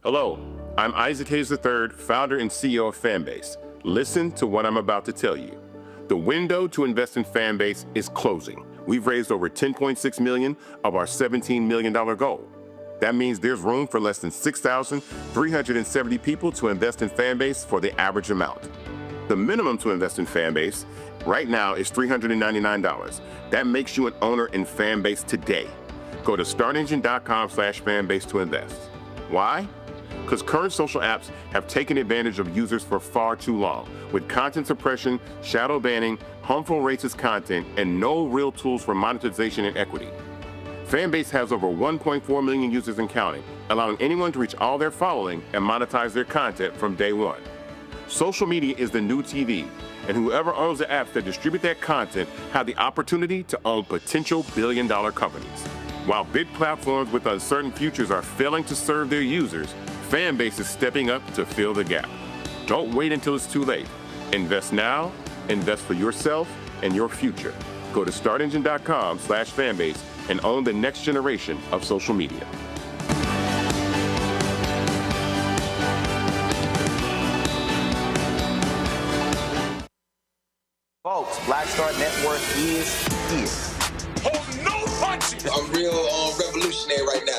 Hello, I'm Isaac Hayes III, founder and CEO of Fanbase. Listen to what I'm about to tell you. The window to invest in Fanbase is closing. We've raised over $10.6 million of our $17 million goal. That means there's room for less than 6,370 people to invest in Fanbase for the average amount. The minimum to invest in Fanbase right now is $399. That makes you an owner in Fanbase today. Go to startengine.com/fanbase to invest. Why? Because current social apps have taken advantage of users for far too long, with content suppression, shadow banning, harmful racist content, and no real tools for monetization and equity. Fanbase has over 1.4 million users and counting, allowing anyone to reach all their following and monetize their content from day one. Social media is the new TV, and whoever owns the apps that distribute that content have the opportunity to own potential billion-dollar companies. While big platforms with uncertain futures are failing to serve their users, Fanbase is stepping up to fill the gap. Don't wait until it's too late. Invest now, invest for yourself and your future. Go to startengine.com/fanbase and own the next generation of social media. Folks, Black Star Network is here. Oh, no punches! I'm real revolutionary right now.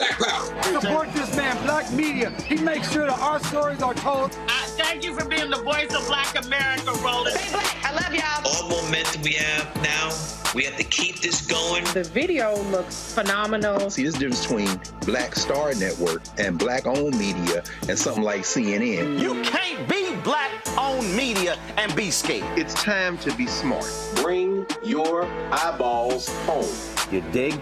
Support this man, Black Media. He makes sure that our stories are told. Thank you for being the voice of Black America, Roland. Stay black. I love y'all. All momentum we have now, we have to keep this going. The video looks phenomenal. See, there's a difference between Black Star Network and Black-owned media and something like CNN. You can't be Black-owned media and be scared. It's time to be smart. Bring your eyeballs home. You dig?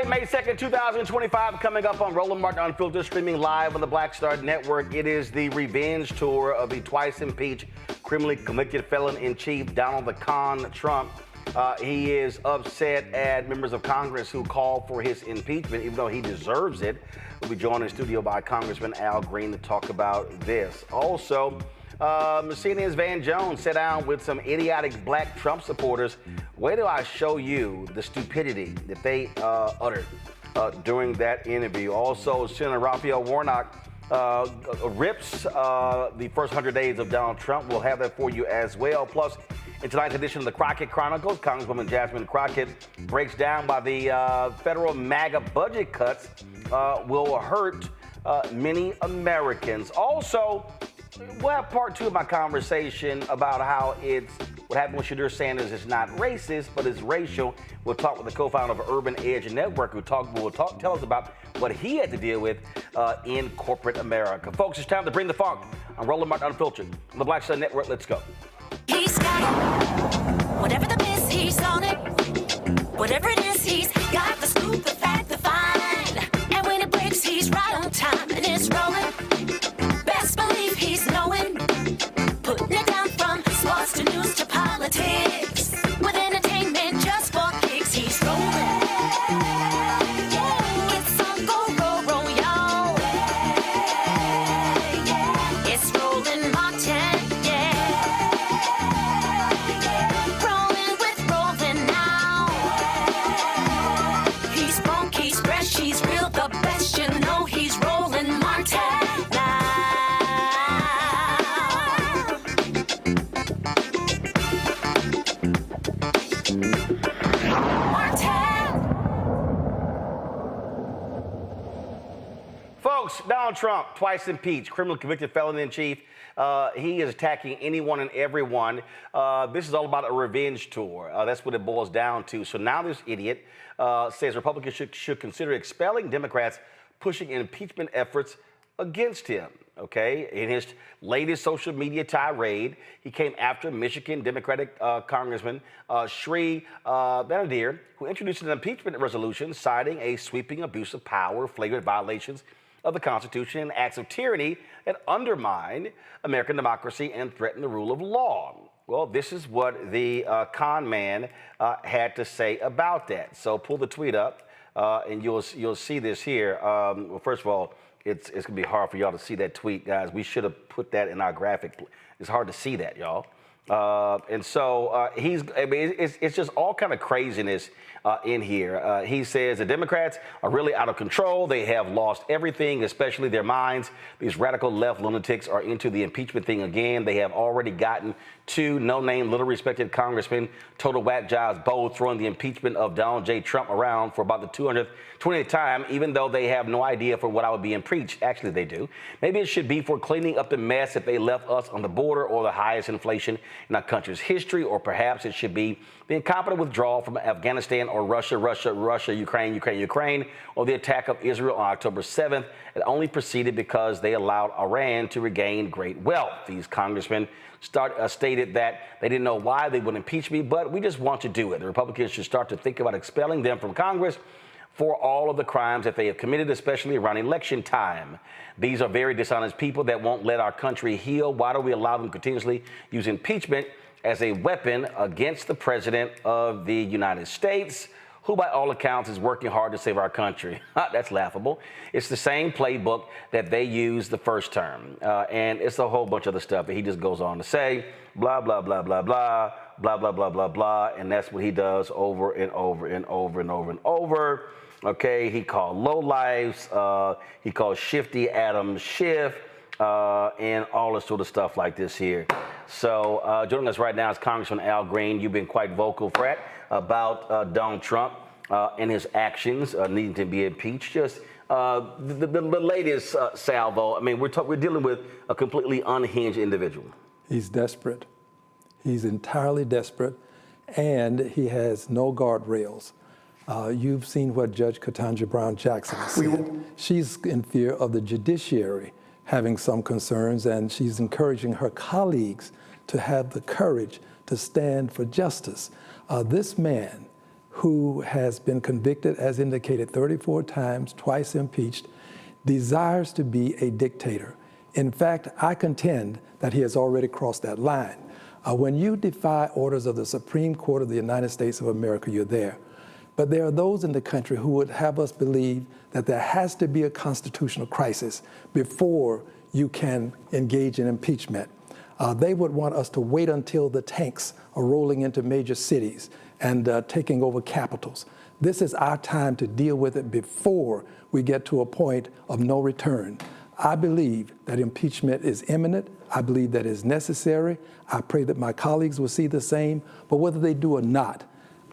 Friday, May 2nd, 2025, coming up on Roland Martin Unfiltered, streaming live on the Black Star Network. It is the revenge tour of the twice impeached, criminally convicted felon-in-chief Donald the Con Trump. He is upset at members of Congress who call for his impeachment, even though he deserves it. We'll be joined in studio by Congressman Al Green to talk about this. Also, CNN's Van Jones sat down with some idiotic black Trump supporters. Where do I show you the stupidity that they uttered during that interview? Also, Senator Raphael Warnock rips the first 100 days of Donald Trump. We'll have that for you as well. Plus, in tonight's edition of the Crockett Chronicles, Congresswoman Jasmine Crockett breaks down why the federal MAGA budget cuts will hurt many Americans. Also, we'll have part two of my conversation about how what happened with Shadur Sanders is not racist, but it's racial. We'll talk with the co-founder of Urban Edge Network, who will tell us about what he had to deal with in corporate America. Folks, it's time to bring the funk. I'm Roland Martin Unfiltered on the Black Star Network. Let's go. He's got it. Whatever the miss, he's on it. Whatever it is, he's got the scoop, the fact, the find. And when it breaks, he's right on time and it's rolling. Best believe he's knowing. Putting it down from sports to news to politics. With entertainment just for kicks, he's rolling. Yeah, it's on roll, y'all. Yeah, it's Roland Martin. Donald Trump, twice impeached, criminally convicted felon-in-chief. He is attacking anyone and everyone. This is all about a revenge tour. That's what it boils down to. So now this idiot says Republicans should consider expelling Democrats pushing impeachment efforts against him. Okay, in his latest social media tirade, he came after Michigan Democratic Congressman Sri Banadir, who introduced an impeachment resolution citing a sweeping abuse of power, flagrant violations of the Constitution, and acts of tyranny that undermine American democracy and threaten the rule of law. Well, this is what the con man had to say about that. So pull the tweet up, and you'll see this here. Well, first of all, it's going to be hard for y'all to see that tweet, guys. We should have put that in our graphic. It's hard to see that, y'all. And so it's just all kind of craziness in here. He says the Democrats are really out of control. They have lost everything, especially their minds. These radical left lunatics are into the impeachment thing again. They have already gotten two no-name, little-respected congressmen, total whack jobs, both throwing the impeachment of Donald J. Trump around for about the 220th time, even though they have no idea for what I would be impeached. Actually, they do. Maybe it should be for cleaning up the mess that they left us on the border, or the highest inflation in our country's history, or perhaps it should be the incompetent withdrawal from Afghanistan, or Russia, Ukraine, or the attack of Israel on October 7th. It only proceeded because they allowed Iran to regain great wealth. These congressmen stated that they didn't know why they would impeach me, but we just want to do it. The Republicans should start to think about expelling them from Congress for all of the crimes that they have committed, especially around election time. These are very dishonest people that won't let our country heal. Why do we allow them to continuously use impeachment as a weapon against the president of the United States, who by all accounts is working hard to save our country? That's laughable. It's the same playbook that they used the first term. And it's a whole bunch of other stuff that he just goes on to say, blah, blah, blah, blah, blah, blah, blah, blah, blah, blah. And that's what he does over and over and over and over and over. Okay, he called lowlifes, he called Shifty Adam Schiff, and all this sort of stuff like this here. So joining us right now is Congressman Al Green. You've been quite vocal, Fred, about Donald Trump and his actions needing to be impeached. Just the latest salvo. I mean, we're dealing with a completely unhinged individual. He's desperate. He's entirely desperate, and he has no guardrails. You've seen what Judge Ketanji Brown Jackson said. She's in fear of the judiciary having some concerns, and she's encouraging her colleagues to have the courage to stand for justice. This man who has been convicted, as indicated, 34 times, twice impeached, desires to be a dictator. In fact, I contend that he has already crossed that line. When you defy orders of the Supreme Court of the United States of America, you're there. But there are those in the country who would have us believe that there has to be a constitutional crisis before you can engage in impeachment. They would want us to wait until the tanks are rolling into major cities and taking over capitals. This is our time to deal with it before we get to a point of no return. I believe that impeachment is imminent. I believe that is necessary. I pray that my colleagues will see the same. But whether they do or not,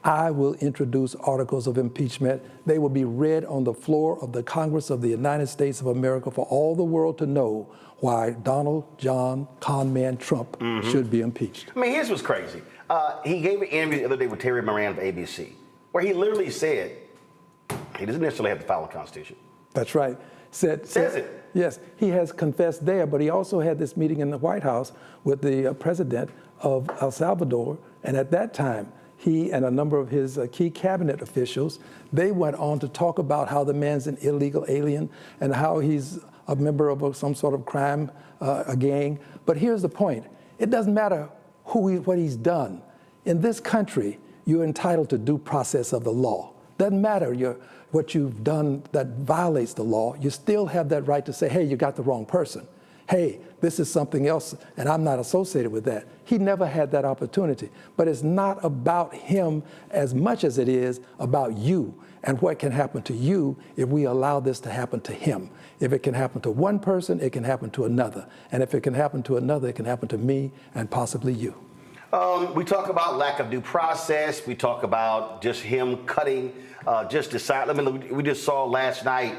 I will introduce articles of impeachment. They will be read on the floor of the Congress of the United States of America for all the world to know why Donald John Conman Trump should be impeached. I mean, here's what's crazy. He gave an interview the other day with Terry Moran of ABC, where he literally said he doesn't necessarily have to follow the Constitution. That's right. Says it. Yes, he has confessed there, but he also had this meeting in the White House with the president of El Salvador, and at that time, he and a number of his key cabinet officials, they went on to talk about how the man's an illegal alien and how he's a member of some sort of crime, a gang. But here's the point. It doesn't matter what he's done. In this country, you're entitled to due process of the law. Doesn't matter what you've done that violates the law. You still have that right to say, hey, you got the wrong person. Hey, this is something else, and I'm not associated with that. He never had that opportunity. But it's not about him as much as it is about you and what can happen to you if we allow this to happen to him. If it can happen to one person, it can happen to another. And if it can happen to another, it can happen to me and possibly you. We talk about lack of due process. We talk about just him cutting, we just saw last night,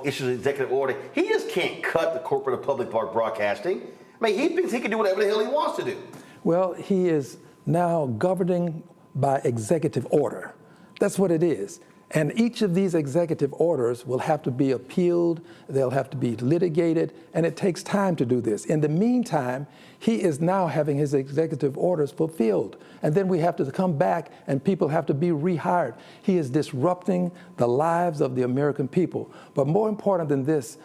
issues an executive order. He just can't cut the corporate or public broadcasting. I mean, he thinks he can do whatever the hell he wants to do. Well, he is now governing by executive order. That's what it is. And each of these executive orders will have to be appealed, they'll have to be litigated, and it takes time to do this. In the meantime, he is now having his executive orders fulfilled. And then we have to come back and people have to be rehired. He is disrupting the lives of the American people. But more important than this,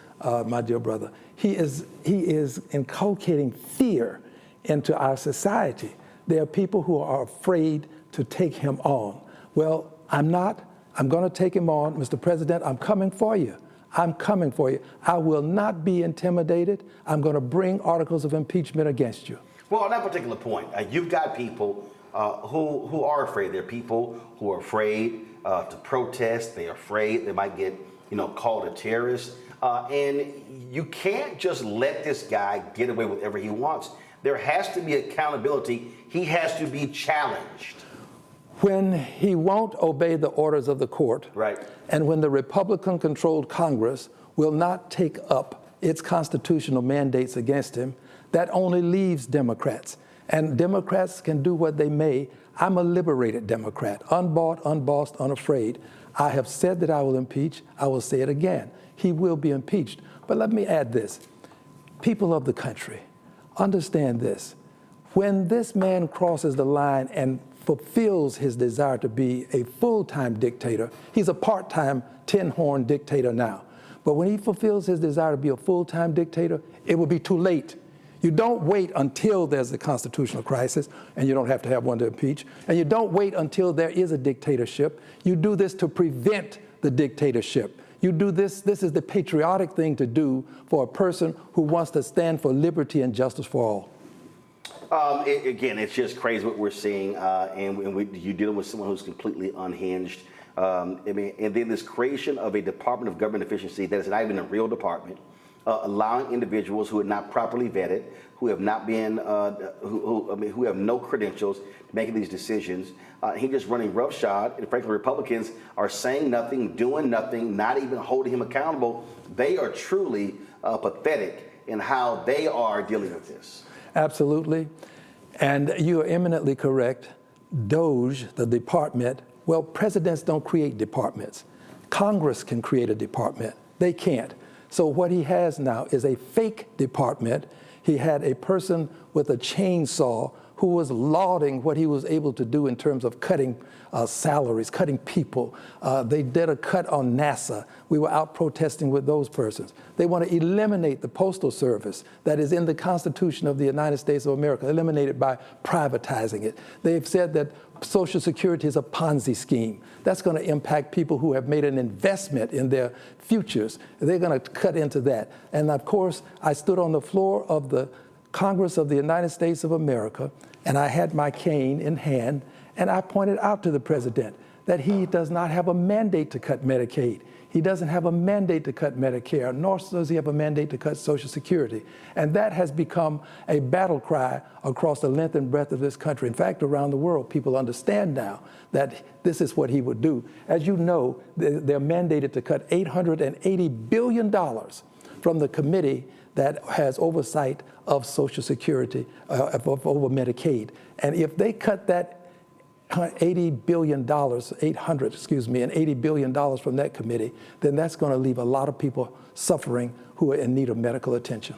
my dear brother, he is inculcating fear into our society. There are people who are afraid to take him on. Well, I'm not. I'm going to take him on. Mr. President, I'm coming for you. I'm coming for you. I will not be intimidated. I'm going to bring articles of impeachment against you. Well, on that particular point, you've got people who are afraid. There are people who are afraid to protest. They're afraid they might get, called a terrorist. And you can't just let this guy get away with whatever he wants. There has to be accountability. He has to be challenged. When he won't obey the orders of the court, right, and when the Republican-controlled Congress will not take up its constitutional mandates against him, that only leaves Democrats. And Democrats can do what they may. I'm a liberated Democrat, unbought, unbossed, unafraid. I have said that I will impeach. I will say it again. He will be impeached. But let me add this. People of the country, understand this. When this man crosses the line and fulfills his desire to be a full-time dictator, he's a part-time tin-horn dictator now. But when he fulfills his desire to be a full-time dictator, it will be too late. You don't wait until there's a constitutional crisis, and you don't have to have one to impeach, and you don't wait until there is a dictatorship. You do this to prevent the dictatorship. You do this is the patriotic thing to do for a person who wants to stand for liberty and justice for all. Again, it's just crazy what we're seeing, and you're dealing with someone who's completely unhinged. And then this creation of a Department of Government Efficiency that is not even a real department, allowing individuals who are not properly vetted, who have not been, who have no credentials, making these decisions. He's just running roughshod, and frankly, Republicans are saying nothing, doing nothing, not even holding him accountable. They are truly pathetic in how they are dealing with this. Absolutely. And you are eminently correct. DOJ, the department, well, presidents don't create departments. Congress can create a department. They can't. So what he has now is a fake department. He had a person with a chainsaw who who was lauding what he was able to do in terms of cutting salaries, cutting people. They did a cut on NASA. We were out protesting with those persons. They want to eliminate the Postal Service that is in the Constitution of the United States of America, eliminate it by privatizing it. They've said that Social Security is a Ponzi scheme. That's going to impact people who have made an investment in their futures. They're going to cut into that. And of course, I stood on the floor of the Congress of the United States of America, and I had my cane in hand, and I pointed out to the president that he does not have a mandate to cut Medicaid. He doesn't have a mandate to cut Medicare, nor does he have a mandate to cut Social Security. And that has become a battle cry across the length and breadth of this country. In fact, around the world, people understand now that this is what he would do. As you know, they're mandated to cut $880 billion from the committee that has oversight of Social Security, over Medicaid. And if they cut that $80 billion from that committee, then that's going to leave a lot of people suffering who are in need of medical attention.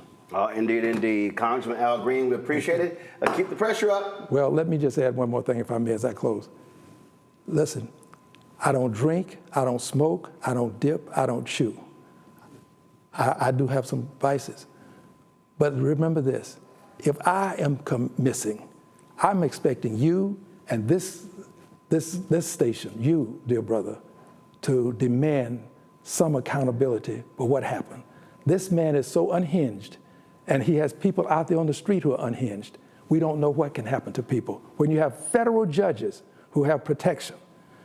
Indeed, indeed. Congressman Al Green, we appreciate it. Keep the pressure up. Well, let me just add one more thing, if I may, as I close. Listen, I don't drink, I don't smoke, I don't dip, I don't chew. I do have some vices. But remember this, if I am missing, I'm expecting you and this station, you, dear brother, to demand some accountability for what happened. This man is so unhinged, and he has people out there on the street who are unhinged. We don't know what can happen to people. When you have federal judges who have protection,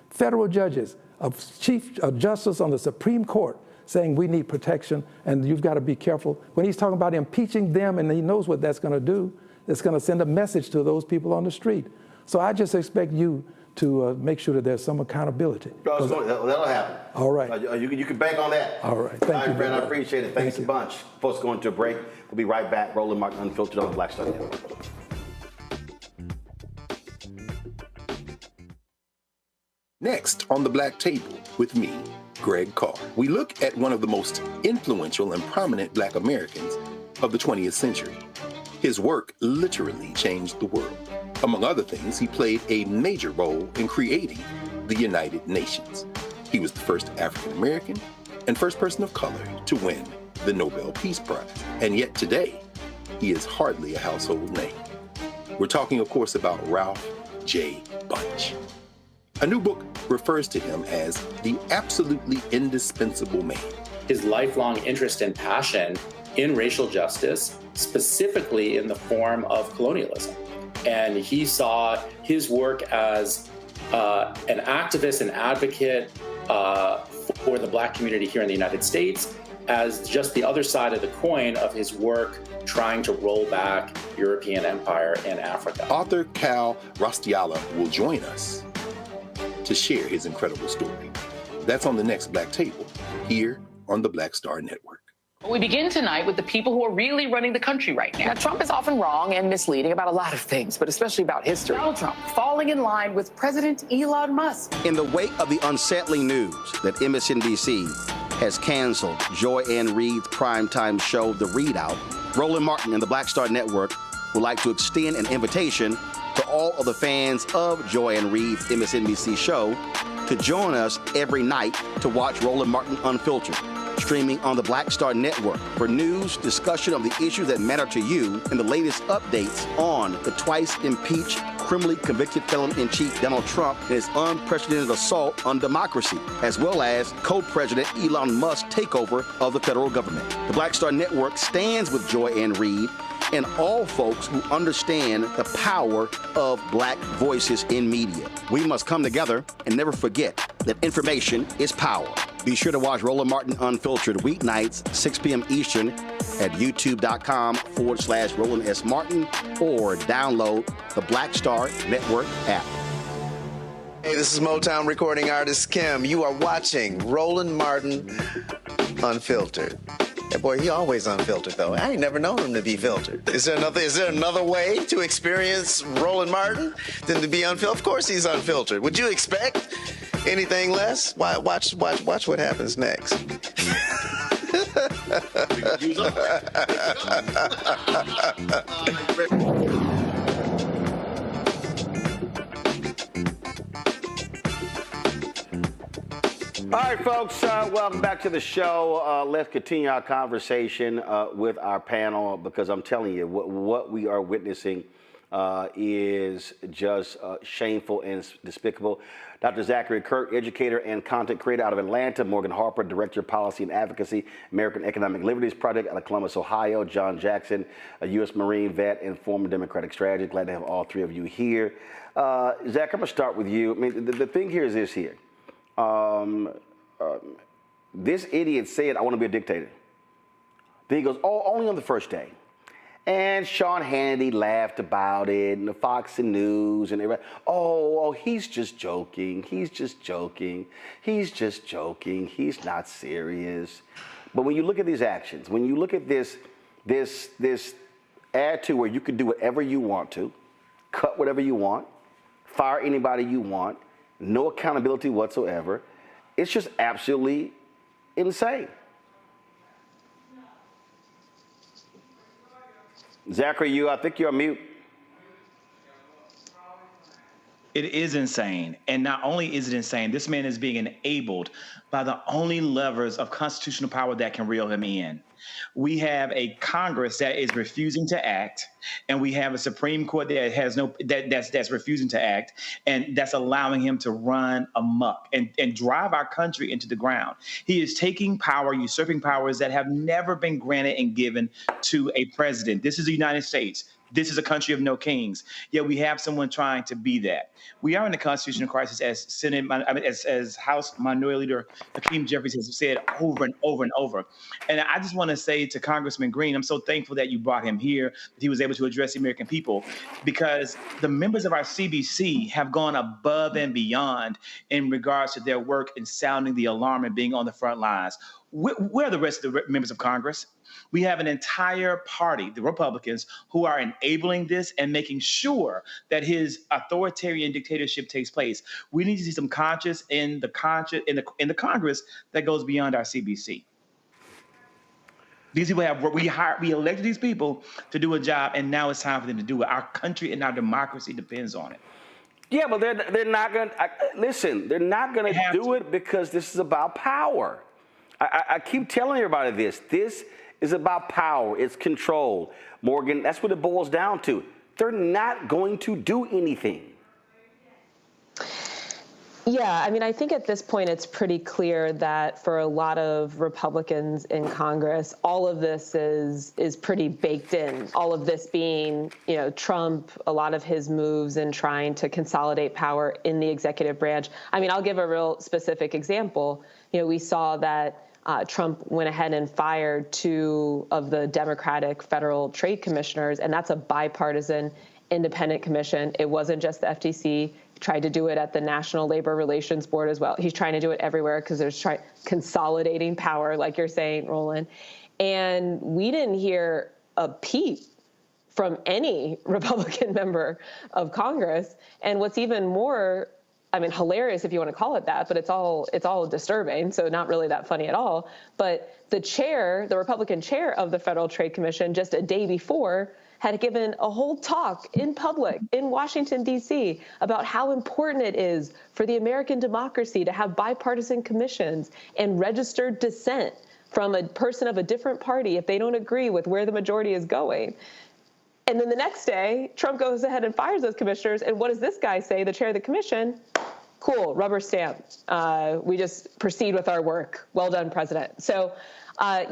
federal judges, a chief justice on the Supreme Court saying we need protection and you've got to be careful. When he's talking about impeaching them, and he knows what that's going to do, it's going to send a message to those people on the street. So I just expect you to make sure that there's some accountability. That'll happen. All right. You can bank on that. All right. Thank you, Brad. I appreciate it. Thanks a bunch. Folks, going to a break. We'll be right back. Roland Martin Unfiltered on the Black Star Network. Next on the Black Table with me, Greg Carr, we look at one of the most influential and prominent Black Americans of the 20th century. His work literally changed the world. Among other things, he played a major role in creating the United Nations. He was the first African American and first person of color to win the Nobel Peace Prize. And yet today, he is hardly a household name. We're talking, of course, about Ralph J. Bunche. A new book refers to him as the absolutely indispensable man. His lifelong interest and passion in racial justice, specifically in the form of colonialism. And he saw his work as an activist and advocate for the Black community here in the United States as just the other side of the coin of his work trying to roll back European empire in Africa. Author Cal Rostiala will join us to share his incredible story. That's on the next Black Table, here on the Black Star Network. We begin tonight with the people who are really running the country right now. Now, Trump is often wrong and misleading about a lot of things, but especially about history. Donald Trump falling in line with President Elon Musk. In the wake of the unsettling news that MSNBC has canceled Joy Ann Reid's primetime show, The Readout, Roland Martin and the Black Star Network would like to extend an invitation to all of the fans of Joy Ann Reid's MSNBC show to join us every night to watch Roland Martin Unfiltered, streaming on the Black Star Network for news, discussion of the issues that matter to you, and the latest updates on the twice impeached, criminally convicted felon-in-chief Donald Trump and his unprecedented assault on democracy, as well as co-president Elon Musk's takeover of the federal government. The Black Star Network stands with Joy Ann Reid and all folks who understand the power of Black voices in media. We must come together and never forget that information is power. Be sure to watch Roland Martin Unfiltered weeknights, 6 p.m. Eastern at youtube.com/Roland S. Martin or download the Black Star Network app. Hey, this is Motown recording artist Kim. You are watching Roland Martin Unfiltered. That boy, he always unfiltered, though. I ain't never known him to be filtered. Is there another way to experience Roland Martin than to be unfiltered? Of course he's unfiltered. Would you expect anything less? Watch what happens next. All right, folks, welcome back to the show. Let's continue our conversation with our panel, because I'm telling you, what we are witnessing is just shameful and despicable. Dr. Zachary Kirk, educator and content creator out of Atlanta. Morgan Harper, director of policy and advocacy, American Economic Liberties Project out of Columbus, Ohio. John Jackson, a U.S. Marine vet and former Democratic strategist. Glad to have all three of you here. Zach, I'm going to start with you. I mean, the thing here is this here. This idiot said, I want to be a dictator. Then he goes, oh, only on the first day. And Sean Hannity laughed about it, and the Fox News, and everybody, oh, he's just joking. He's just joking. He's just joking. He's not serious. But when you look at these actions, when you look at this attitude where you can do whatever you want to, cut whatever you want, fire anybody you want, no accountability whatsoever, it's just absolutely insane. Zachary, I think you're on mute. It is insane. And not only is it insane, this man is being enabled by the only levers of constitutional power that can reel him in. We have a Congress that is refusing to act, and we have a Supreme Court that has that's refusing to act, and that's allowing him to run amok and drive our country into the ground. He is taking power, usurping powers that have never been granted and given to a president. This is the United States. This is a country of no kings. Yet we have someone trying to be that. We are in a constitutional crisis, as House Minority Leader Hakeem Jeffries has said over and over and over. And I just want to say to Congressman Green, I'm so thankful that you brought him here, that he was able to address the American people, because the members of our CBC have gone above and beyond in regards to their work in sounding the alarm and being on the front lines. Where are the rest of the members of Congress? We have an entire party, the Republicans, who are enabling this and making sure that his authoritarian dictatorship takes place. We need to see some conscience in the Congress that goes beyond our CBC. These people we elected these people to do a job, and now it's time for them to do it. Our country and our democracy depends on it. Yeah, but they're not going to listen. They're not going to do it because this is about power. I keep telling everybody this. This is about power. It's control. Morgan, that's what it boils down to. They're not going to do anything. Yeah, I mean, I think at this point it's pretty clear that for a lot of Republicans in Congress, all of this is pretty baked in. All of this being, Trump, a lot of his moves in trying to consolidate power in the executive branch. I mean, I'll give a real specific example. We saw that Trump went ahead and fired 2 of the Democratic federal trade commissioners, and that's a bipartisan independent commission. It wasn't just the FTC. He tried to do it at the National Labor Relations Board as well. He's trying to do it everywhere because there's consolidating power, like you're saying, Roland. And we didn't hear a peep from any Republican member of Congress. And what's even more hilarious if you want to call it that, but it's all disturbing, so not really that funny at all. But the Republican chair of the Federal Trade Commission, just a day before, had given a whole talk in public in Washington, D.C. about how important it is for the American democracy to have bipartisan commissions and registered dissent from a person of a different party if they don't agree with where the majority is going. And then the next day, Trump goes ahead and fires those commissioners. And what does this guy say, the chair of the commission? Cool, rubber stamp. We just proceed with our work. Well done, President. So, I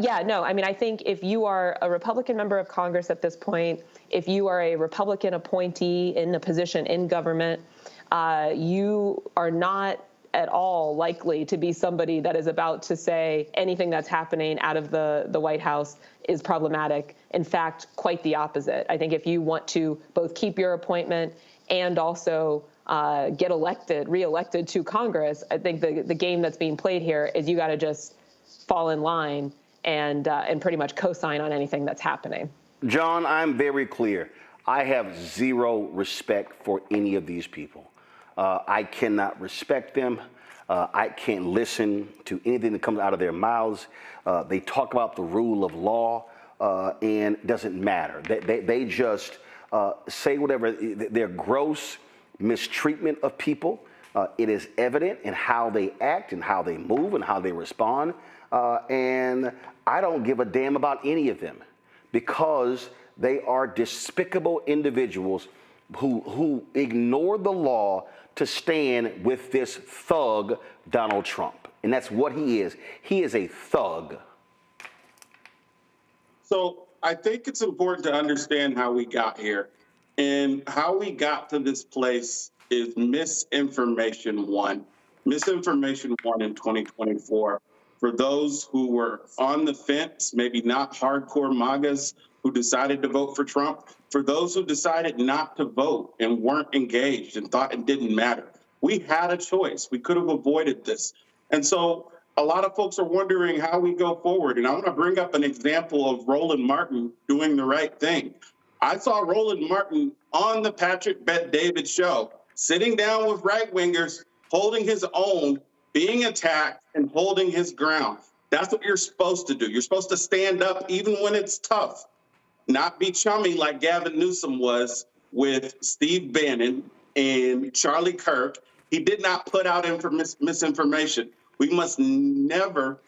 think if you are a Republican member of Congress at this point, if you are a Republican appointee in a position in government, you are not at all likely to be somebody that is about to say anything that's happening out of the White House is problematic. In fact, quite the opposite. I think if you want to both keep your appointment and also get reelected to Congress, I think the game that's being played here is you got to just fall in line and pretty much co-sign on anything that's happening. John, I'm very clear. I have zero respect for any of these people. I cannot respect them. I can't listen to anything that comes out of their mouths. They talk about the rule of law, and it doesn't matter. They just say whatever. Their gross mistreatment of people It is evident in how they act and how they move and how they respond. And I don't give a damn about any of them because they are despicable individuals who ignore the law to stand with this thug, Donald Trump. And that's what he is. He is a thug. So I think it's important to understand how we got here. And how we got to this place is misinformation one. Misinformation one in 2024. For those who were on the fence, maybe not hardcore MAGAs who decided to vote for Trump, for those who decided not to vote and weren't engaged and thought it didn't matter. We had a choice. We could have avoided this. And so a lot of folks are wondering how we go forward. And I want to bring up an example of Roland Martin doing the right thing. I saw Roland Martin on the Patrick Bet-David show, sitting down with right-wingers, holding his own, being attacked, and holding his ground. That's what you're supposed to do. You're supposed to stand up even when it's tough, not be chummy like Gavin Newsom was with Steve Bannon and Charlie Kirk. He did not put out misinformation. We must never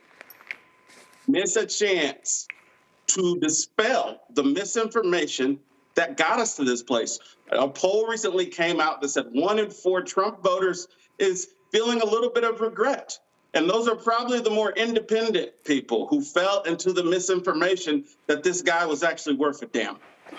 miss a chance to dispel the misinformation that got us to this place. A poll recently came out that said 1 in 4 Trump voters is feeling a little bit of regret. And those are probably the more independent people who fell into the misinformation that this guy was actually worth a damn.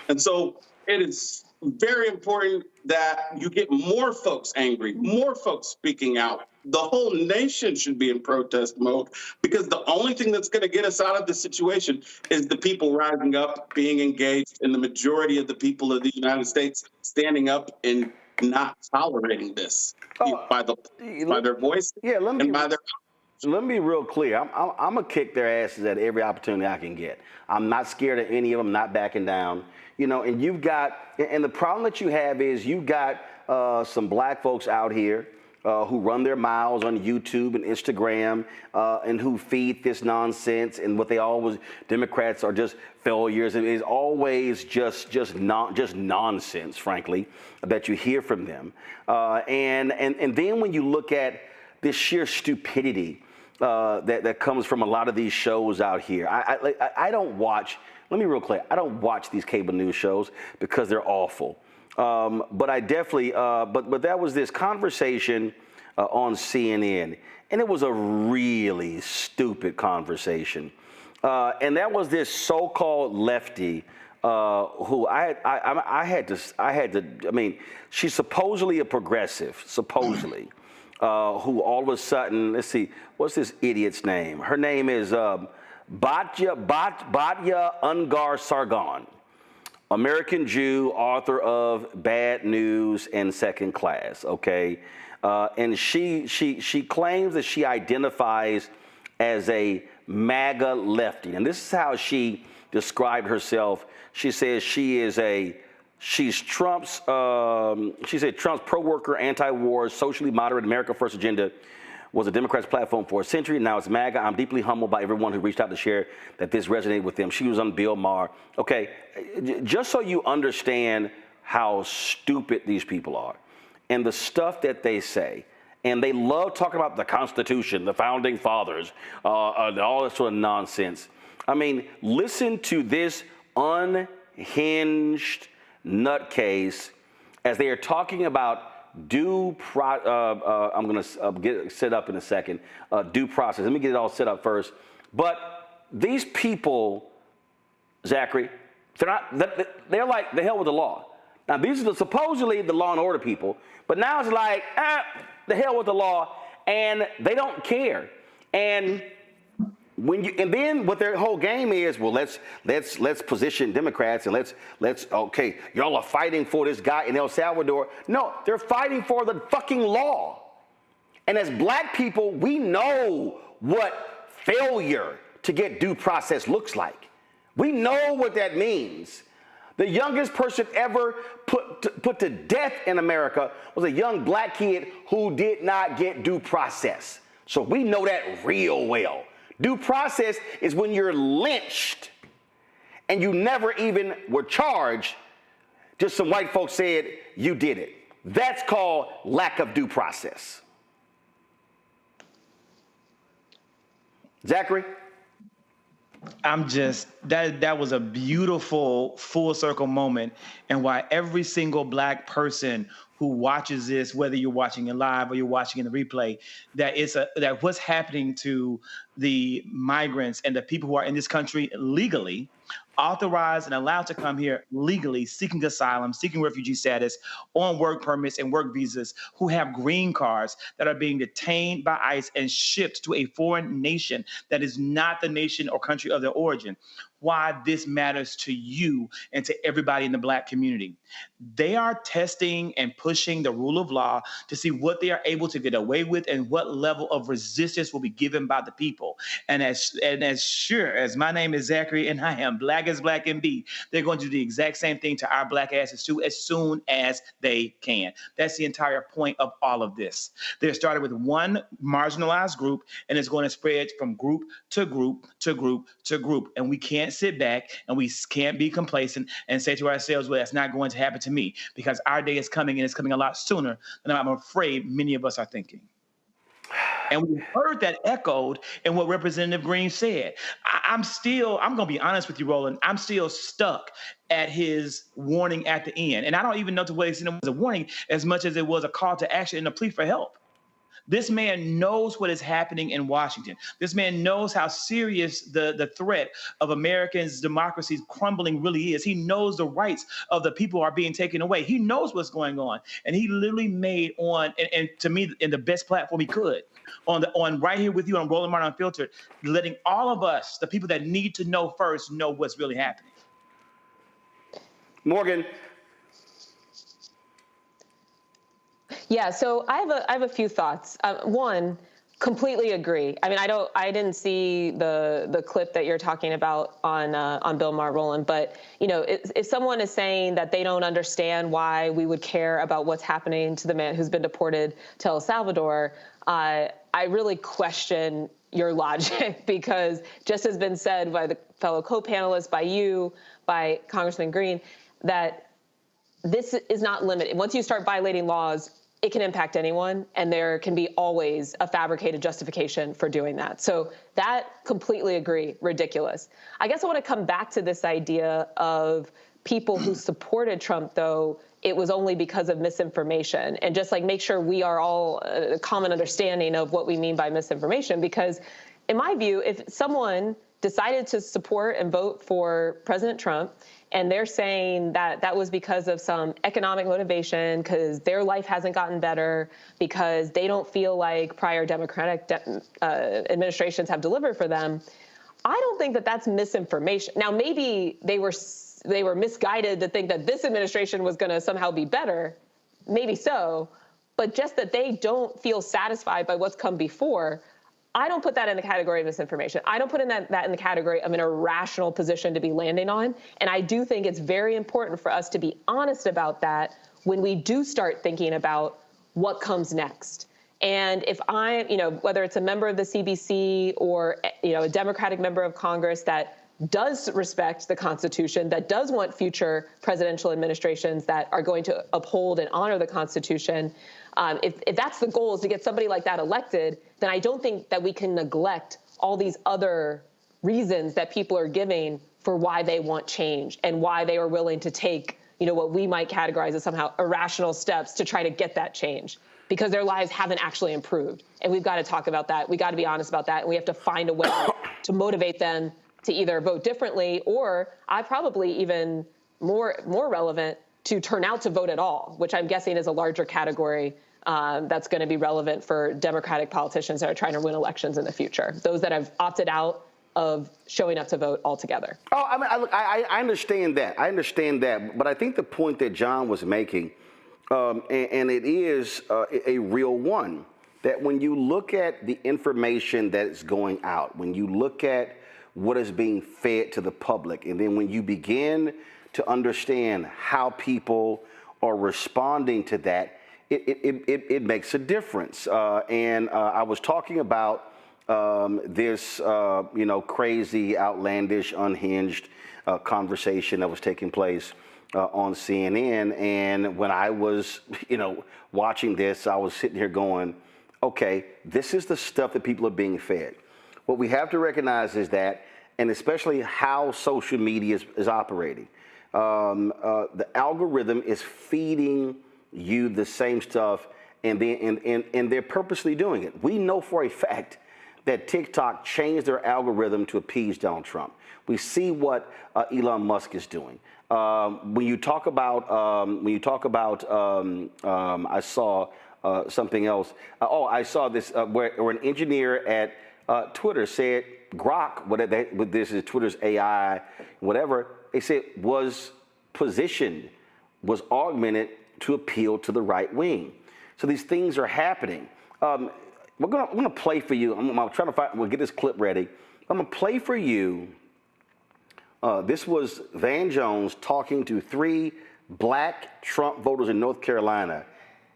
And so it is very important that you get more folks angry, more folks speaking out. The whole nation should be in protest mode because the only thing that's going to get us out of this situation is the people rising up, being engaged, and the majority of the people of the United States standing up and not tolerating this by their voice and by their. Let me be real clear. I'm going to kick their asses at every opportunity I can get. I'm not scared of any of them, not backing down. You know, and you've got, and the problem that you have is you've got some black folks out here who run their mouths on YouTube and Instagram and who feed this nonsense and what they always, Democrats are just failures. It is always just nonsense, frankly, that you hear from them. And then when you look at this sheer stupidity that comes from a lot of these shows out here, I don't watch. Let me be real clear. I don't watch these cable news shows because they're awful. But I definitely, but that was this conversation on CNN, and it was a really stupid conversation. And that was this so-called lefty who I had to, I mean, she's supposedly a progressive, supposedly, who all of a sudden, let's see, what's this idiot's name? Her name is Batya Ungar Sargon, American Jew, author of Bad News and Second Class, okay? And she claims that she identifies as a MAGA lefty. And this is how she described herself. She says she's Trump's, she said Trump's pro-worker, anti-war, socially moderate America First agenda was a Democrat's platform for a century. Now it's MAGA. I'm deeply humbled by everyone who reached out to share that this resonated with them. She was on Bill Maher. Okay, just so you understand how stupid these people are and the stuff that they say. And they love talking about the Constitution, the Founding Fathers, all this sort of nonsense. I mean, listen to this unhinged nutcase as they are talking about I'm going to get it set up in a second, due process. Let me get it all set up first. But these people, Zachary, they're like the hell with the law. Now, these are supposedly the law and order people, but now it's like, the hell with the law, and they don't care. And then what their whole game is, well, let's position Democrats and let's okay, y'all are fighting for this guy in El Salvador. No, they're fighting for the fucking law. And as black people, we know what failure to get due process looks like. We know what that means. The youngest person ever put to death in America was a young black kid who did not get due process. So we know that real well. Due process is when you're lynched and you never even were charged. Just some white folks said you did it. That's called lack of due process. Zachary? That was a beautiful full circle moment, and why every single Black person who watches this, whether you're watching it live or you're watching in the replay, that what's happening to the migrants and the people who are in this country legally, authorized and allowed to come here legally, seeking asylum, seeking refugee status, on work permits and work visas, who have green cards, that are being detained by ICE and shipped to a foreign nation that is not the nation or country of their origin. Why this matters to you and to everybody in the Black community. They are testing and pushing the rule of law to see what they are able to get away with and what level of resistance will be given by the people. And as sure as my name is Zachary and I am Black as Black can be, they're going to do the exact same thing to our Black asses too, as soon as they can. That's the entire point of all of this. They started with one marginalized group, and it's going to spread from group to group to group to group. And we can't sit back and we can't be complacent and say to ourselves, well, that's not going to happen to me, because our day is coming, and it's coming a lot sooner than I'm afraid many of us are thinking. And we heard that echoed in what Representative Green said. I'm going to be honest with you, Roland, I'm still stuck at his warning at the end. And I don't even know to what extent it was a warning as much as it was a call to action and a plea for help. This man knows what is happening in Washington. This man knows how serious the threat of Americans' democracy's crumbling really is. He knows the rights of the people are being taken away. He knows what's going on. And he literally made and to me, in the best platform he could, on right here with you on Roland Martin Unfiltered, letting all of us, the people that need to know first, know what's really happening. Morgan. Yeah, so I have a few thoughts. One, completely agree. I mean, I didn't see the clip that you're talking about on Bill Maher, Roland, but if someone is saying that they don't understand why we would care about what's happening to the man who's been deported to El Salvador, I really question your logic, because just has been said by the fellow co-panelists, by you, by Congressman Green, that this is not limited. Once you start violating laws, it can impact anyone, and there can be always a fabricated justification for doing that. So that, completely agree, ridiculous. I guess I want to come back to this idea of people who supported Trump, though it was only because of misinformation, and just make sure we are all a common understanding of what we mean by misinformation. Because in my view, if someone decided to support and vote for President Trump, and they're saying that that was because of some economic motivation, because their life hasn't gotten better, because they don't feel like prior Democratic administrations have delivered for them, I don't think that that's misinformation. Now, maybe they were misguided to think that this administration was going to somehow be better. Maybe so. But just that they don't feel satisfied by what's come before, I don't put that in the category of misinformation. I don't put that in the category of an irrational position to be landing on. And I do think it's very important for us to be honest about that when we do start thinking about what comes next. And if whether it's a member of the CBC or, a Democratic member of Congress that does respect the Constitution, that does want future presidential administrations that are going to uphold and honor the Constitution, if that's the goal, is to get somebody like that elected, then I don't think that we can neglect all these other reasons that people are giving for why they want change and why they are willing to take, what we might categorize as somehow irrational steps to try to get that change, because their lives haven't actually improved. And we've got to talk about that. We got to be honest about that. And we have to find a way to motivate them to either vote differently, or probably even more relevant, to turn out to vote at all, which I'm guessing is a larger category that's going to be relevant for Democratic politicians that are trying to win elections in the future. Those that have opted out of showing up to vote altogether. Oh, I mean, I understand that. I understand that. But I think the point that John was making, and it is a real one, that when you look at the information that is going out, when you look at what is being fed to the public, and then when you begin to understand how people are responding to that, it makes a difference. And I was talking about this, crazy, outlandish, unhinged conversation that was taking place on CNN. And when I was, watching this, I was sitting here going, okay, this is the stuff that people are being fed. what we have to recognize is that, and especially how social media is operating, the algorithm is feeding you the same stuff, and they're purposely doing it. We know for a fact that TikTok changed their algorithm to appease Donald Trump. We see what Elon Musk is doing. When you talk about, I saw something else. I saw this where an engineer at Twitter said Grok, what this is Twitter's AI, whatever, they said was positioned, was augmented to appeal to the right wing. So these things are happening. I'm gonna play for you. I'm trying to find. We'll get this clip ready. I'm gonna play for you. This was Van Jones talking to 3 black Trump voters in North Carolina,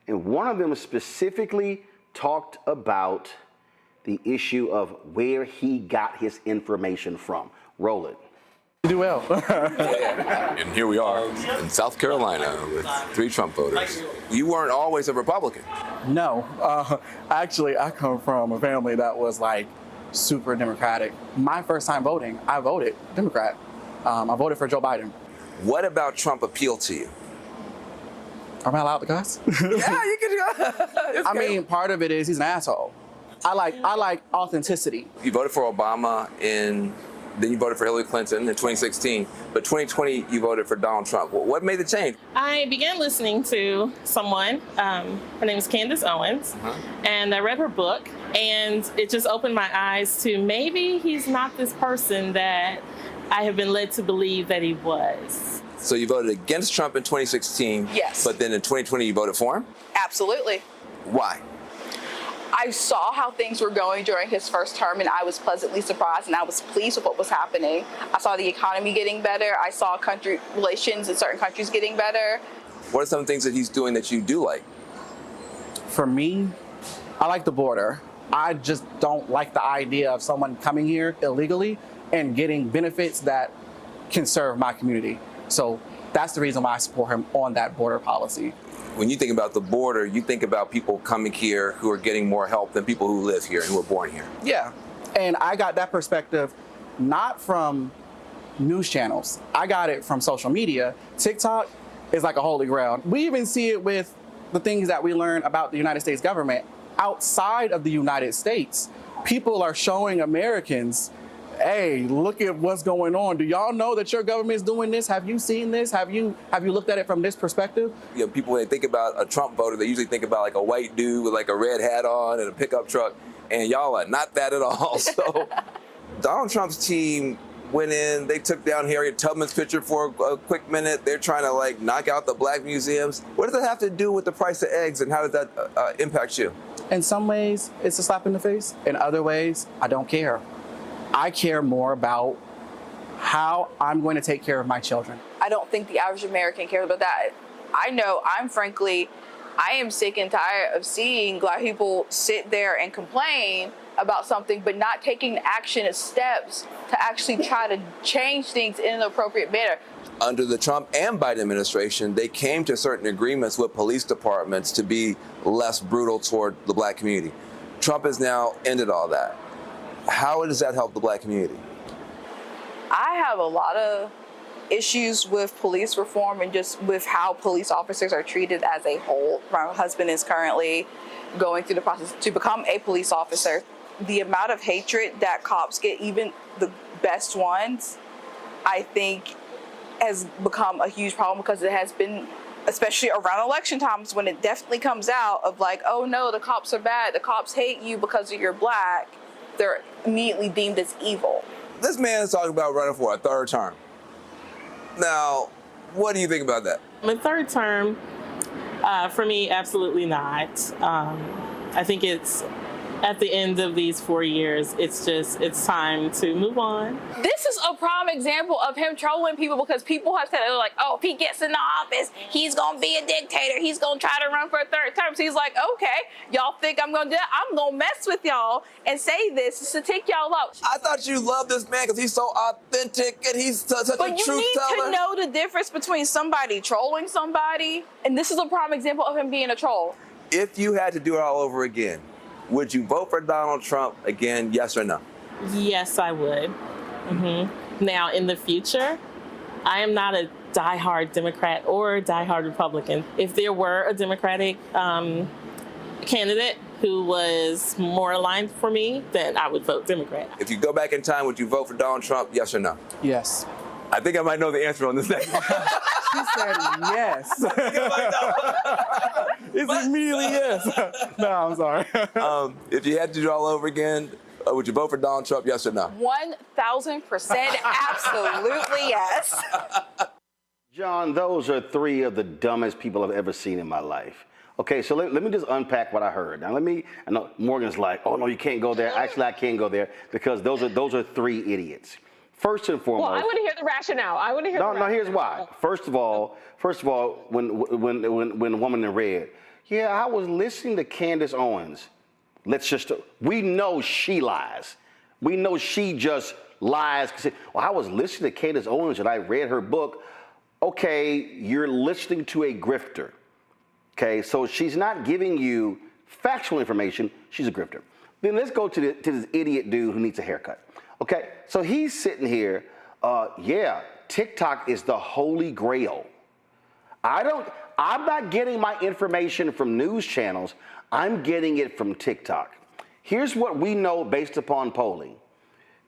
and one of them specifically talked about the issue of where he got his information from. Roll it. You do well. And here we are in South Carolina with 3 Trump voters. You weren't always a Republican. No. Actually, I come from a family that was like super Democratic. My first time voting, I voted Democrat. I voted for Joe Biden. What about Trump appealed to you? Am I allowed to cuss? Yeah, you can. I mean, part of it is he's an asshole. I like authenticity. You voted for Obama then you voted for Hillary Clinton in 2016, but 2020 you voted for Donald Trump. What made the change? I began listening to someone, her name is Candace Owens, and I read her book, and it just opened my eyes to maybe he's not this person that I have been led to believe that he was. So you voted against Trump in 2016, Yes. But then in 2020 you voted for him? Absolutely. Why? I saw how things were going during his first term, and I was pleasantly surprised, and I was pleased with what was happening. I saw the economy getting better. I saw country relations in certain countries getting better. What are some things that he's doing that you do like? For me, I like the border. I just don't like the idea of someone coming here illegally and getting benefits that can serve my community. So that's the reason why I support him on that border policy. When you think about the border, you think about people coming here who are getting more help than people who live here and who were born here. Yeah, and I got that perspective not from news channels. I got it from social media. TikTok is like a holy grail. We even see it with the things that we learn about the United States government outside of the United States. People are showing Americans, hey, look at what's going on. Do y'all know that your government is doing this? Have you seen this? Have you looked at it from this perspective? You know, people, when they think about a Trump voter, they usually think about like a white dude with like a red hat on and a pickup truck, and y'all are not that at all. So Donald Trump's team went in, they took down Harriet Tubman's picture for a quick minute. They're trying to like knock out the black museums. What does that have to do with the price of eggs, and how does that impact you? In some ways, it's a slap in the face. In other ways, I don't care. I care more about how I'm going to take care of my children. I don't think the average American cares about that. I know I am sick and tired of seeing black people sit there and complain about something, but not taking action and steps to actually try to change things in an appropriate manner. Under the Trump and Biden administration, they came to certain agreements with police departments to be less brutal toward the black community. Trump has now ended all that. How does that help the black community? I have a lot of issues with police reform and just with how police officers are treated as a whole. My husband is currently going through the process to become a police officer. The amount of hatred that cops get, even the best ones, I think has become a huge problem, because it has been, especially around election times, when it definitely comes out of like, oh no, the cops are bad, the cops hate you because you're black. They're immediately deemed as evil. This man is talking about running for a 3rd term. Now, what do you think about that? The 3rd term, for me, absolutely not. I think it's at the end of these 4 years, it's time to move on. This is a prime example of him trolling people, because people have said, they're like, oh, if he gets in the office, he's going to be a dictator. He's going to try to run for a 3rd term. So he's like, okay, y'all think I'm going to do that? I'm going to mess with y'all and say this to take y'all out. I thought you loved this man because he's so authentic and he's such a truth teller. But you need to know the difference between somebody trolling somebody, and this is a prime example of him being a troll. If you had to do it all over again, would you vote for Donald Trump again, yes or no? Yes, I would. Now, in the future, I am not a diehard Democrat or diehard Republican. If there were a Democratic candidate who was more aligned for me, then I would vote Democrat. If you go back in time, would you vote for Donald Trump, yes or no? Yes. I think I might know the answer on this next one. She said yes. It's immediately yes. No, I'm sorry. If you had to do it all over again, would you vote for Donald Trump, yes or no? 1,000% absolutely yes. John, those are three of the dumbest people I've ever seen in my life. Okay, so let me just unpack what I heard. Now I know Morgan's like, oh no, you can't go there. Actually, I can go there because those are three idiots. First and foremost. Well, I want to hear the rationale. I want to hear. No, here's why. First of all, when the woman in red, yeah, I was listening to Candace Owens. We know she lies. We know she just lies. Well, I was listening to Candace Owens and I read her book. Okay, you're listening to a grifter. Okay, so she's not giving you factual information. She's a grifter. Then let's go to this idiot dude who needs a haircut. Okay, so he's sitting here. Yeah, TikTok is the holy grail. I'm not getting my information from news channels. I'm getting it from TikTok. Here's what we know based upon polling.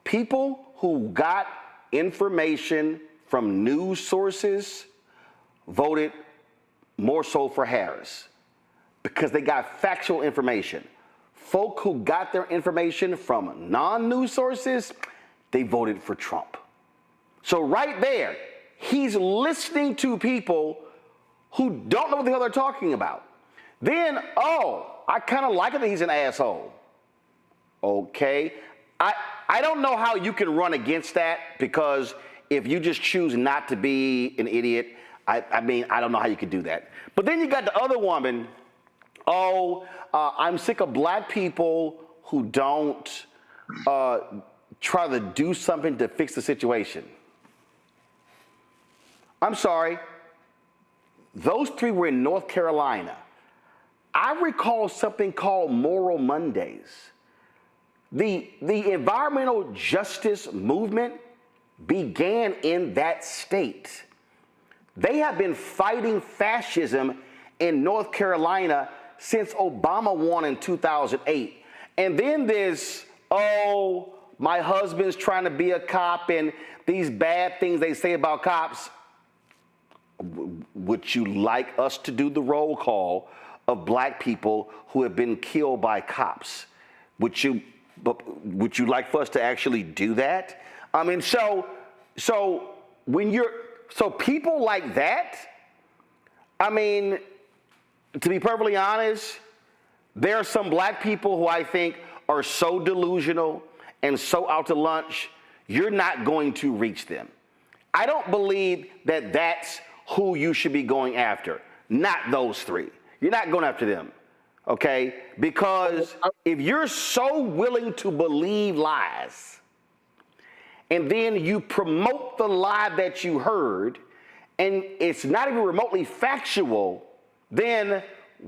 People who got information from news sources voted more so for Harris because they got factual information. Folk who got their information from non-news sources, they voted for Trump. So right there, he's listening to people who don't know what the hell they're talking about. Then, I kind of like it that he's an asshole. Okay. I don't know how you can run against that because if you just choose not to be an idiot, I mean, I don't know how you could do that. But then you got the other woman, I'm sick of black people who don't try to do something to fix the situation. I'm sorry. Those three were in North Carolina. I recall something called Moral Mondays. The environmental justice movement began in that state. They have been fighting fascism in North Carolina since Obama won in 2008. And then there's, my husband's trying to be a cop and these bad things they say about cops. Would you like us to do the roll call of black people who have been killed by cops? Would you like for us to actually do that? I mean, so people like that, I mean, to be perfectly honest, there are some black people who I think are so delusional and so out to lunch, you're not going to reach them. I don't believe that that's who you should be going after, not those three. You're not going after them, okay? Because if you're so willing to believe lies, and then you promote the lie that you heard, and it's not even remotely factual, then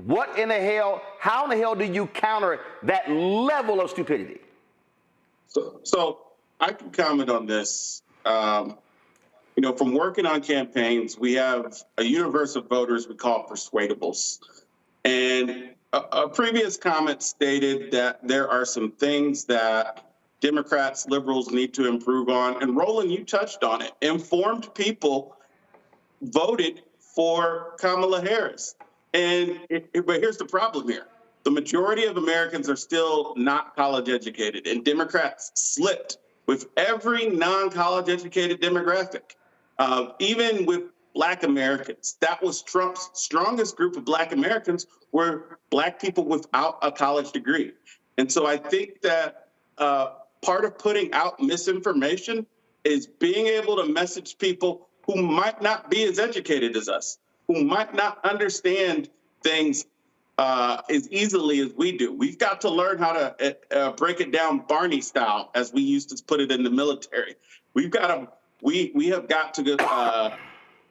what in the hell, how in the hell do you counter that level of stupidity? So I can comment on this. From working on campaigns, we have a universe of voters we call persuadables. And a previous comment stated that there are some things that Democrats, liberals need to improve on. And Roland, you touched on it. Informed people voted for Kamala Harris. But here's the problem here. The majority of Americans are still not college educated, and Democrats slipped with every non-college educated demographic. Even with Black Americans, that was Trump's strongest group of Black Americans were Black people without a college degree. And so I think that part of putting out misinformation is being able to message people who might not be as educated as us, who might not understand things as easily as we do. We've got to learn how to break it down Barney style, as we used to put it in the military. We have got to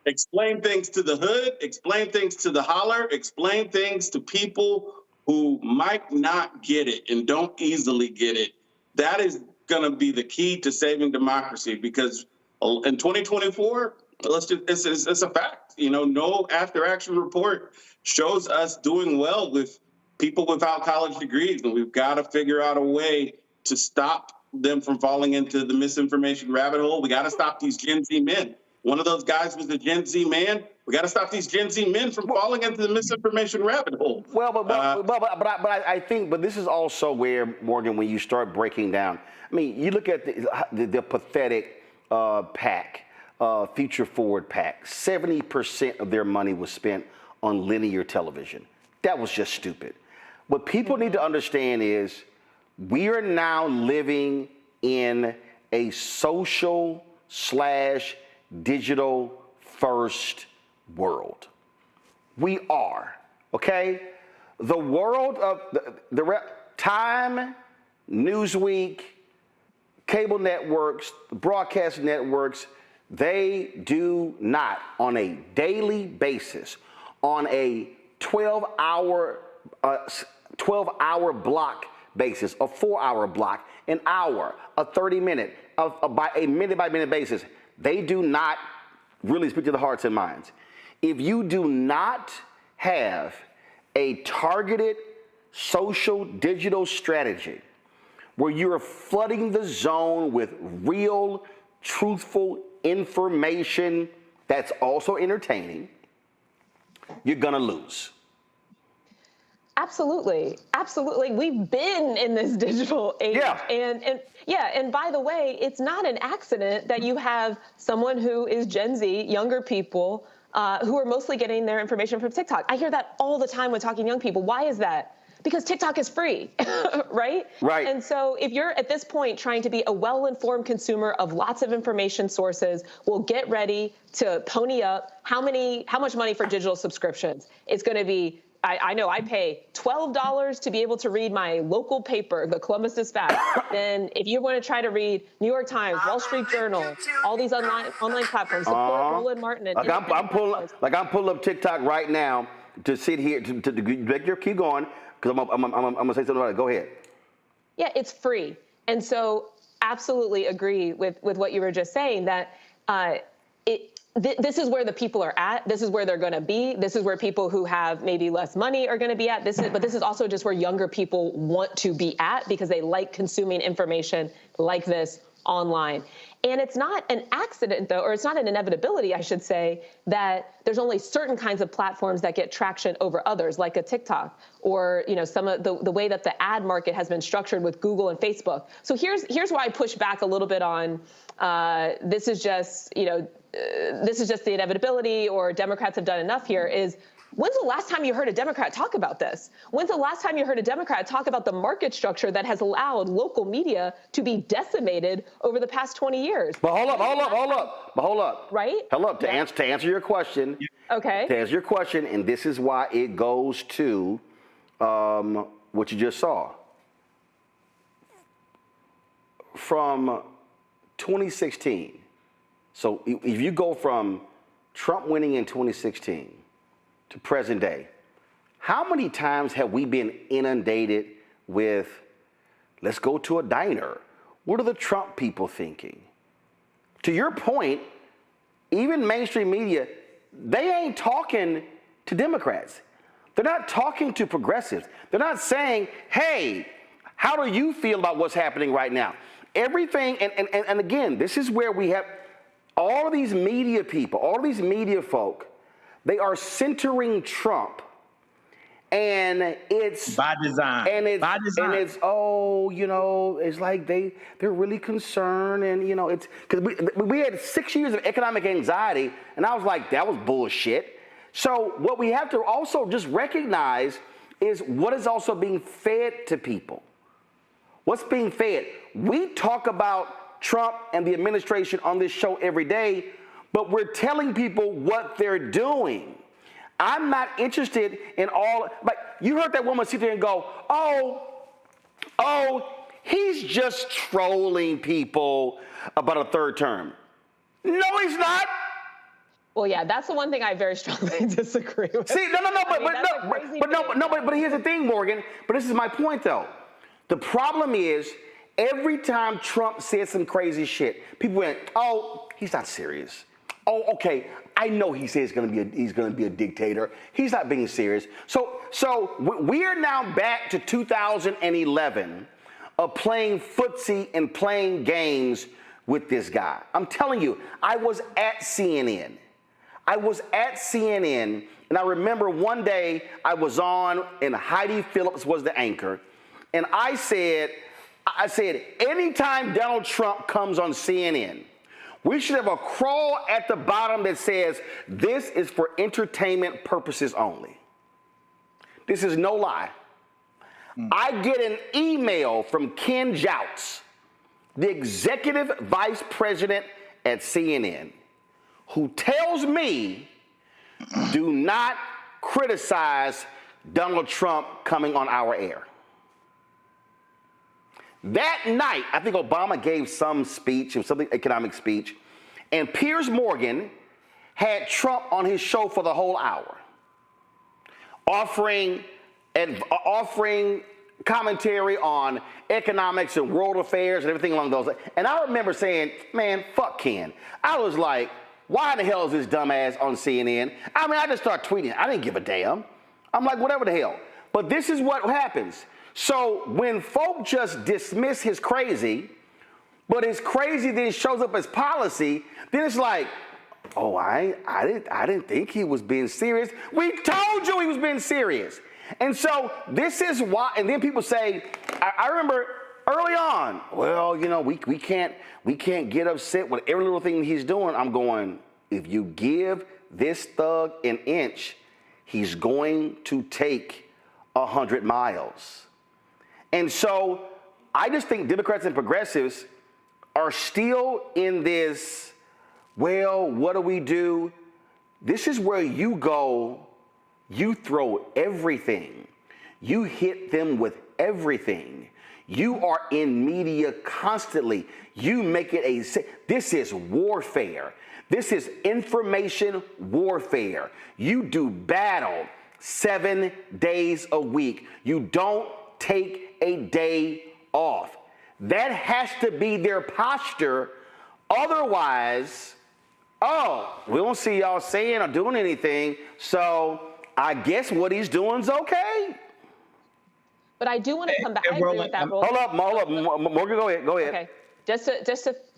explain things to the hood, explain things to the holler, explain things to people who might not get it and don't easily get it. That is going to be the key to saving democracy, because in 2024, it's a fact. You know, no after-action report shows us doing well with people without college degrees, and we've got to figure out a way to stop them from falling into the misinformation rabbit hole. We got to stop these Gen Z men. One of those guys was a Gen Z man. We got to stop these Gen Z men from falling into the misinformation rabbit hole. Well, but I think this is also where, Morgan, when you start breaking down, I mean, you look at the pathetic PAC, Future Forward PAC. 70% of their money was spent on linear television. That was just stupid. What people need to understand is we are now living in a social/digital first world. We are, okay? The world of the Time, Newsweek, cable networks, broadcast networks, they do not, on a daily basis, on a 12-hour block basis, a 4-hour block, an hour, a 30-minute, by a minute-by-minute basis, they do not really speak to the hearts and minds. If you do not have a targeted social digital strategy where you're flooding the zone with real, truthful information that's also entertaining, you're gonna lose. Absolutely. Absolutely. We've been in this digital age. Yeah. And by the way, it's not an accident that you have someone who is Gen Z, younger people, who are mostly getting their information from TikTok. I hear that all the time when talking to young people. Why is that? Because TikTok is free, right? Right. And so if you're at this point trying to be a well-informed consumer of lots of information sources, well, get ready to pony up. How much money for digital subscriptions? It's going to be, I know I pay $12 to be able to read my local paper, the Columbus Dispatch. Then if you want to try to read New York Times, Wall Street Journal, all these online platforms, support Roland Martin. And I'm pulling up TikTok right now to sit here to keep going, because I'm gonna say something about it. Go ahead. Yeah, it's free, and so absolutely agree with what you were just saying, that this is where the people are at. This is where they're going to be. This is where people who have maybe less money are going to be at. But this is also just where younger people want to be at, because they like consuming information like this online. And it's not an accident, though, or it's not an inevitability, I should say, that there's only certain kinds of platforms that get traction over others, like a TikTok, or some of the way that the ad market has been structured with Google and Facebook. So here's why I push back a little bit on this is just the inevitability, or Democrats have done enough here. Is, when's the last time you heard a Democrat talk about this? When's the last time you heard a Democrat talk about the market structure that has allowed local media to be decimated over the past 20 years? But hold up. Right? To answer your question. Okay. To answer your question, and this is why it goes to what you just saw. From 2016, so if you go from Trump winning in 2016 to present day, how many times have we been inundated with, let's go to a diner? What are the Trump people thinking? To your point, even mainstream media, they ain't talking to Democrats. They're not talking to progressives. They're not saying, hey, how do you feel about what's happening right now? Everything, and again, this is where we have all of these media people, all of these media folk, they are centering Trump, and it's by design. And it's it's like they're really concerned, and it's because we had 6 years of economic anxiety, and I was like, that was bullshit. So what we have to also just recognize is what is also being fed to people. What's being fed? We talk about Trump and the administration on this show every day, but we're telling people what they're doing. I'm not interested in all, like, you heard that woman sit there and go, oh, he's just trolling people about a third term. No, he's not. Well, yeah, that's the one thing I very strongly disagree with. See, but here's the thing, Morgan. But this is my point, though. The problem is every time Trump said some crazy shit, people went, "Oh, he's not serious. Oh, okay, I know he says he's gonna be a dictator. He's not being serious." So we are now back to 2011 of playing footsie and playing games with this guy. I'm telling you, I was at CNN. And I remember one day I was on, and Heidi Phillips was the anchor, and I said, anytime Donald Trump comes on CNN, we should have a crawl at the bottom that says, "This is for entertainment purposes only." This is no lie. I get an email from Ken Jouts, the executive vice president at CNN, who tells me, do not criticize Donald Trump coming on our air. That night, I think Obama gave some speech, it was something economic speech, and Piers Morgan had Trump on his show for the whole hour, offering commentary on economics and world affairs and everything along those lines. And I remember saying, man, fuck Ken. I was like, why the hell is this dumbass on CNN? I mean, I just started tweeting. I didn't give a damn. I'm like, whatever the hell. But this is what happens. So when folk just dismiss his crazy, but his crazy then shows up as policy, then it's like, oh, I didn't think he was being serious. We told you he was being serious. And so this is why, and then people say, I remember early on, well, you know, we can't get upset with every little thing he's doing. I'm going, if you give this thug an inch, he's going to take 100 miles. And so I just think Democrats and progressives are still in this, well, what do we do? This is where you go, you throw everything. You hit them with everything. You are in media constantly. You make it this is warfare. This is information warfare. You do battle 7 days a week. You don't take a day off. That has to be their posture. Otherwise, oh, we don't see y'all saying or doing anything, so I guess what he's doing is okay. But I do want to come back. I agree with that, Roland. Hold up, Morgan, go ahead. Okay, just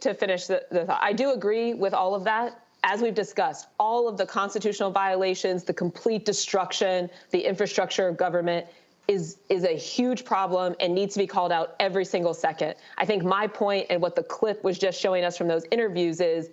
to finish the thought, I do agree with all of that. As we've discussed, all of the constitutional violations, the complete destruction, the infrastructure of government is a huge problem and needs to be called out every single second. I think my point and what the clip was just showing us from those interviews is,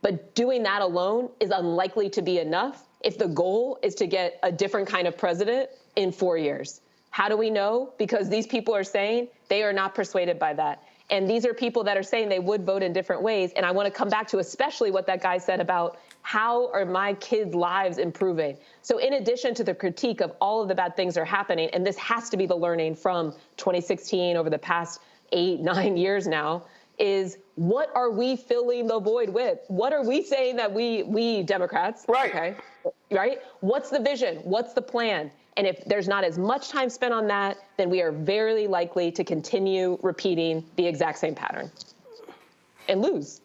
but doing that alone is unlikely to be enough if the goal is to get a different kind of president in 4 years. How do we know? Because these people are saying they are not persuaded by that. And these are people that are saying they would vote in different ways. And I want to come back to especially what that guy said about how are my kids' lives improving? So in addition to the critique of all of the bad things that are happening, and this has to be the learning from 2016 over the past 8-9 years now, is what are we filling the void with? What are we saying that we Democrats, right? Okay, right? What's the vision? What's the plan? And if there's not as much time spent on that, then we are very likely to continue repeating the exact same pattern and lose.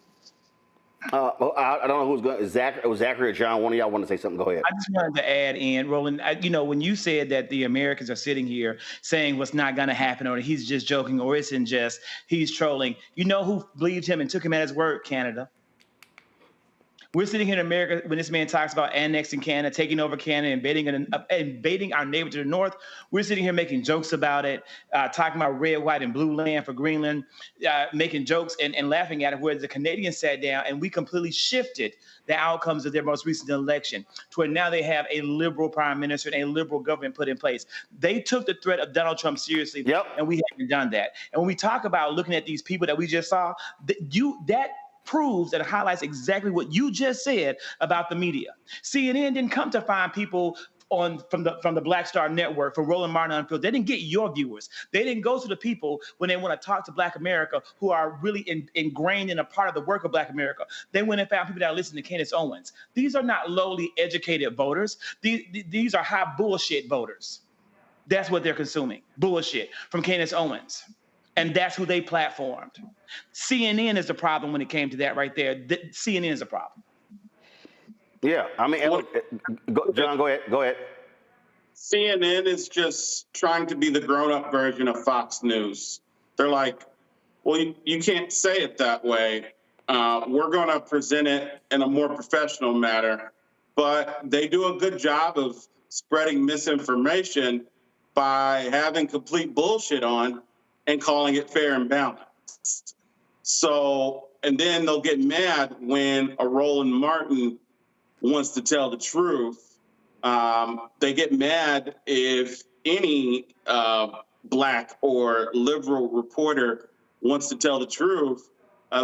Well, I don't know who's going. Zachary or John? One of y'all want to say something? Go ahead. I just wanted to add in, Roland. When you said that the Americans are sitting here saying what's not going to happen, or he's just joking, or it's in jest, he's trolling. You know who believed him and took him at his word? Canada. We're sitting here in America when this man talks about annexing Canada, taking over Canada, invading our neighbor to the north. We're sitting here making jokes about it, talking about red, white, and blue land for Greenland, making jokes and laughing at it, where the Canadians sat down and we completely shifted the outcomes of their most recent election to where now they have a liberal prime minister and a liberal government put in place. They took the threat of Donald Trump seriously, and we haven't done that. And when we talk about looking at these people that we just saw, that proves and highlights exactly what you just said about the media. CNN didn't come to find people from the Black Star Network, from Roland Martin Unfiltered. They didn't get your viewers. They didn't go to the people when they want to talk to Black America who are really ingrained in a part of the work of Black America. They went and found people that listen to Candace Owens. These are not lowly educated voters. These are high bullshit voters. That's what they're consuming, bullshit from Candace Owens. And that's who they platformed. CNN is the problem when it came to that right there. CNN is a problem. Yeah, I mean, John, go ahead. CNN is just trying to be the grown-up version of Fox News. They're like, well, you can't say it that way. We're going to present it in a more professional manner. But they do a good job of spreading misinformation by having complete bullshit on and calling it fair and balanced. So, and then they'll get mad when a Roland Martin wants to tell the truth. They get mad if any black or liberal reporter wants to tell the truth.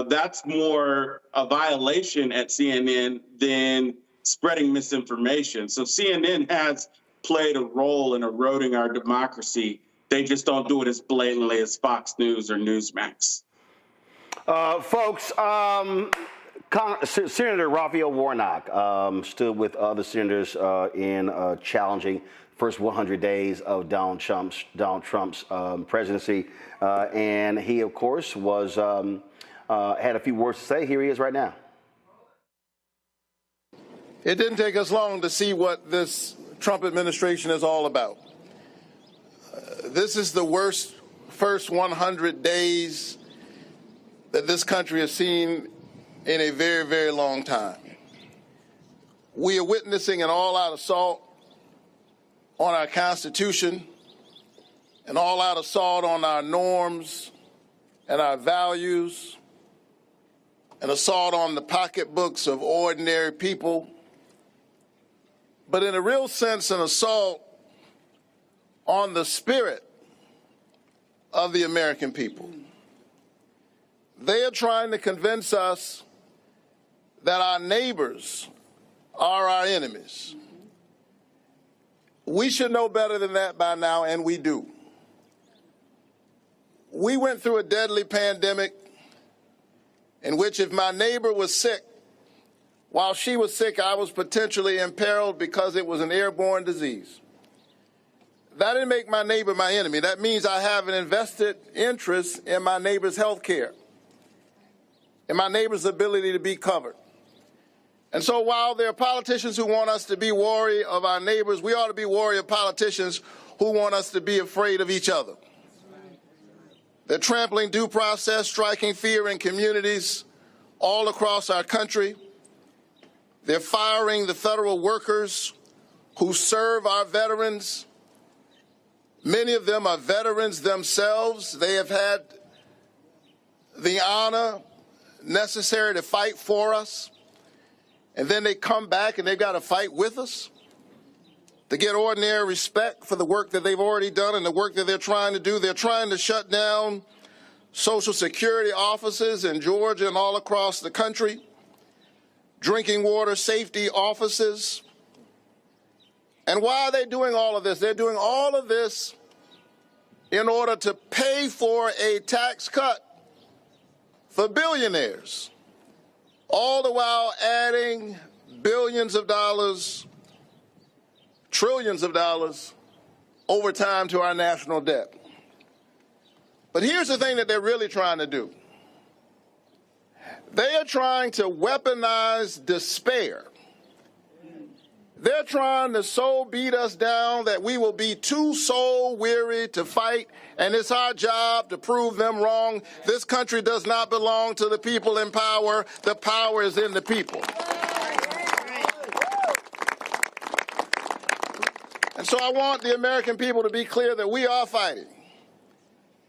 That's more a violation at CNN than spreading misinformation. So CNN has played a role in eroding our democracy. They just don't do it as blatantly as Fox News or Newsmax. Folks, Senator Raphael Warnock stood with other senators in challenging first 100 days of Donald Trump's presidency, and he, of course, was had a few words to say. Here he is right now. It didn't take us long to see what this Trump administration is all about. This is the worst first 100 days that this country has seen in a very, very long time. We are witnessing an all-out assault on our Constitution, an all-out assault on our norms and our values, an assault on the pocketbooks of ordinary people, but in a real sense, an assault on the spirit of the American people. They are trying to convince us that our neighbors are our enemies. We should know better than that by now, and we do. We went through a deadly pandemic in which if my neighbor was sick, while she was sick, I was potentially imperiled because it was an airborne disease. That didn't make my neighbor my enemy. That means I have an invested interest in my neighbor's health care, in my neighbor's ability to be covered. And so while there are politicians who want us to be wary of our neighbors, we ought to be wary of politicians who want us to be afraid of each other. They're trampling due process, striking fear in communities all across our country. They're firing the federal workers who serve our veterans. Many of them are veterans themselves. They have had the honor necessary to fight for us. And then they come back and they've got to fight with us to get ordinary respect for the work that they've already done and the work that they're trying to do. They're trying to shut down Social Security offices in Georgia and all across the country, drinking water safety offices. And why are they doing all of this? They're doing all of this in order to pay for a tax cut for billionaires, all the while adding billions of dollars, trillions of dollars over time to our national debt. But here's the thing that they're really trying to do. They are trying to weaponize despair. They're trying to so beat us down that we will be too soul weary to fight, and it's our job to prove them wrong. This country does not belong to the people in power. The power is in the people. And so I want the American people to be clear that we are fighting.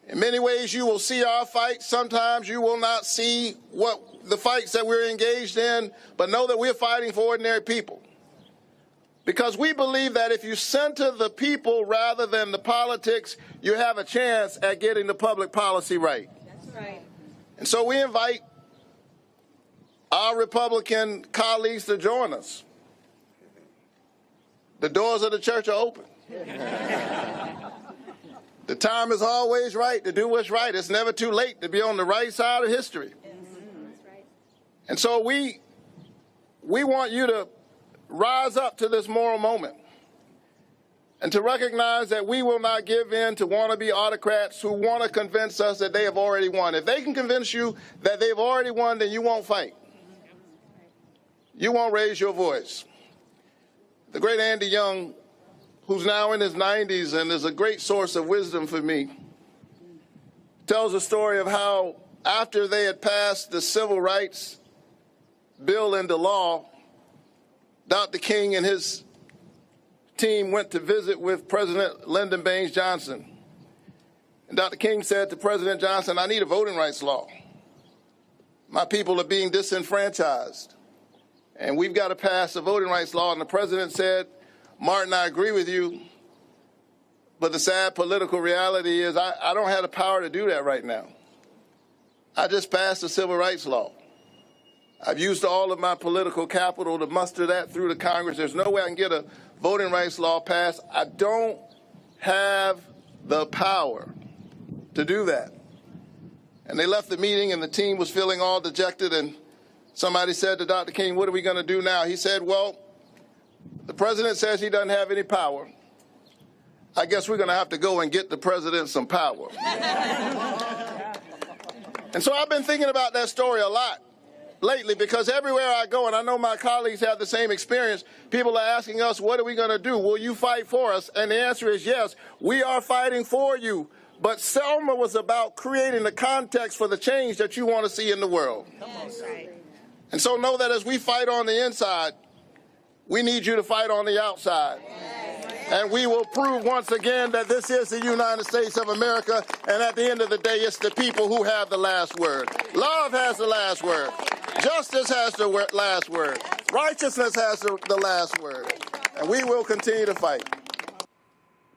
In many ways, you will see our fight. Sometimes you will not see what the fights that we're engaged in, but know that we're fighting for ordinary people. Because we believe that if you center the people rather than the politics, you have a chance at getting the public policy right. That's right. And so we invite our Republican colleagues to join us. The doors of the church are open. The time is always right to do what's right. It's never too late to be on the right side of history. And so we want you to rise up to this moral moment. and to recognize that we will not give in to wannabe autocrats who want to convince us that they have already won. If they can convince you that they've already won, then you won't fight. You won't raise your voice. The great Andy Young, who's now in his 90s and is a great source of wisdom for me, tells a story of how after they had passed the civil rights bill into law, Dr. King and his team went to visit with President Lyndon Baines Johnson. And Dr. King said to President Johnson, I need a voting rights law. My people are being disenfranchised, and we've got to pass a voting rights law. And the president said, Martin, I agree with you, but the sad political reality is I don't have the power to do that right now. I just passed a civil rights law. I've used all of my political capital to muster that through the Congress. There's no way I can get a voting rights law passed. I don't have the power to do that. And they left the meeting, and the team was feeling all dejected, and somebody said to Dr. King, what are we going to do now? He said, well, the president says he doesn't have any power. I guess we're going to have to go and get the president some power. And so I've been thinking about that story a lot lately, because everywhere I go, and I know my colleagues have the same experience, people are asking us, what are we going to do? Will you fight for us? And the answer is yes, we are fighting for you. But Selma was about creating the context for the change that you want to see in the world. And so know that as we fight on the inside, we need you to fight on the outside. And we will prove once again that this is the United States of America, and at the end of the day, it's the people who have the last word. Love has the last word. Justice has the last word. Righteousness has the last word. And we will continue to fight.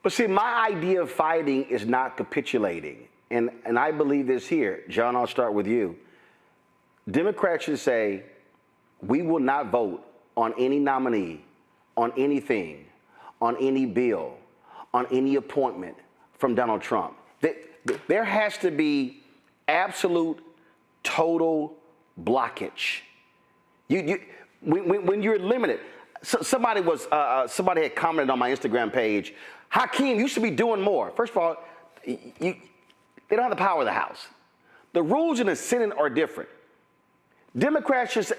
But see, my idea of fighting is not capitulating. And I believe this here. John, I'll start with you. Democrats should say, we will not vote on any nominee, on anything, on any bill, on any appointment from Donald Trump. There has to be absolute, total blockage. When you're limited, somebody had commented on my Instagram page, Hakeem, you should be doing more. First of all, they don't have the power of the House. The rules in the Senate are different. Democrats should say,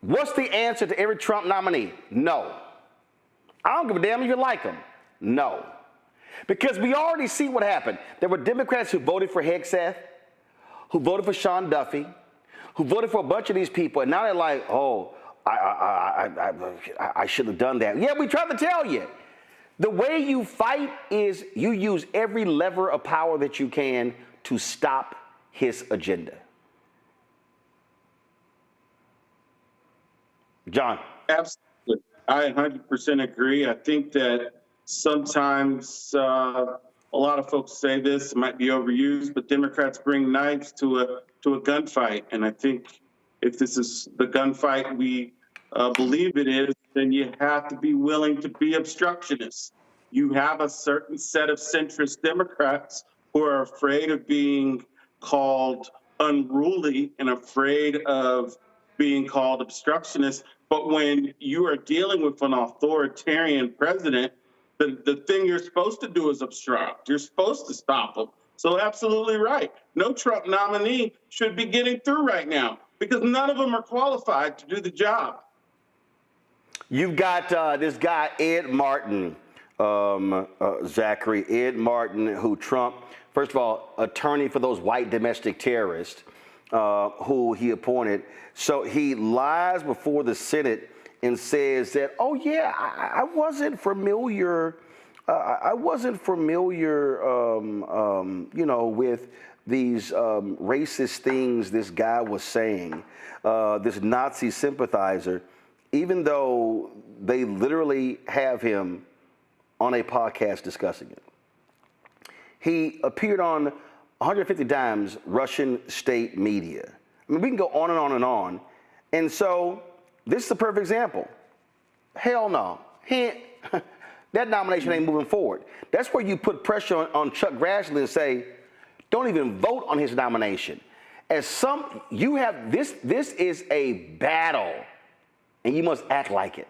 what's the answer to every Trump nominee? No. I don't give a damn if you like them. No. Because we already see what happened. There were Democrats who voted for Hegseth, who voted for Sean Duffy, who voted for a bunch of these people, and now they're like, oh, I should have done that. Yeah, we tried to tell you. The way you fight is you use every lever of power that you can to stop his agenda. John. Absolutely. I 100% agree. I think that sometimes a lot of folks say this, it might be overused, but Democrats bring knives to a gunfight. And I think if this is the gunfight we believe it is, then you have to be willing to be obstructionists. You have a certain set of centrist Democrats who are afraid of being called unruly and afraid of being called obstructionists. But when you are dealing with an authoritarian president, the thing you're supposed to do is obstruct. You're supposed to stop him. So absolutely right. No Trump nominee should be getting through right now because none of them are qualified to do the job. You've got this guy, Ed Martin, Zachary, Ed Martin, who Trump, first of all, attorney for those white domestic terrorists who he appointed. So he lies before the Senate and says that, oh, yeah, I wasn't familiar. You know, with these racist things this guy was saying, this Nazi sympathizer, even though they literally have him on a podcast discussing it. He appeared on 150 times Russian state media. I mean, we can go on and on and on. And so this is the perfect example. Hell no. That nomination ain't moving forward. That's where you put pressure on Chuck Grassley and say, don't even vote on his nomination. You have this is a battle, and you must act like it.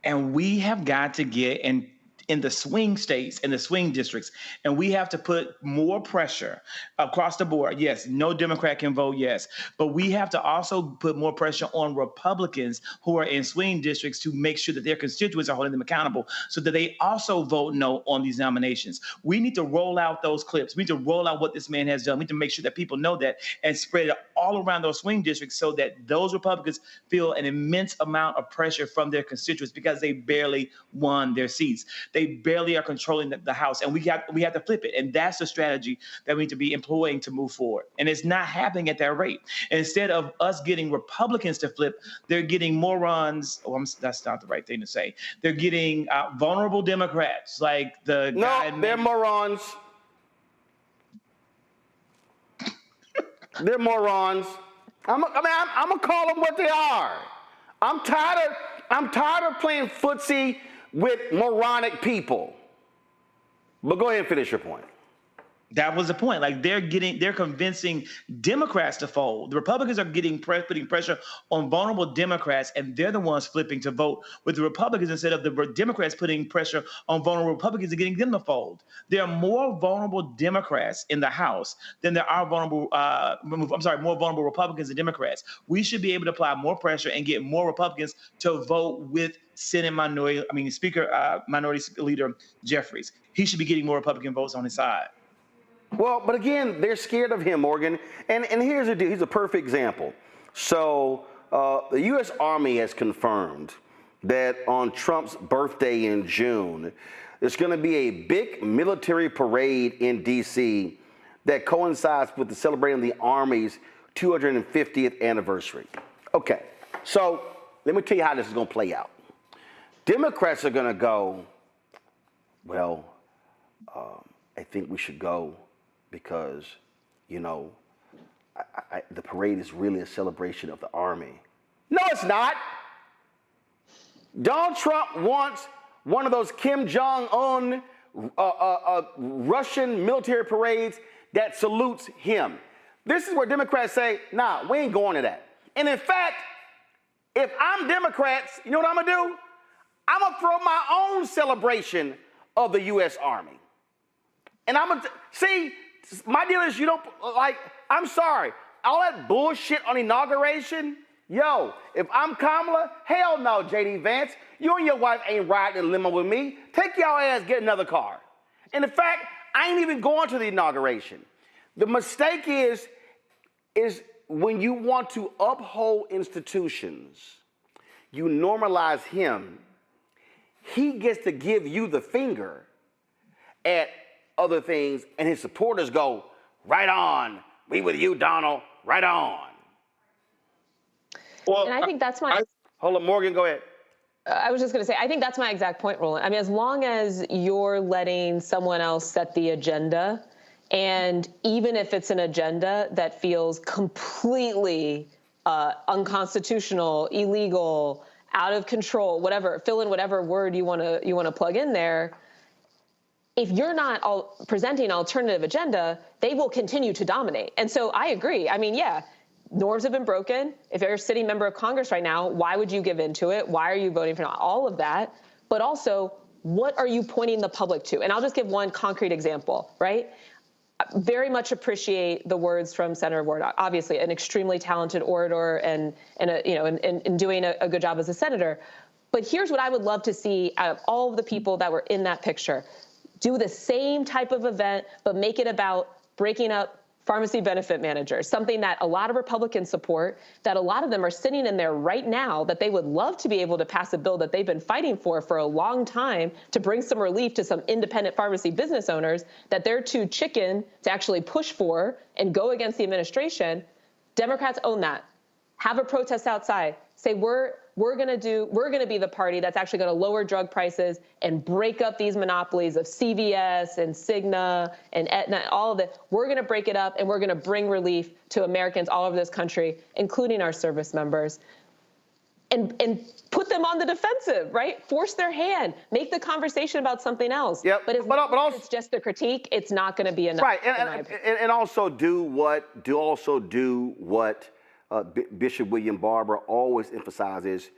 And we have got to get, and in the swing states and the swing districts. And we have to put more pressure across the board. Yes, no Democrat can vote yes. But we have to also put more pressure on Republicans who are in swing districts to make sure that their constituents are holding them accountable so that they also vote no on these nominations. We need to roll out those clips. We need to roll out what this man has done. We need to make sure that people know that and spread it all around those swing districts so that those Republicans feel an immense amount of pressure from their constituents because they barely won their seats. They barely are controlling the House, and we have to flip it. And that's the strategy that we need to be employing to move forward. And it's not happening at that rate. And instead of us getting Republicans to flip, they're getting morons. That's not the right thing to say. They're getting vulnerable Democrats like the guy. No, they're morons. They're morons. I'm gonna call them what they are. I'm tired of playing footsie with moronic people. But go ahead and finish your point. That was the point. Like they're convincing Democrats to fold. The Republicans are putting pressure on vulnerable Democrats, and they're the ones flipping to vote with the Republicans instead of the Democrats putting pressure on vulnerable Republicans and getting them to fold. There are more vulnerable Democrats in the House than there are more vulnerable Republicans and Democrats. We should be able to apply more pressure and get more Republicans to vote with Speaker Minority Leader Jeffries. He should be getting more Republican votes on his side. Well, but again, they're scared of him, Morgan. And here's the deal. He's a perfect example. So the U.S. Army has confirmed that on Trump's birthday in June, there's going to be a big military parade in D.C. that coincides with the celebrating the Army's 250th anniversary. Okay, so let me tell you how this is going to play out. Democrats are going to go, well, I think we should go because, the parade is really a celebration of the Army. No, it's not. Donald Trump wants one of those Kim Jong-un Russian military parades that salutes him. This is where Democrats say, nah, we ain't going to that. And in fact, if I'm Democrats, you know what I'm going to do? I'm going to throw my own celebration of the U.S. Army. And I'm going to, see, my deal is I'm sorry, all that bullshit on inauguration, yo, if I'm Kamala, hell no, J.D. Vance, you and your wife ain't riding in a limo with me. Take y'all ass, get another car. And in fact, I ain't even going to the inauguration. The mistake is when you want to uphold institutions, you normalize him. He gets to give you the finger at other things, and his supporters go, right on. We with you, Donald. Right on. Well, and I think that's my... Hold on, Morgan, go ahead. I was just going to say, I think that's my exact point, Roland. I mean, as long as you're letting someone else set the agenda, and even if it's an agenda that feels completely unconstitutional, illegal, out of control, whatever, fill in whatever word you want to plug in there, if you're not presenting an alternative agenda, they will continue to dominate. And so I agree. I mean, yeah, norms have been broken. If you're a sitting member of Congress right now, why would you give into it? Why are you voting for all of that? But also, what are you pointing the public to? And I'll just give one concrete example, right? Very much appreciate the words from Senator Warnock. Obviously, an extremely talented orator and doing a good job as a senator. But here's what I would love to see out of all of the people that were in that picture. Do the same type of event, but make it about breaking up pharmacy benefit managers, something that a lot of Republicans support, that a lot of them are sitting in there right now, that they would love to be able to pass a bill that they've been fighting for a long time to bring some relief to some independent pharmacy business owners, that they're too chicken to actually push for and go against the administration. Democrats own that. Have a protest outside. Say we're going to be the party that's actually going to lower drug prices and break up these monopolies of CVS and Cigna and Aetna, all of it. We're going to break it up, and we're going to bring relief to Americans all over this country, including our service members, and put them on the defensive, right? Force their hand, make the conversation about something else. Yep. But if it's just the critique, it's not going to be enough. Right, and also do what Bishop William Barber always emphasizes: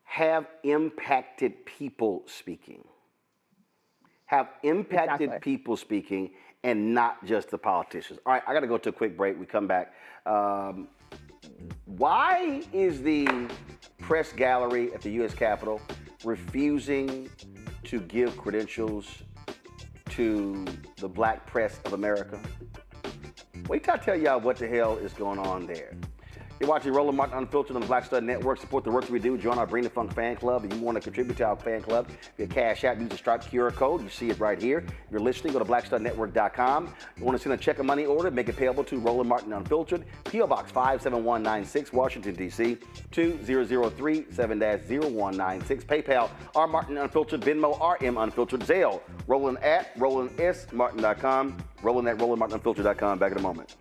have impacted people speaking. have impacted Exactly. people speaking and not just the politicians. All right, I got to go to a quick break. We come back. Why is the press gallery at the U.S. Capitol refusing to give credentials to the black press of America? Wait till I tell y'all what the hell is going on there. You're watching Roland Martin Unfiltered on the Black Stud Network. Support the work we do. Join our Bring the Funk fan club. If you want to contribute to our fan club, via Cash App, use the Stripe QR code. You see it right here. If you're listening, go to blackstudnetwork.com. You want to send a check or money order, make it payable to Roland Martin Unfiltered, P.O. Box 57196, Washington, D.C. 2037-0196. PayPal, R Martin Unfiltered, Venmo, RM Unfiltered, Zelle, Roland at RolandSMartin.com, Roland at RolandMartinUnfiltered.com. Back in a moment.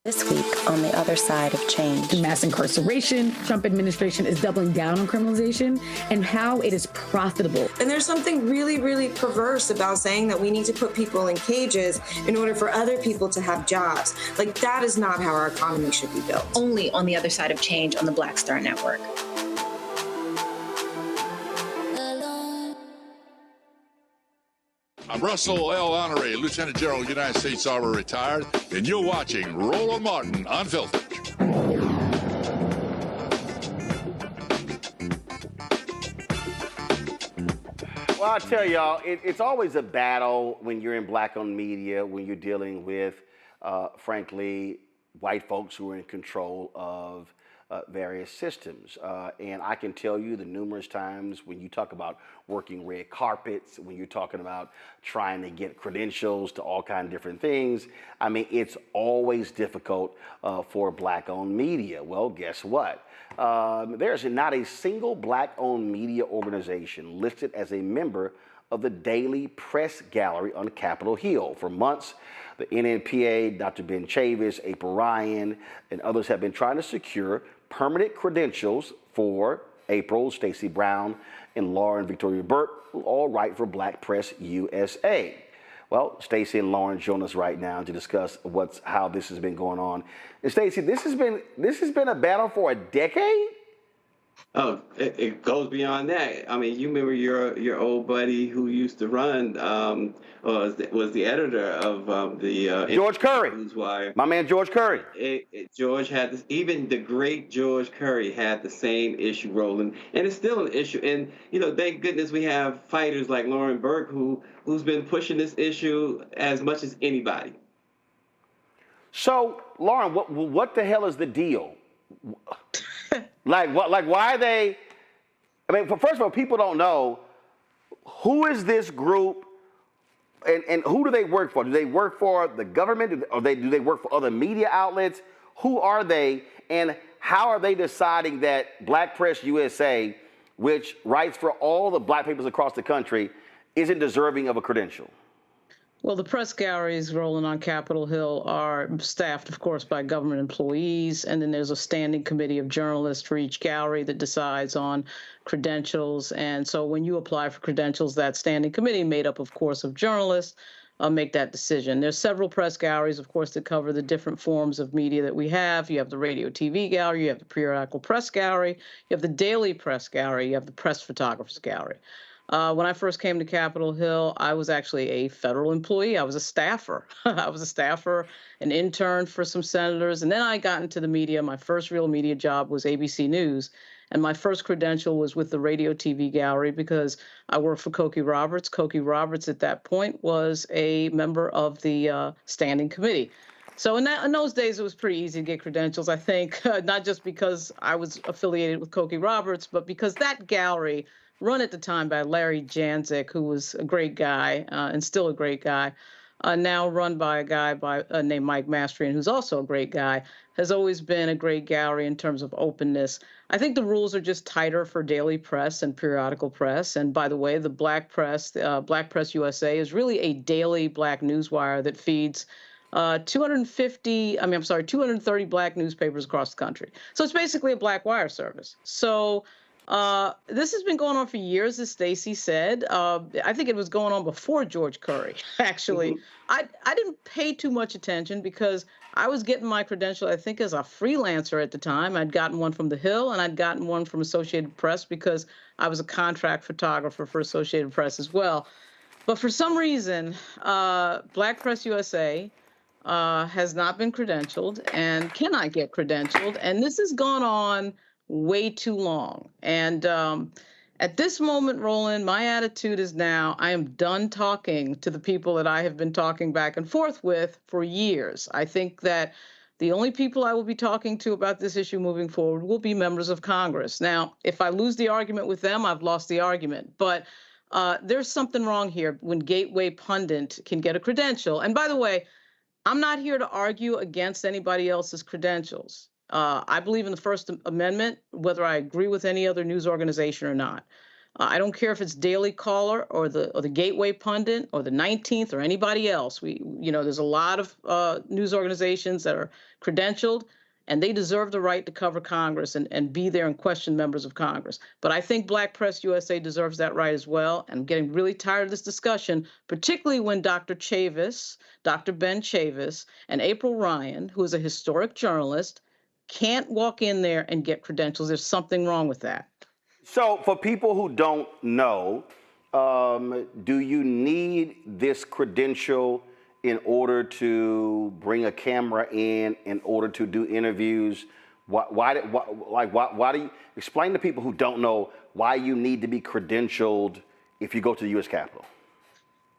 This week on the other side of change. Mass incarceration, Trump administration is doubling down on criminalization, and how it is profitable. And there's something really, really perverse about saying that we need to put people in cages in order for other people to have jobs. Like, that is not how our economy should be built. Only on the other side of change on the Black Star Network. I'm Russell L. Honoré, Lieutenant General, United States Army, retired, and you're watching Roland Martin Unfiltered. Well, I tell y'all, it's always a battle when you're in black-owned media, when you're dealing with, frankly, white folks who are in control of various systems. And I can tell you the numerous times when you talk about working red carpets, when you're talking about trying to get credentials to all kinds of different things, I mean, it's always difficult for black-owned media. Well, guess what? There's not a single black-owned media organization listed as a member of the Daily Press Gallery on Capitol Hill. For months, the NNPA, Dr. Ben Chavis, April Ryan, and others have been trying to secure permanent credentials for April, Stacey Brown, and Lauren Victoria Burke, who all write for Black Press USA. Well, Stacey and Lauren join us right now to discuss how this has been going on. And Stacey, this has been a battle for a decade? Oh, it goes beyond that. I mean, you remember your old buddy who used to run, was the editor of the George Curry. Newswire. My man George Curry. George had this. Even the great George Curry had the same issue, Roland, and it's still an issue. And thank goodness we have fighters like Lauren Burke who's been pushing this issue as much as anybody. So, Lauren, what the hell is the deal? Like why are they? I mean, first of all, people don't know who is this group, and who do they work for? Do they work for the government, or do they work for other media outlets? Who are they, and how are they deciding that Black Press USA, which writes for all the black papers across the country, isn't deserving of a credential? Well, the press galleries rolling on Capitol Hill are staffed, of course, by government employees, and then there's a standing committee of journalists for each gallery that decides on credentials. And so when you apply for credentials, that standing committee, made up, of course, of journalists, make that decision. There's several press galleries, of course, that cover the different forms of media that we have. You have the radio TV gallery, you have the periodical press gallery, you have the daily press gallery, you have the press photographers gallery. When I first came to Capitol Hill, I was actually a federal employee. I was a staffer. An intern for some senators. And then I got into the media. My first real media job was ABC News. And my first credential was with the radio TV gallery because I worked for Cokie Roberts. Cokie Roberts at that point was a member of the standing committee. So in those days, it was pretty easy to get credentials, I think, not just because I was affiliated with Cokie Roberts, but because that gallery, run at the time by Larry Janzik, who was a great guy and still a great guy, now run by a guy named Mike Mastrian, who's also a great guy, has always been a great gallery in terms of openness. I think the rules are just tighter for daily press and periodical press. And by the way, the Black Press USA is really a daily black newswire that feeds 230 black newspapers across the country. So it's basically a black wire service. So This has been going on for years, as Stacey said. I think it was going on before George Curry, actually. I didn't pay too much attention because I was getting my credential, I think, as a freelancer at the time. I'd gotten one from The Hill, and I'd gotten one from Associated Press because I was a contract photographer for Associated Press as well. But for some reason, Black Press USA has not been credentialed and cannot get credentialed. And this has gone on way too long. And at this moment, Roland, my attitude is now I am done talking to the people that I have been talking back and forth with for years. I think that the only people I will be talking to about this issue moving forward will be members of Congress. Now, if I lose the argument with them, I've lost the argument. But there's something wrong here when Gateway Pundit can get a credential. And by the way, I'm not here to argue against anybody else's credentials. I believe in the First Amendment, whether I agree with any other news organization or not. I don't care if it's Daily Caller or the Gateway Pundit or the 19th or anybody else. There's a lot of news organizations that are credentialed, and they deserve the right to cover Congress and be there and question members of Congress. But I think Black Press USA deserves that right as well. And I'm getting really tired of this discussion, particularly when Dr. Ben Chavis, and April Ryan, who is a historic journalist, can't walk in there and get credentials. There's something wrong with that. So for people who don't know, do you need this credential in order to bring a camera in order to do interviews? Why do you explain to people who don't know why you need to be credentialed if you go to the U.S. Capitol?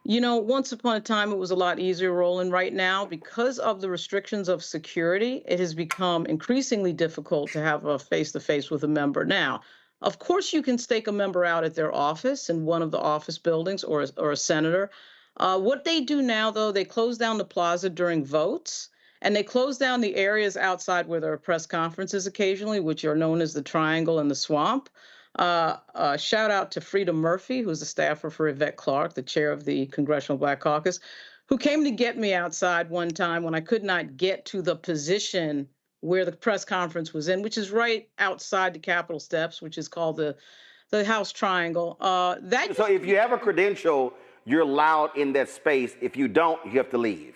Once upon a time, it was a lot easier, Roland. Right now, because of the restrictions of security, it has become increasingly difficult to have a face-to-face with a member. Now, of course, you can stake a member out at their office in one of the office buildings or a senator. What they do now, though, they close down the plaza during votes, and they close down the areas outside where there are press conferences occasionally, which are known as the Triangle and the Swamp. Shout out to Frida Murphy, who's a staffer for Yvette Clarke, the chair of the Congressional Black Caucus, who came to get me outside one time when I could not get to the position where the press conference was in, which is right outside the Capitol steps, which is called the House Triangle. So if you have a credential, you're allowed in that space. If you don't, you have to leave.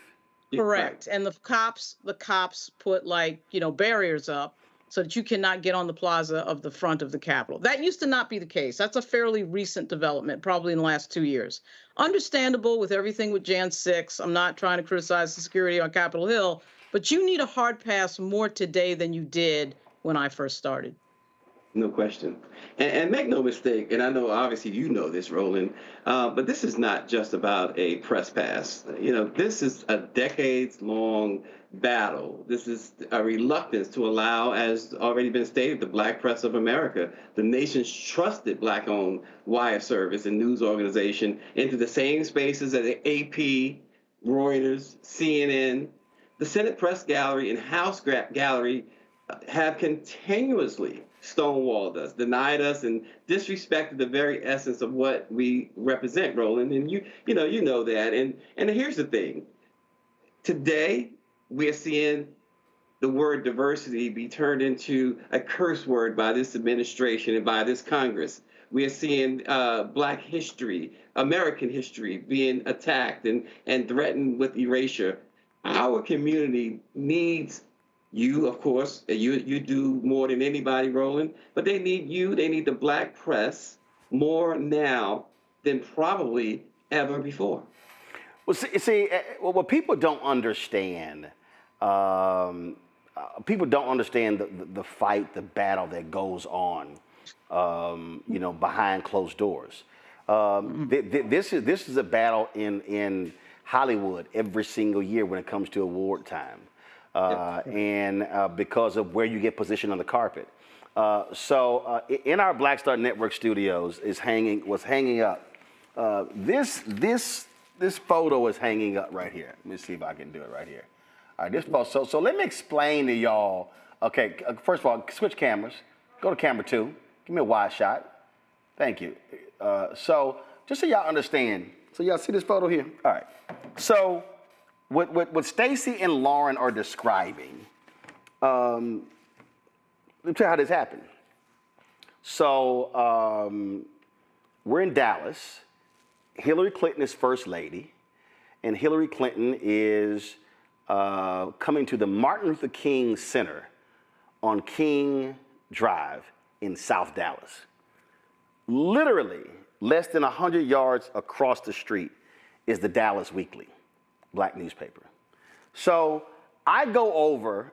Correct. And the cops put barriers up so that you cannot get on the plaza of the front of the Capitol. That used to not be the case. That's a fairly recent development, probably in the last 2 years. Understandable with everything with Jan 6. I'm not trying to criticize the security on Capitol Hill, but you need a hard pass more today than you did when I first started. No question. And make no mistake, and I know obviously you know this, Roland, but this is not just about a press pass. This is a decades-long battle. This is a reluctance to allow, as already been stated, the Black Press of America, the nation's trusted Black-owned wire service and news organization, into the same spaces as the AP, Reuters, CNN, the Senate Press Gallery, and House Gallery have continuously stonewalled us, denied us, and disrespected the very essence of what we represent, Roland. And you know that. And here's the thing. Today, we are seeing the word diversity be turned into a curse word by this administration and by this Congress. We are seeing Black history, American history being attacked and threatened with erasure. Our community needs you, of course. You do more than anybody, Roland, but they need you. They need the Black press more now than probably ever before. Well, see, what people don't understand, the fight, the battle that goes on, behind closed doors. This is a battle in Hollywood every single year when it comes to award time, and because of where you get positioned on the carpet. So in our Black Star Network studios was hanging up. This photo is hanging up right here. Let me see if I can do it right here. All right, this photo. So let me explain to y'all. Okay, first of all, switch cameras. Go to camera 2. Give me a wide shot. Thank you. So just so y'all understand. So y'all see this photo here? All right. So what Stacey and Lauren are describing, let me tell you how this happened. So we're in Dallas. Hillary Clinton is first lady, and Hillary Clinton is coming to the Martin Luther King Center on King Drive in South Dallas. Literally less than 100 yards across the street is the Dallas Weekly, black newspaper. So I go over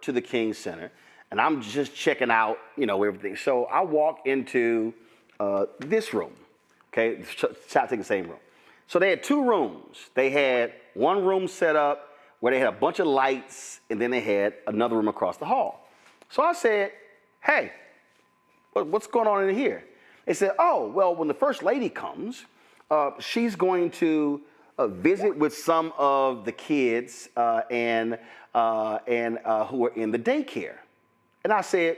to the King Center, and I'm just checking out, everything. So I walk into this room, okay? Shot taking the same room. So they had two rooms. They had one room set up where they had a bunch of lights, and then they had another room across the hall. So I said, hey, what's going on in here? They said, oh, well, when the first lady comes, she's going to visit with some of the kids and who are in the daycare. And I said,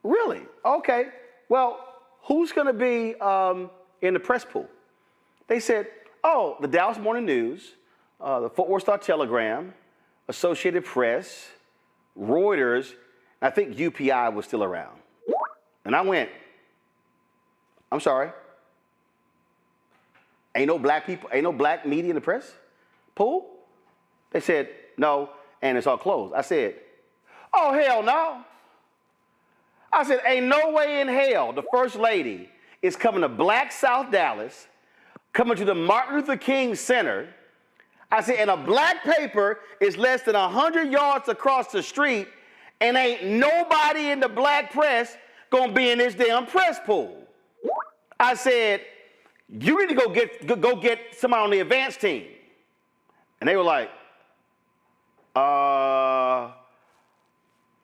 really? Okay. Well, who's going to be in the press pool? They said, oh, the Dallas Morning News, the Fort Worth Star-Telegram, Associated Press, Reuters, I think UPI was still around. And I went, I'm sorry. Ain't no black people, ain't no black media in the press pool? They said, no, and it's all closed. I said, oh, hell no. I said, ain't no way in hell the first lady is coming to Black South Dallas, coming to the Martin Luther King Center. I said, and a black paper is less than 100 yards across the street, and ain't nobody in the black press gonna be in this damn press pool. I said, you need to go get somebody on the advance team. And they were like,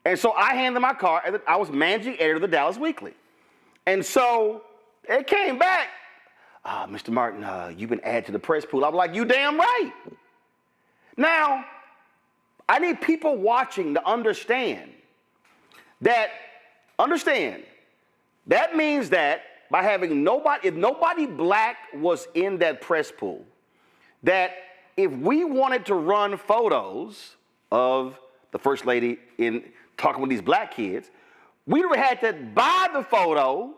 And so I handed my card. I was managing editor of the Dallas Weekly. And so it came back, Mr. Martin, you've been added to the press pool. I'm like, you damn right. Now, I need people watching to understand that means that by having nobody, if nobody black was in that press pool, that if we wanted to run photos of the first lady in talking with these black kids, we would have had to buy the photo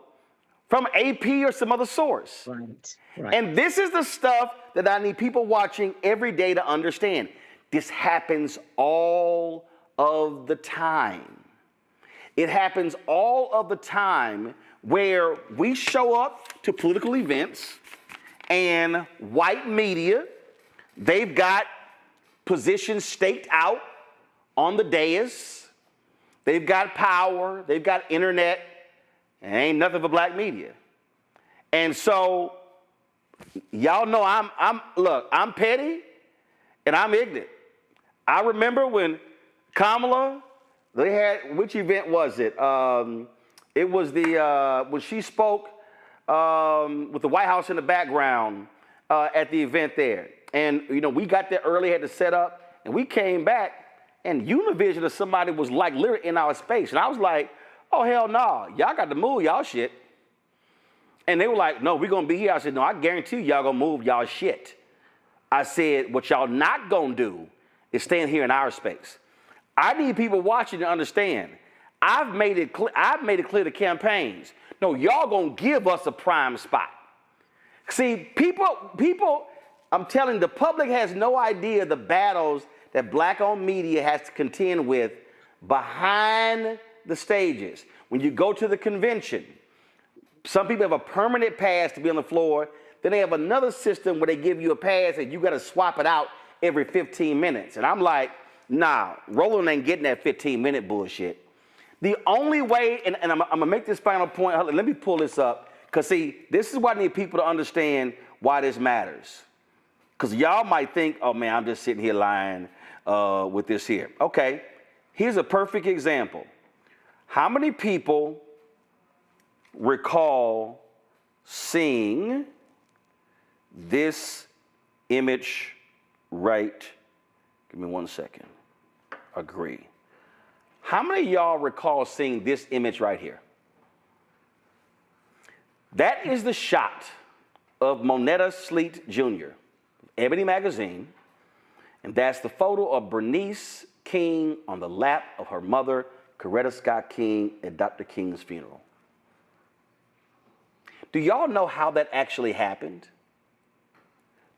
from AP or some other source. Right. And this is the stuff that I need people watching every day to understand. This happens all of the time. It happens all of the time where we show up to political events and white media, they've got positions staked out on the dais. They've got power, they've got internet, and ain't nothing for black media. And so, y'all know I'm petty and I'm ignorant. I remember when Kamala, they had, which event was it? It was when she spoke with the White House in the background at the event there. And, we got there early, had to set up, and we came back, and Univision or somebody was like literally in our space. And I was like, oh, hell no, y'all got to move y'all shit. And they were like, no, we're going to be here. I said, no, I guarantee y'all going to move y'all shit. I said, what y'all not going to do is stand here in our space. I need people watching to understand. I've made it clear to campaigns. No, y'all going to give us a prime spot. See, people, I'm telling you, the public has no idea the battles that black-owned media has to contend with behind the stages. When you go to the convention, some people have a permanent pass to be on the floor. Then they have another system where they give you a pass and you got to swap it out every 15 minutes. And I'm like, nah, Roland ain't getting that 15-minute bullshit. The only way, and I'm going to make this final point. Let me pull this up. Because, see, this is why I need people to understand why this matters. Because y'all might think, oh, man, I'm just sitting here lying with this here. Okay, here's a perfect example. How many people recall seeing this image right? Give me 1 second. Agree. How many of y'all recall seeing this image right here? That is the shot of Monetta Sleet Jr., Ebony Magazine, and that's the photo of Bernice King on the lap of her mother, Coretta Scott King, at Dr. King's funeral. Do y'all know how that actually happened?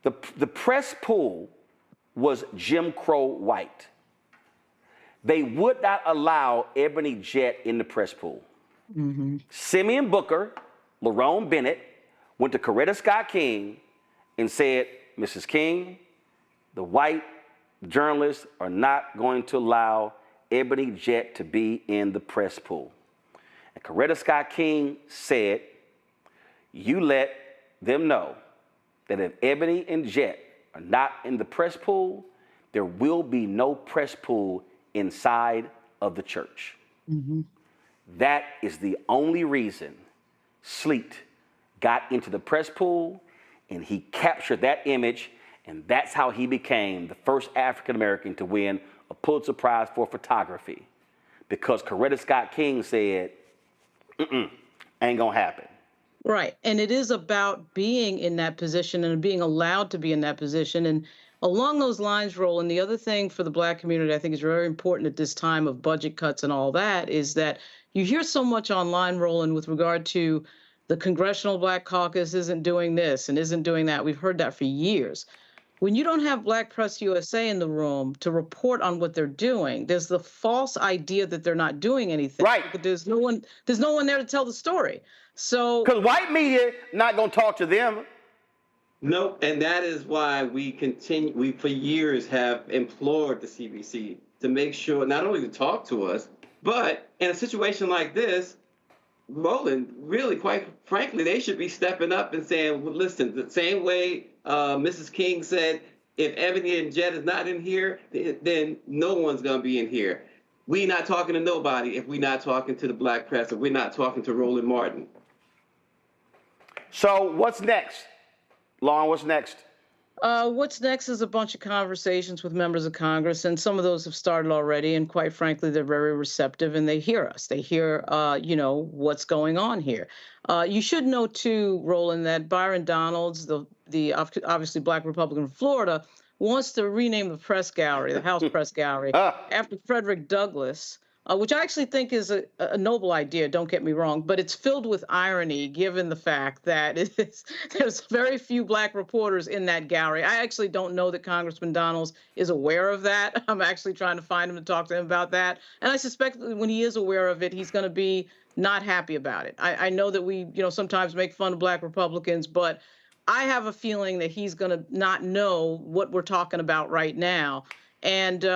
The press pool was Jim Crow white. They would not allow Ebony Jett in the press pool. Simeon Booker, Lerone Bennett, went to Coretta Scott King and said, Mrs. King, the white journalists are not going to allow Ebony Jett to be in the press pool. And Coretta Scott King said, you let them know that if Ebony and Jett are not in the press pool, there will be no press pool inside of the church. That is the only reason Sleet got into the press pool, and he captured that image, and that's how he became the first African American to win a Pulitzer Prize for photography, because Coretta Scott King said, ain't gonna happen. Right. And it is about being in that position and being allowed to be in that position. And along those lines, Roland, the other thing for the Black community I think is very important at this time of budget cuts and all that is that you hear so much online, Roland, with regard to the Congressional Black Caucus isn't doing this and isn't doing that. We've heard that for years. When you don't have Black Press USA in the room to report on what they're doing, there's the false idea that they're not doing anything. Right. But there's no one there to tell the story. So because white media not gonna talk to them. Nope, and that is why we for years have implored the CBC to make sure not only to talk to us, but in a situation like this, Roland, really, quite frankly, they should be stepping up and saying, well, listen, the same way Mrs. King said, if Ebony and Jett is not in here, then no one's going to be in here. We're not talking to nobody if we're not talking to the Black press, if we're not talking to Roland Martin. So what's next? Lauren, what's next? What's next is a bunch of conversations with members of Congress, and some of those have started already, and quite frankly, they're very receptive, and they hear us. They hear, what's going on here. You should know, too, Roland, that Byron Donalds, the obviously Black Republican from Florida, wants to rename the press gallery, the House Press Gallery, after Frederick Douglass, which I actually think is a noble idea, don't get me wrong, but it's filled with irony given the fact that there's very few Black reporters in that gallery. I actually don't know that Congressman Donalds is aware of that. I'm actually trying to find him to talk to him about that. And I suspect that when he is aware of it, he's going to be not happy about it. I know that we, sometimes make fun of Black Republicans, but I have a feeling that he's going to not know what we're talking about right now. And,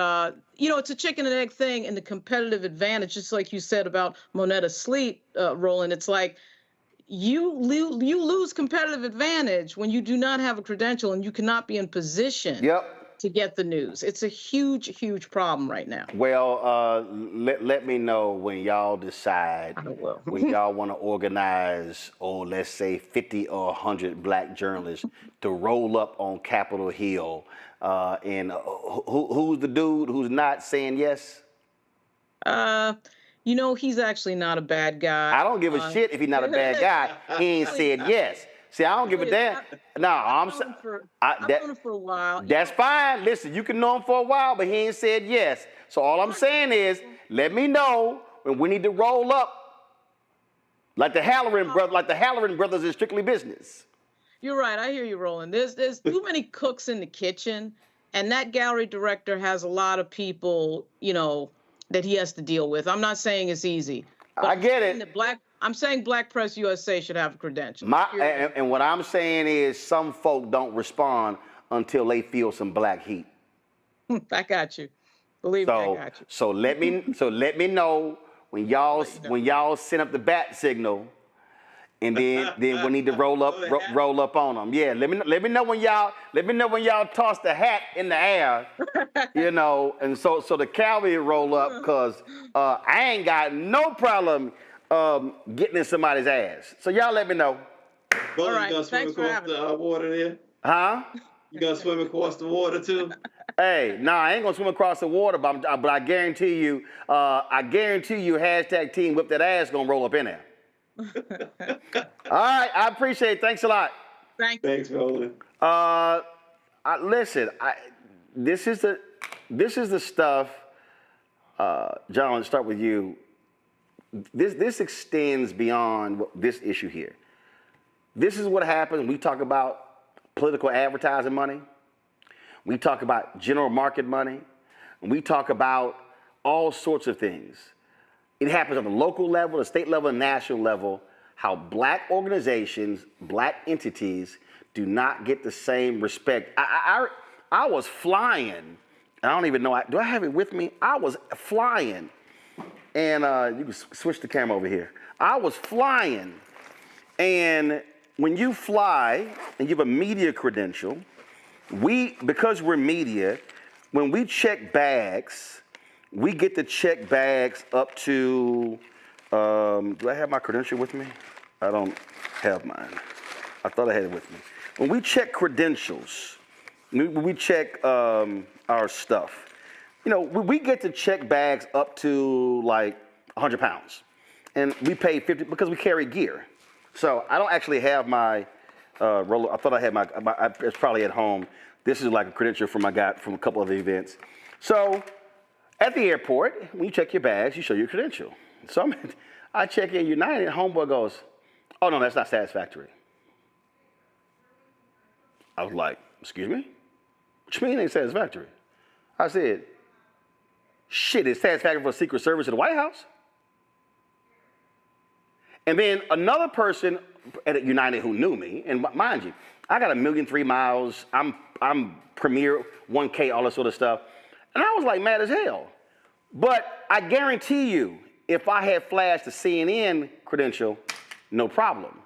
it's a chicken and egg thing in the competitive advantage, just like you said about Monetta Sleet, Roland. It's like you lose competitive advantage when you do not have a credential and you cannot be in position to get the news. It's a huge, huge problem right now. Well, let me know when y'all decide, when y'all want to organize, let's say 50 or 100 Black journalists to roll up on Capitol Hill. And who's the dude who's not saying yes? He's actually not a bad guy. I don't give a shit if he's not a bad guy. He ain't said yes. See, I don't give a damn. No, I've known him for a while. That's fine. Listen, you can know him for a while, but he ain't said yes. So all I'm saying is, let me know when we need to roll up, like the Halloran brothers in Strictly Business. You're right. I hear you, Roland. There's too many cooks in the kitchen, and that gallery director has a lot of people, that he has to deal with. I'm not saying it's easy. But I get it. I'm saying Black Press USA should have a credential. And what I'm saying is some folk don't respond until they feel some Black heat. I got you. Believe me, I got you. So let me know when y'all send up the bat signal. And then we need to roll up on them. Yeah, let me know when y'all toss the hat in the air, and so the cavalry roll up, because I ain't got no problem getting in somebody's ass. So y'all let me know. All right, you gonna swim across the water there? Huh? You gonna swim across the water too? Hey, I ain't gonna swim across the water, but I guarantee you, hashtag Team Whip That Ass gonna roll up in there. All right, I appreciate it. Thanks a lot. Thanks, Roland. Listen, this is the stuff. John, let's start with you. This extends beyond this issue here. This is what happens when we talk about political advertising money. We talk about general market money. We talk about all sorts of things. It happens on the local level, the state level, and national level, how black organizations, black entities do not get the same respect. I was flying. I don't even know, do I have it with me? I was flying. And you can switch the camera over here. I was flying. And when you fly and you have a media credential, because we're media, when we check bags, we get to check bags up to, do I have my credential with me? I don't have mine. I thought I had it with me. When we check credentials, when we check our stuff, you know, we get to check bags up to like 100 pounds. And we pay 50 because we carry gear. So I don't actually have my roller. I thought I had it's probably at home. This is like a credential from I got from a couple of the events. So at the airport, when you check your bags, you show your credential. So I check in United, homeboy goes, "Oh no, that's not satisfactory." I was like, "Excuse me? What you mean it ain't satisfactory?" I said, "Shit, it's satisfactory for Secret Service at the White House." And then another person at United who knew me, and mind you, I got 1,000,003 miles. I'm Premier 1K, all this sort of stuff. And I was like mad as hell. But I guarantee you, if I had flashed the CNN credential, no problem.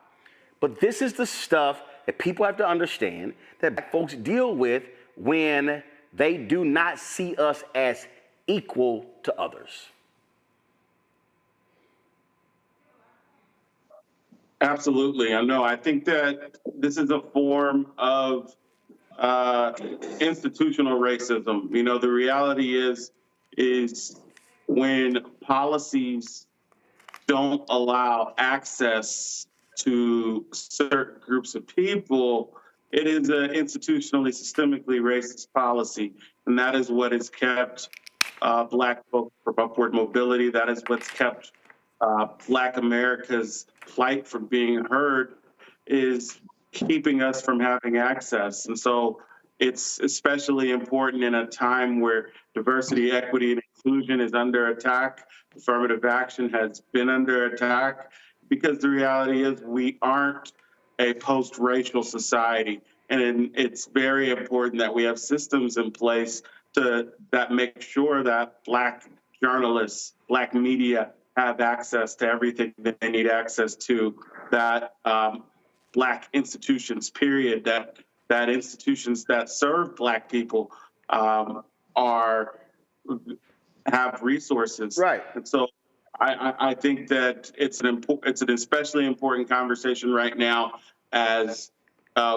But this is the stuff that people have to understand that black folks deal with when they do not see us as equal to others. Absolutely. I know. I think that this is a form of institutional racism. You know, the reality is when policies don't allow access to certain groups of people, it is an institutionally, systemically racist policy. And that is what has kept black folks from upward mobility. That is what's kept Black America's plight from being heard, is keeping us from having access. And so it's especially important in a time where diversity, equity, and inclusion is under attack. Affirmative action has been under attack, because the reality is we aren't a post-racial society. And it's very important that we have systems in place that make sure that Black journalists, Black media, have access to everything that they need access to, that Black institutions, period, that institutions that serve Black people have resources. Right. And so I think that it's an especially important conversation right now, as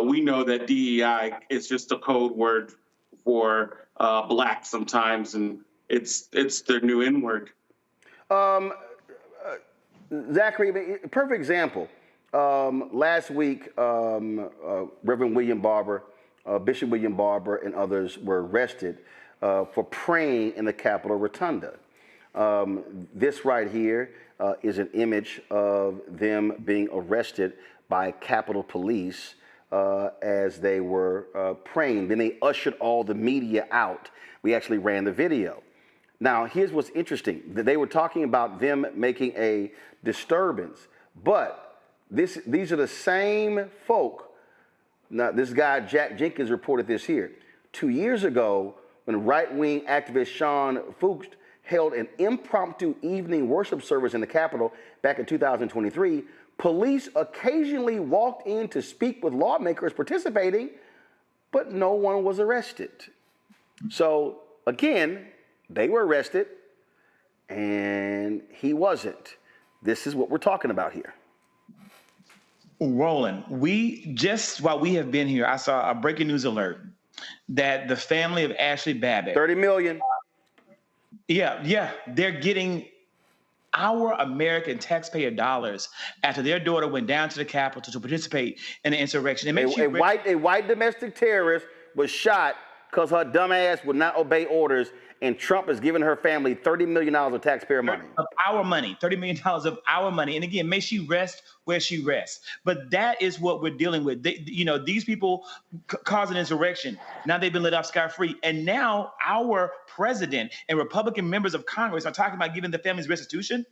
we know that DEI is just a code word for Black sometimes, and it's their new N-word. Zachary, perfect example. Last week, Reverend William Barber, Bishop William Barber, and others were arrested for praying in the Capitol Rotunda. This right here is an image of them being arrested by Capitol Police as they were praying. Then they ushered all the media out. We actually ran the video. Now, here's what's interesting. They were talking about them making a disturbance, but these are the same folk. Now, this guy, Jack Jenkins, reported this here. 2 years ago, when right-wing activist Sean Fuchs held an impromptu evening worship service in the Capitol back in 2023, police occasionally walked in to speak with lawmakers participating, but no one was arrested. So, again, they were arrested, and he wasn't. This is what we're talking about here. Roland, while we have been here, I saw a breaking news alert that the family of Ashley Babbitt, 30 million. They're getting our American taxpayer dollars after their daughter went down to the Capitol to participate in the insurrection. A white domestic terrorist was shot because her dumb ass would not obey orders, and Trump has given her family $30 million of taxpayer money. Of our money, $30 million of our money. And again, may she rest where she rests. But that is what we're dealing with. These people caused an insurrection. Now they've been let off scot-free. And now our president and Republican members of Congress are talking about giving the families restitution.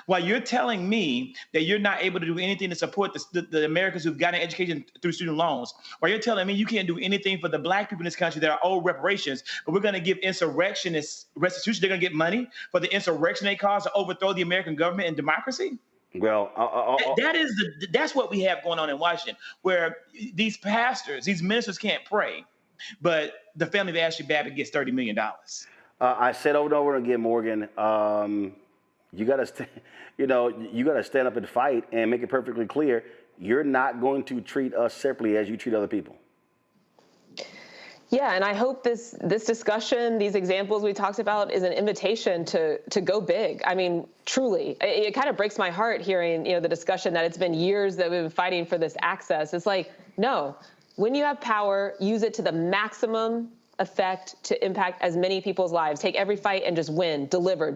While you're telling me that you're not able to do anything to support the Americans who've gotten education through student loans, while you're telling me you can't do anything for the black people in this country that are owed reparations, but we're going to give insurrectionists restitution, they're going to get money for the insurrection they caused to overthrow the American government and democracy? Well, that's what we have going on in Washington, where these pastors, these ministers can't pray, but the family of Ashley Babbitt gets $30 million. I said over and over again, Morgan, you got to stand up and fight and make it perfectly clear you're not going to treat us separately as you treat other people. Yeah, and I hope this discussion, these examples we talked about, is an invitation to go big. I mean, truly, it kind of breaks my heart hearing the discussion that it's been years that we've been fighting for this access. It's like, no, when you have power, use it to the maximum effect to impact as many people's lives. Take every fight and just win, deliver.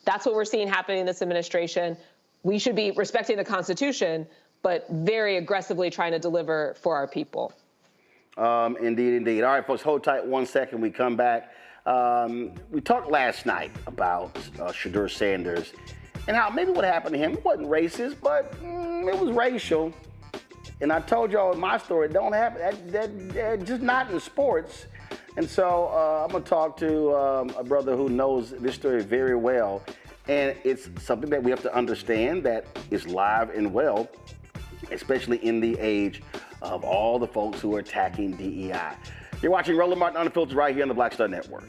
That's what we're seeing happening in this administration. We should be respecting the Constitution, but very aggressively trying to deliver for our people. Indeed. All right, folks, hold tight 1 second. We come back. We talked last night about Shadur Sanders and how maybe what happened to him wasn't racist, but it was racial. And I told y'all in my story, it don't happen. That just not in sports. And so I'm going to talk to a brother who knows this story very well. And it's something that we have to understand that is live and well, especially in the age of all the folks who are attacking DEI. You're watching Roland Martin Unfiltered right here on the Black Star Network.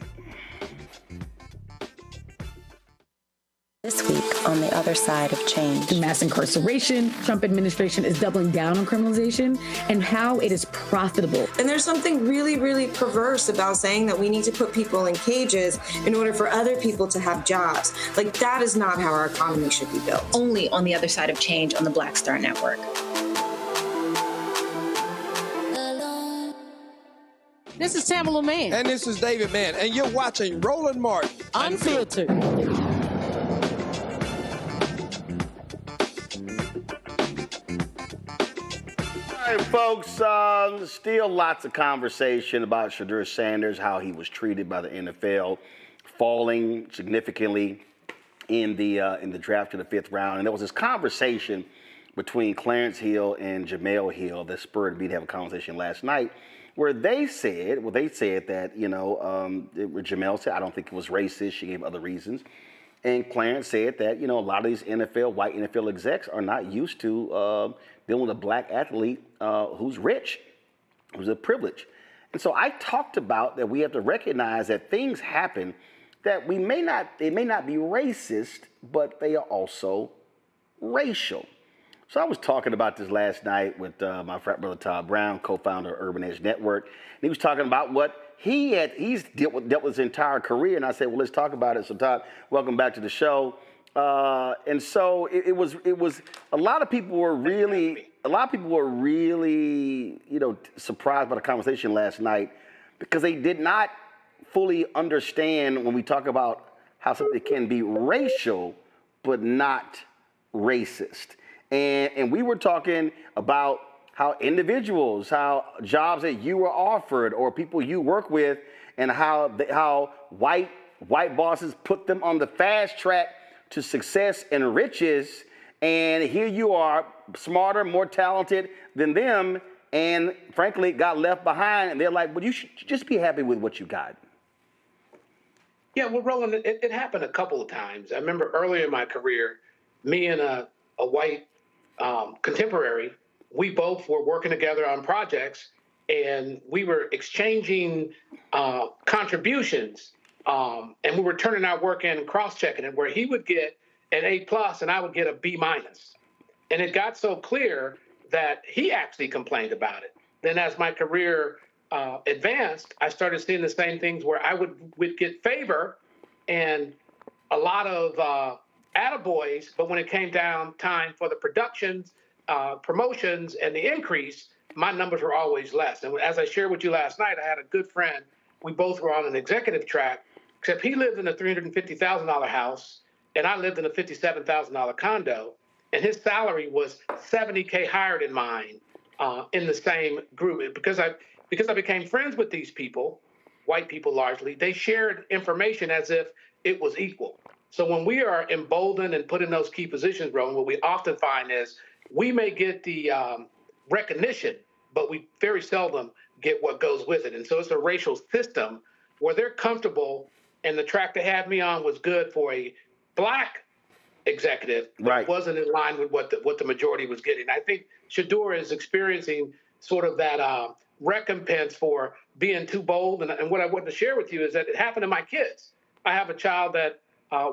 This week on the other side of change. Mass incarceration, Trump administration is doubling down on criminalization and how it is profitable. And there's something really, really perverse about saying that we need to put people in cages in order for other people to have jobs. Like, that is not how our economy should be built. Only on the other side of change on the Black Star Network. This is Tamala Mann. And this is David Mann. And you're watching Roland Martin Unfiltered. All right, folks, still lots of conversation about Shadur Sanders, how he was treated by the NFL, falling significantly in the draft to the 5th round. And there was this conversation between Clarence Hill and Jamel Hill that spurred me to have a conversation last night, where they said that, Jamel said, I don't think it was racist. She gave other reasons. And Clarence said that, a lot of these white NFL execs are not used to dealing with a black athlete who's rich, who's a privilege. And so I talked about that we have to recognize that things happen that they may not be racist, but they are also racial. So I was talking about this last night with my frat brother Todd Brown, co-founder of Urban Edge Network. And he was talking about what he's dealt with his entire career. And I said, well, let's talk about it. So Todd, welcome back to the show. And so it was a lot of people were really surprised by the conversation last night because they did not fully understand when we talk about how something can be racial but not racist. And we were talking about how individuals, how jobs that you were offered or people you work with, and how white bosses put them on the fast track to success and riches. And here you are, smarter, more talented than them, and frankly got left behind. And they're like, well, you should just be happy with what you got. Yeah, well, Roland, it happened a couple of times. I remember earlier in my career, me and a white contemporary, we both were working together on projects, and we were exchanging contributions, and we were turning our work in and cross-checking it, where he would get an A+ and I would get a B-. And it got so clear that he actually complained about it. Then as my career advanced, I started seeing the same things where I would get favor and a lot of attaboys, but when it came down time for the productions, promotions, and the increase, my numbers were always less. And as I shared with you last night, I had a good friend we both were on an executive track, except he lived in a $350,000 house, and I lived in a $57,000 condo, and his salary was $70K higher than mine in the same group. Because I became friends with these people, white people largely, they shared information as if it was equal. So when we are emboldened and put in those key positions, Roland, what we often find is we may get the recognition, but we very seldom get what goes with it. And so it's a racial system where they're comfortable, and the track they had me on was good for a black executive, but it wasn't in line with what the majority was getting. I think Shador is experiencing sort of that recompense for being too bold. And what I wanted to share with you is that it happened to my kids. I have a child that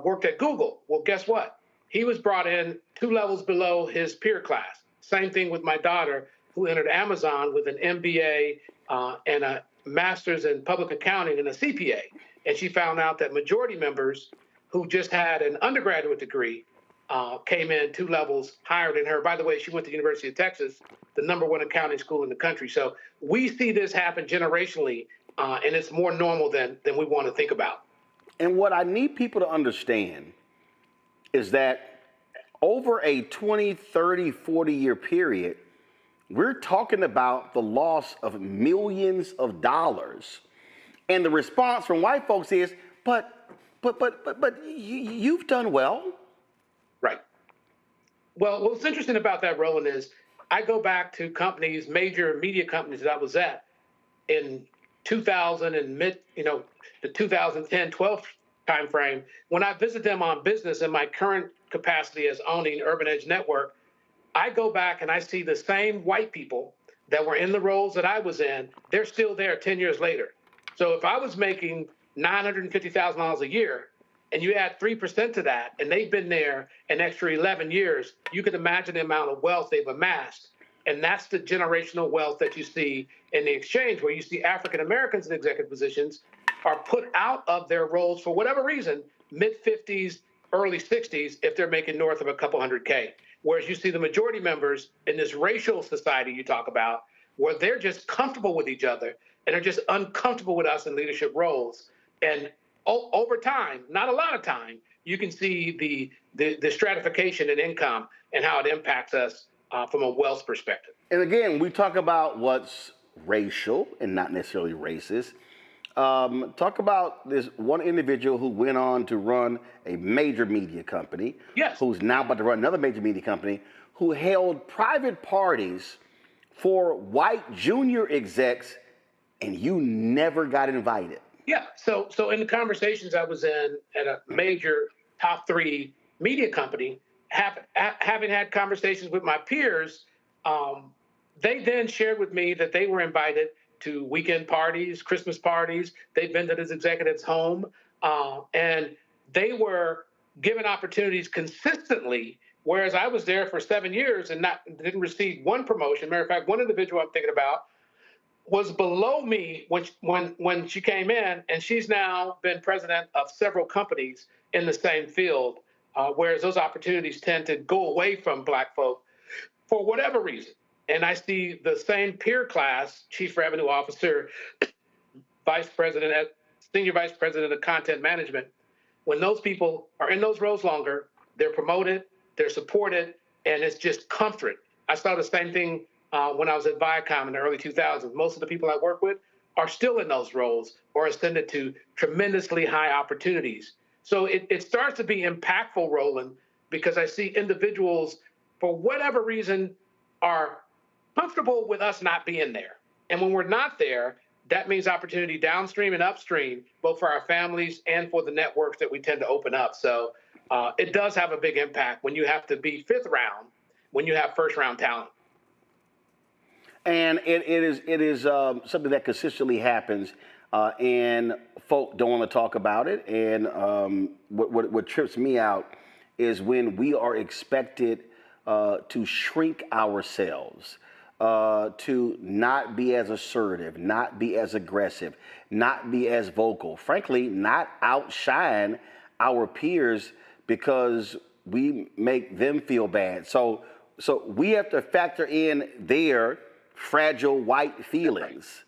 worked at Google. Well, guess what? He was brought in 2 levels below his peer class. Same thing with my daughter, who entered Amazon with an MBA and a master's in public accounting and a CPA. And she found out that majority members who just had an undergraduate degree came in 2 levels higher than her. By the way, she went to the University of Texas, the #1 accounting school in the country. So we see this happen generationally, and it's more normal than we want to think about. And what I need people to understand is that over a 20, 30, 40-year period, we're talking about the loss of millions of dollars. And the response from white folks is, but you've done well. Right. Well, what's interesting about that, Roland, is I go back to companies, major media companies that I was at in 2000 and the 2010-12 timeframe. When I visit them on business in my current capacity as owning Urban Edge Network, I go back and I see the same white people that were in the roles that I was in. They're still there 10 years later. So if I was making $950,000 a year, and you add 3% to that, and they've been there an extra 11 years, you can imagine the amount of wealth they've amassed. And that's the generational wealth that you see in the exchange, where you see African Americans in executive positions are put out of their roles for whatever reason, mid-50s, early 60s, if they're making north of a couple $100K. Whereas you see the majority members in this racial society you talk about, where they're just comfortable with each other and are just uncomfortable with us in leadership roles. And over time, not a lot of time, you can see the stratification in income and how it impacts us from a wealth perspective. And again, we talk about what's racial and not necessarily racist. Talk about this one individual who went on to run a major media company, who's now about to run another major media company, who held private parties for white junior execs, and you never got invited. Yeah. So in the conversations I was in at a major top 3 media company, having had conversations with my peers, they then shared with me that they were invited to weekend parties, Christmas parties. They'd been to this executive's home, and they were given opportunities consistently, whereas I was there for 7 years and didn't receive one promotion. Matter of fact, one individual I'm thinking about was below me when she came in, and she's now been president of several companies in the same field, whereas those opportunities tend to go away from Black folk for whatever reason. And I see the same peer class, chief revenue officer, senior vice president of content management. When those people are in those roles longer, they're promoted, they're supported, and it's just comfort. I saw the same thing when I was at Viacom in the early 2000s. Most of the people I work with are still in those roles or ascended to tremendously high opportunities. So it starts to be impactful, Roland, because I see individuals, for whatever reason, are comfortable with us not being there. And when we're not there, that means opportunity downstream and upstream, both for our families and for the networks that we tend to open up. So it does have a big impact when you have to be 5th round, when you have 1st round talent. And it is something that consistently happens, and folk don't want to talk about it. And what trips me out is when we are expected to shrink ourselves, to not be as assertive, not be as aggressive, not be as vocal, frankly, not outshine our peers because we make them feel bad. So we have to factor in their fragile white feelings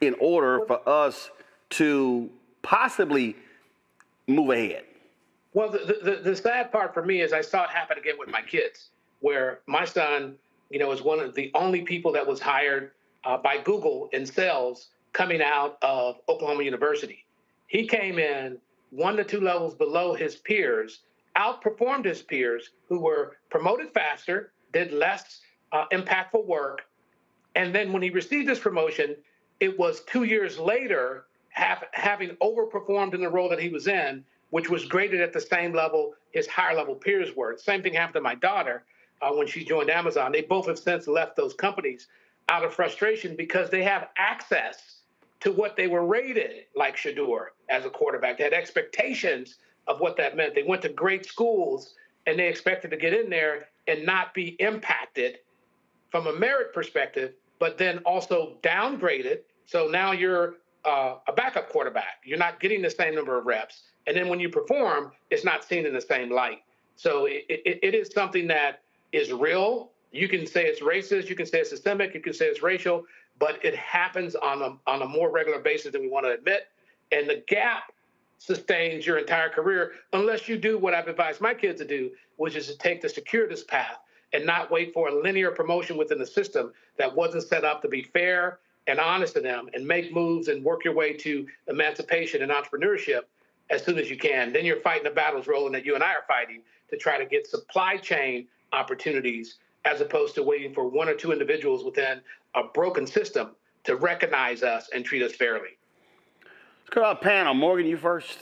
in order for us to possibly move ahead? Well, the sad part for me is I saw it happen again with my kids, where my son, is one of the only people that was hired by Google in sales coming out of Oklahoma University. He came in 1 to 2 levels below his peers, outperformed his peers who were promoted faster, did less impactful work. And then when he received his promotion, it was 2 years later, having overperformed in the role that he was in, which was graded at the same level his higher level peers were. Same thing happened to my daughter when she joined Amazon. They both have since left those companies out of frustration because they have access to what they were rated, like Shador as a quarterback. They had expectations of what that meant. They went to great schools and they expected to get in there and not be impacted from a merit perspective, but then also downgraded. So now you're a backup quarterback. You're not getting the same number of reps. And then when you perform, it's not seen in the same light. So it is something that is real. You can say it's racist, you can say it's systemic, you can say it's racial, but it happens on a more regular basis than we want to admit. And the gap sustains your entire career unless you do what I've advised my kids to do, which is to take the circuitous path and not wait for a linear promotion within the system that wasn't set up to be fair and honest to them, and make moves and work your way to emancipation and entrepreneurship as soon as you can. Then you're fighting the battles, Roland, that you and I are fighting to try to get supply chain opportunities as opposed to waiting for 1 or 2 individuals within a broken system to recognize us and treat us fairly. Let's go to our panel. Morgan, you first.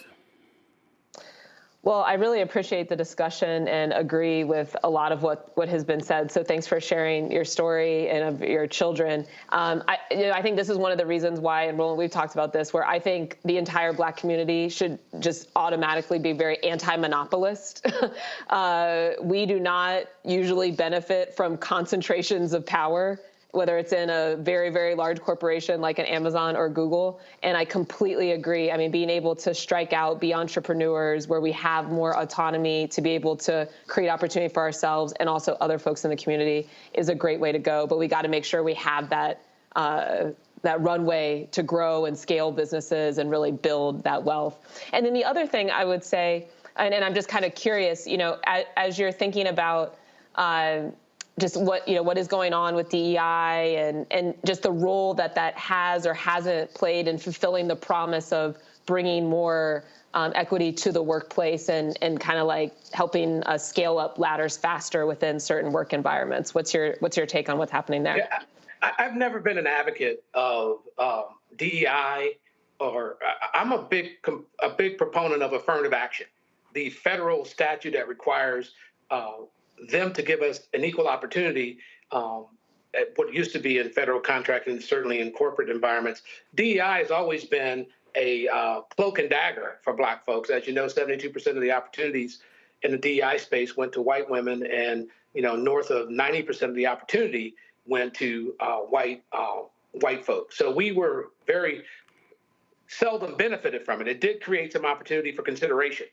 Well, I really appreciate the discussion and agree with a lot of what has been said. So thanks for sharing your story and of your children. I think this is one of the reasons why, and Roland, we've talked about this, where I think the entire Black community should just automatically be very anti-monopolist. We do not usually benefit from concentrations of power, whether it's in a very, very large corporation like an Amazon or Google. And I completely agree. I mean, being able to strike out, be entrepreneurs, where we have more autonomy to be able to create opportunity for ourselves and also other folks in the community is a great way to go. But we got to make sure we have that runway to grow and scale businesses and really build that wealth. And then the other thing I would say, and I'm just kind of curious, as you're thinking about just what is going on with DEI and just the role that has or hasn't played in fulfilling the promise of bringing more equity to the workplace and kind of like helping us scale up ladders faster within certain work environments. What's your take on what's happening there? Yeah, I've never been an advocate of DEI, or I'm a big proponent of affirmative action. The federal statute that requires them to give us an equal opportunity at what used to be in federal contracting and certainly in corporate environments. DEI has always been a cloak and dagger for Black folks. As you know, 72% of the opportunities in the DEI space went to white women, and north of 90% of the opportunity went to white folks. So we were very seldom benefited from it. It did create some opportunity for consideration.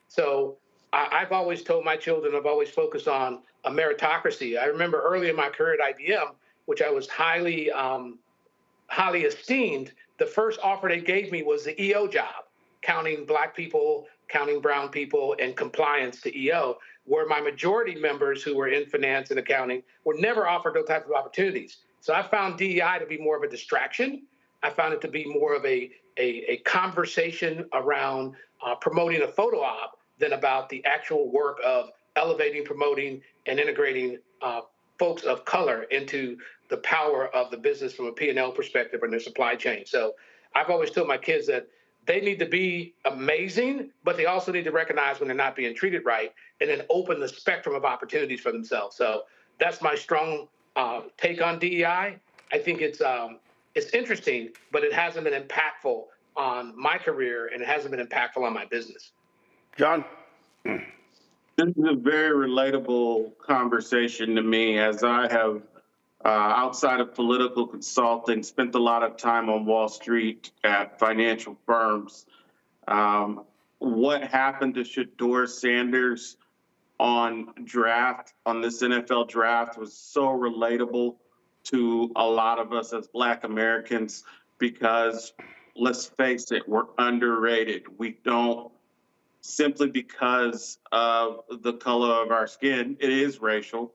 So I've always told my children, I've always focused on a meritocracy. I remember early in my career at IBM, which I was highly esteemed, the first offer they gave me was the EO job, counting Black people, counting brown people, and compliance to EO, where my majority members who were in finance and accounting were never offered those types of opportunities. So I found DEI to be more of a distraction. I found it to be more of a conversation around promoting a photo op than about the actual work of elevating, promoting, and integrating folks of color into the power of the business from a P&L perspective and their supply chain. So I've always told my kids that they need to be amazing, but they also need to recognize when they're not being treated right and then open the spectrum of opportunities for themselves. So that's my strong take on DEI. I think it's interesting, but it hasn't been impactful on my career and it hasn't been impactful on my business. John? This is a very relatable conversation to me, as I have, outside of political consulting, spent a lot of time on Wall Street at financial firms. What happened to Shador Sanders on this NFL draft was so relatable to a lot of us as Black Americans, because let's face it, we're underrated. We don't, simply because of the color of our skin, it is racial,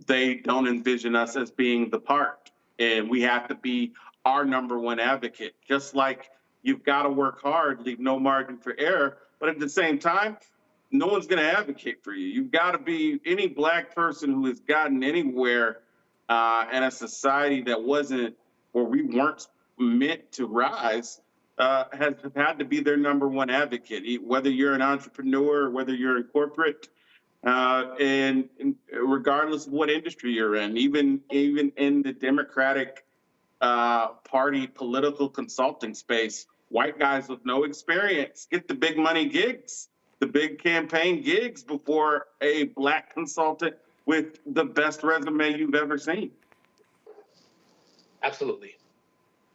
they don't envision us as being the part. And we have to be our number one advocate. Just like you've got to work hard, leave no margin for error, but at the same time, no one's going to advocate for you. You've got to be any Black person who has gotten anywhere in a society that wasn't, where we weren't meant to rise, has had to be their number one advocate, whether you're an entrepreneur or whether you're in corporate, and regardless of what industry you're in, even in the Democratic Party political consulting space, white guys with no experience get the big money gigs, the big campaign gigs before a Black consultant with the best resume you've ever seen. Absolutely.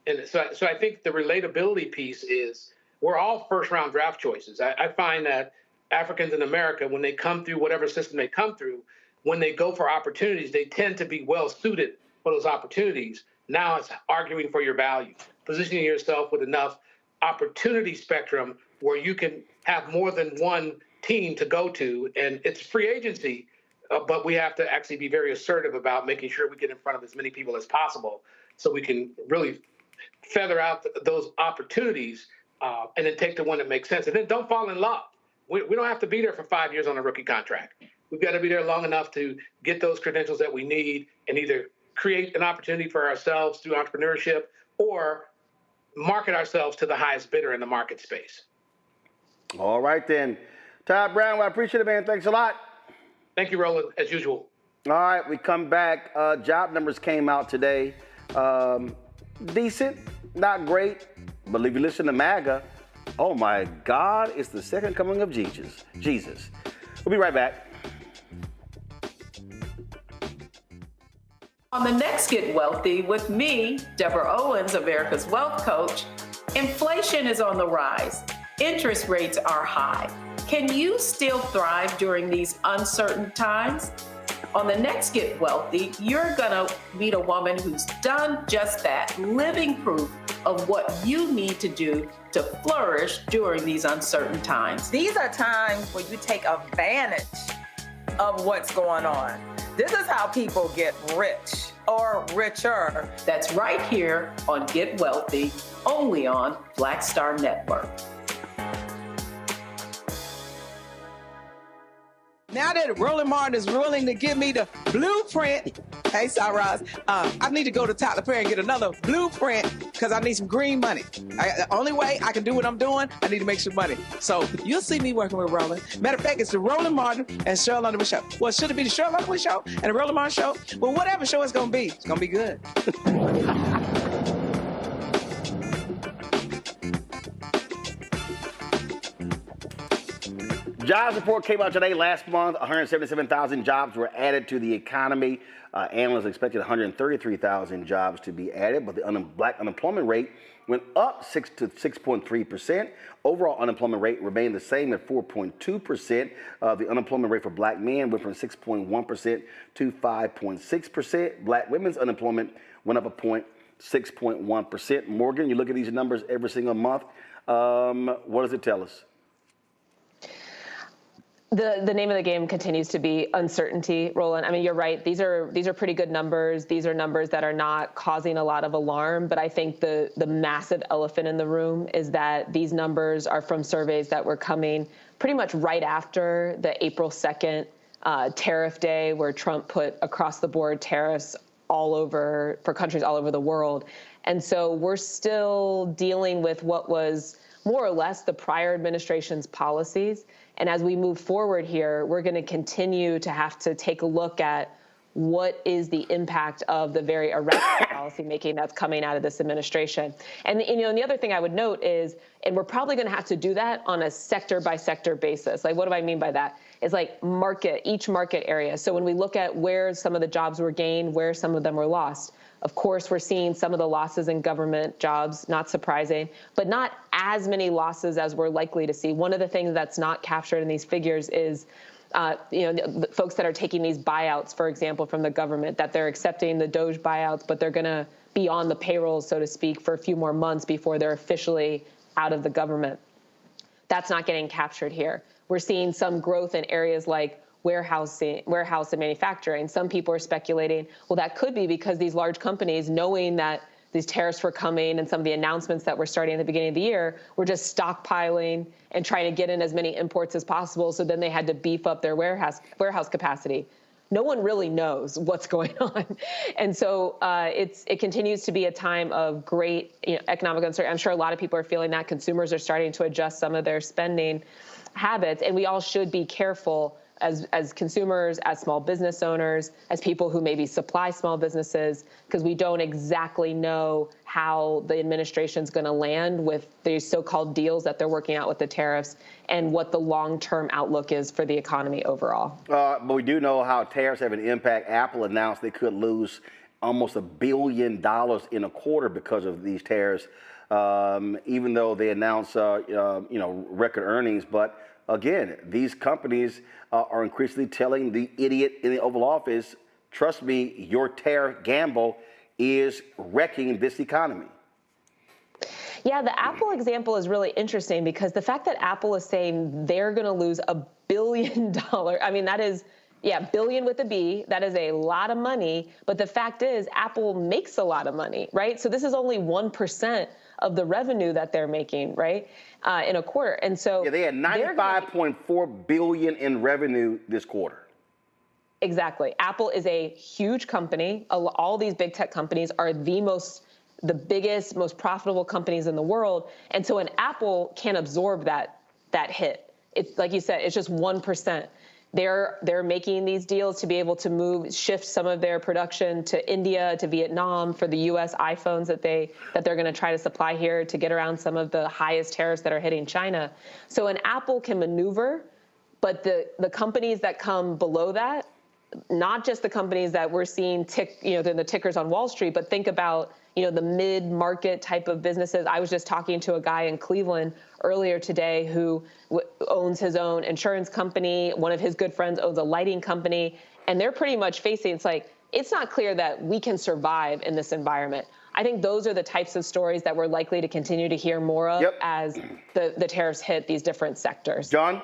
And so I think the relatability piece is we're all first-round draft choices. I find that Africans in America, when they come through whatever system they come through, when they go for opportunities, they tend to be well-suited for those opportunities. Now it's arguing for your values, positioning yourself with enough opportunity spectrum where you can have more than one team to go to. And it's free agency, but we have to actually be very assertive about making sure we get in front of as many people as possible so we can really feather out those opportunities and then take the one that makes sense. And then don't fall in love. We don't have to be there for 5 years on a rookie contract. We've got to be there long enough to get those credentials that we need and either create an opportunity for ourselves through entrepreneurship or market ourselves to the highest bidder in the market space. All right, then. Todd Brown, I appreciate it, man. Thanks a lot. Thank you, Roland, as usual. All right, we come back. Job numbers came out today. Decent, not great, but if you listen to MAGA, oh my God, it's the second coming of Jesus. We'll be right back. On the next Get Wealthy with me, Deborah Owens, America's Wealth Coach, inflation is on the rise. Interest rates are high. Can you still thrive during these uncertain times? On the next Get Wealthy, you're gonna meet a woman who's done just that, living proof of what you need to do to flourish during these uncertain times. These are times where you take advantage of what's going on. This is how people get rich or richer. That's right here on Get Wealthy, only on Black Star Network. Now that Roland Martin is willing to give me the blueprint, hey, Cyrus, I need to go to Tyler Perry and get another blueprint because I need some green money. The only way I can do what I'm doing, I need to make some money. So you'll see me working with Roland. Matter of fact, it's the Roland Martin and Cheryl Underwood show. Well, should it be the Cheryl Underwood show and the Roland Martin show? Well, whatever show it's going to be good. Jobs report came out today. Last month, 177,000 jobs were added to the economy. Analysts expected 133,000 jobs to be added, but the black unemployment rate went up 6 to 6.3%. Overall unemployment rate remained the same at 4.2%. The unemployment rate for black men went from 6.1% to 5.6%. Black women's unemployment went up a point, 6.1%. Morgan, you look at these numbers every single month. What does it tell us? The name of the game continues to be uncertainty, Roland. I mean, you're right. These are pretty good numbers. These are numbers that are not causing a lot of alarm. But I think the massive elephant in the room is that these numbers are from surveys that were coming pretty much right after the April 2nd tariff day, where Trump put across the board tariffs all over for countries all over the world. And so we're still dealing with what was more or less the prior administration's policies. And as we move forward here, we're going to continue to have to take a look at what is the impact of the very erratic policymaking that's coming out of this administration. And the other thing I would note is, and we're probably going to have to do that on a sector by sector basis. Like, what do I mean by that? It's like each market area. So when we look at where some of the jobs were gained, where some of them were lost, of course, we're seeing some of the losses in government jobs, not surprising, but not as many losses as we're likely to see. One of the things that's not captured in these figures is, the folks that are taking these buyouts, for example, from the government, that they're accepting the Doge buyouts, but they're going to be on the payroll, so to speak, for a few more months before they're officially out of the government. That's not getting captured here. We're seeing some growth in areas like warehouse and manufacturing. Some people are speculating, well, that could be because these large companies, knowing that these tariffs were coming and some of the announcements that were starting at the beginning of the year, were just stockpiling and trying to get in as many imports as possible. So then they had to beef up their warehouse capacity. No one really knows what's going on. And so it continues to be a time of great economic uncertainty. I'm sure a lot of people are feeling that. Consumers are starting to adjust some of their spending habits, and we all should be careful as consumers, as small business owners, as people who maybe supply small businesses, because we don't exactly know how the administration's going to land with these so-called deals that they're working out with the tariffs and what the long-term outlook is for the economy overall. But we do know how tariffs have an impact. Apple announced they could lose almost $1 billion in a quarter because of these tariffs, even though they announced record earnings. But again, these companies are increasingly telling the idiot in the Oval Office, trust me, your tariff gamble is wrecking this economy. Yeah, the Apple example is really interesting because the fact that Apple is saying they're going to lose $1 billion, I mean, that is, billion with a B, that is a lot of money. But the fact is, Apple makes a lot of money, right? So this is only 1% of the revenue that they're making, right, in a quarter. And so they had $95.4 billion in revenue this quarter. Exactly. Apple is a huge company. All these big tech companies are the biggest, most profitable companies in the world. And so an Apple can't absorb that hit. It's like you said, it's just 1%. They're making these deals to be able to shift some of their production to India, to Vietnam for the U.S. iPhones that they're going to try to supply here to get around some of the highest tariffs that are hitting China. So an Apple can maneuver, but the companies that come below that, not just the companies that we're seeing the tickers on Wall Street, but think about the mid-market type of businesses. I was just talking to a guy in Cleveland earlier today who owns his own insurance company. One of his good friends owns a lighting company, and they're pretty much facing, it's not clear that we can survive in this environment. I think those are the types of stories that we're likely to continue to hear more of as the tariffs hit these different sectors. John?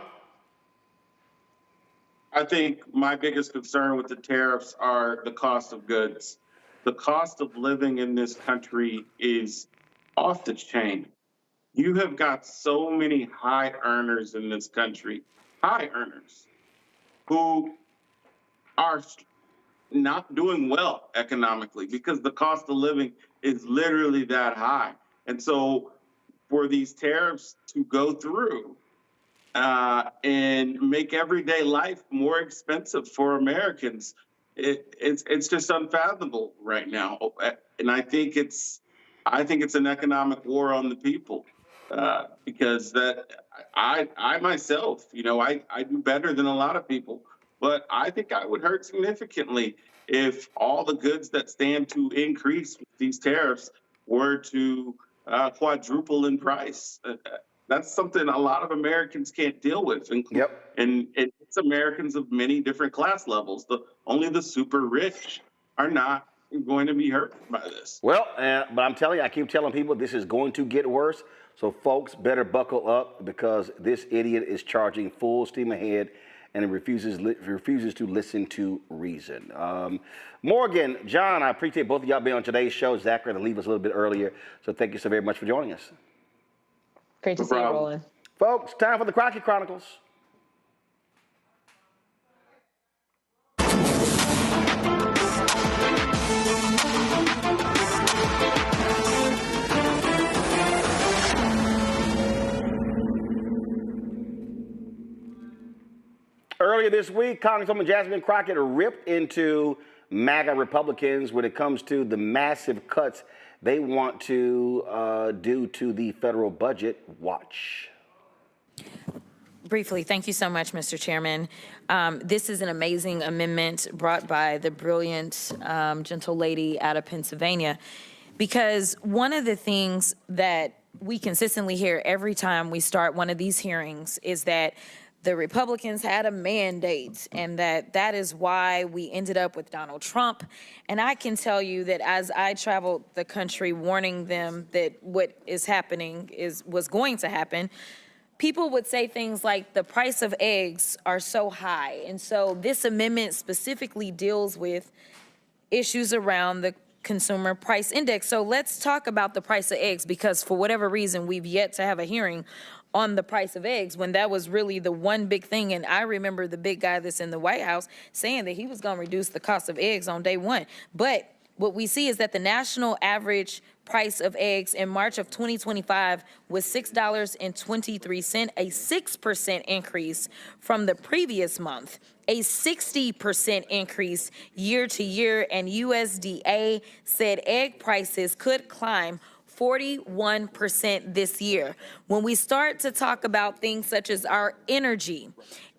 I think my biggest concern with the tariffs are the cost of goods. The cost of living in this country is off the chain. You have got so many high earners in this country, high earners, who are not doing well economically because the cost of living is literally that high. And so for these tariffs to go through and make everyday life more expensive for Americans, it's just unfathomable right now, and I think it's an economic war on the people because I myself, I do better than a lot of people, but I think I would hurt significantly if all the goods that stand to increase with these tariffs were to quadruple in price. That's something a lot of Americans can't deal with. And it's Americans of many different class levels. Only the super rich are not going to be hurt by this. Well, but I'm telling you, I keep telling people this is going to get worse. So folks better buckle up because this idiot is charging full steam ahead and refuses to listen to reason. Morgan, John, I appreciate both of y'all being on today's show. Zachary had to leave us a little bit earlier. So thank you so very much for joining us. Great to see you, Roland. Folks, time for the Crockett Chronicles. Earlier this week, Congresswoman Jasmine Crockett ripped into MAGA Republicans when it comes to the massive cuts they want to do to the federal budget. Watch. Briefly, thank you so much, Mr. Chairman. This is an amazing amendment brought by the brilliant, gentle lady out of Pennsylvania, because one of the things that we consistently hear every time we start one of these hearings is that the Republicans had a mandate, and that is why we ended up with Donald Trump. And I can tell you that as I traveled the country warning them that what is happening was going to happen, people would say things like the price of eggs are so high. And so this amendment specifically deals with issues around the consumer price index. So let's talk about the price of eggs, because for whatever reason, we've yet to have a hearing on the price of eggs when that was really the one big thing. And I remember the big guy that's in the White House saying that he was going to reduce the cost of eggs on day one. But what we see is that the national average price of eggs in March of 2025 was $6.23, a 6% increase from the previous month, a 60% increase year to year, and USDA said egg prices could climb 41% this year. When we start to talk about things such as our energy,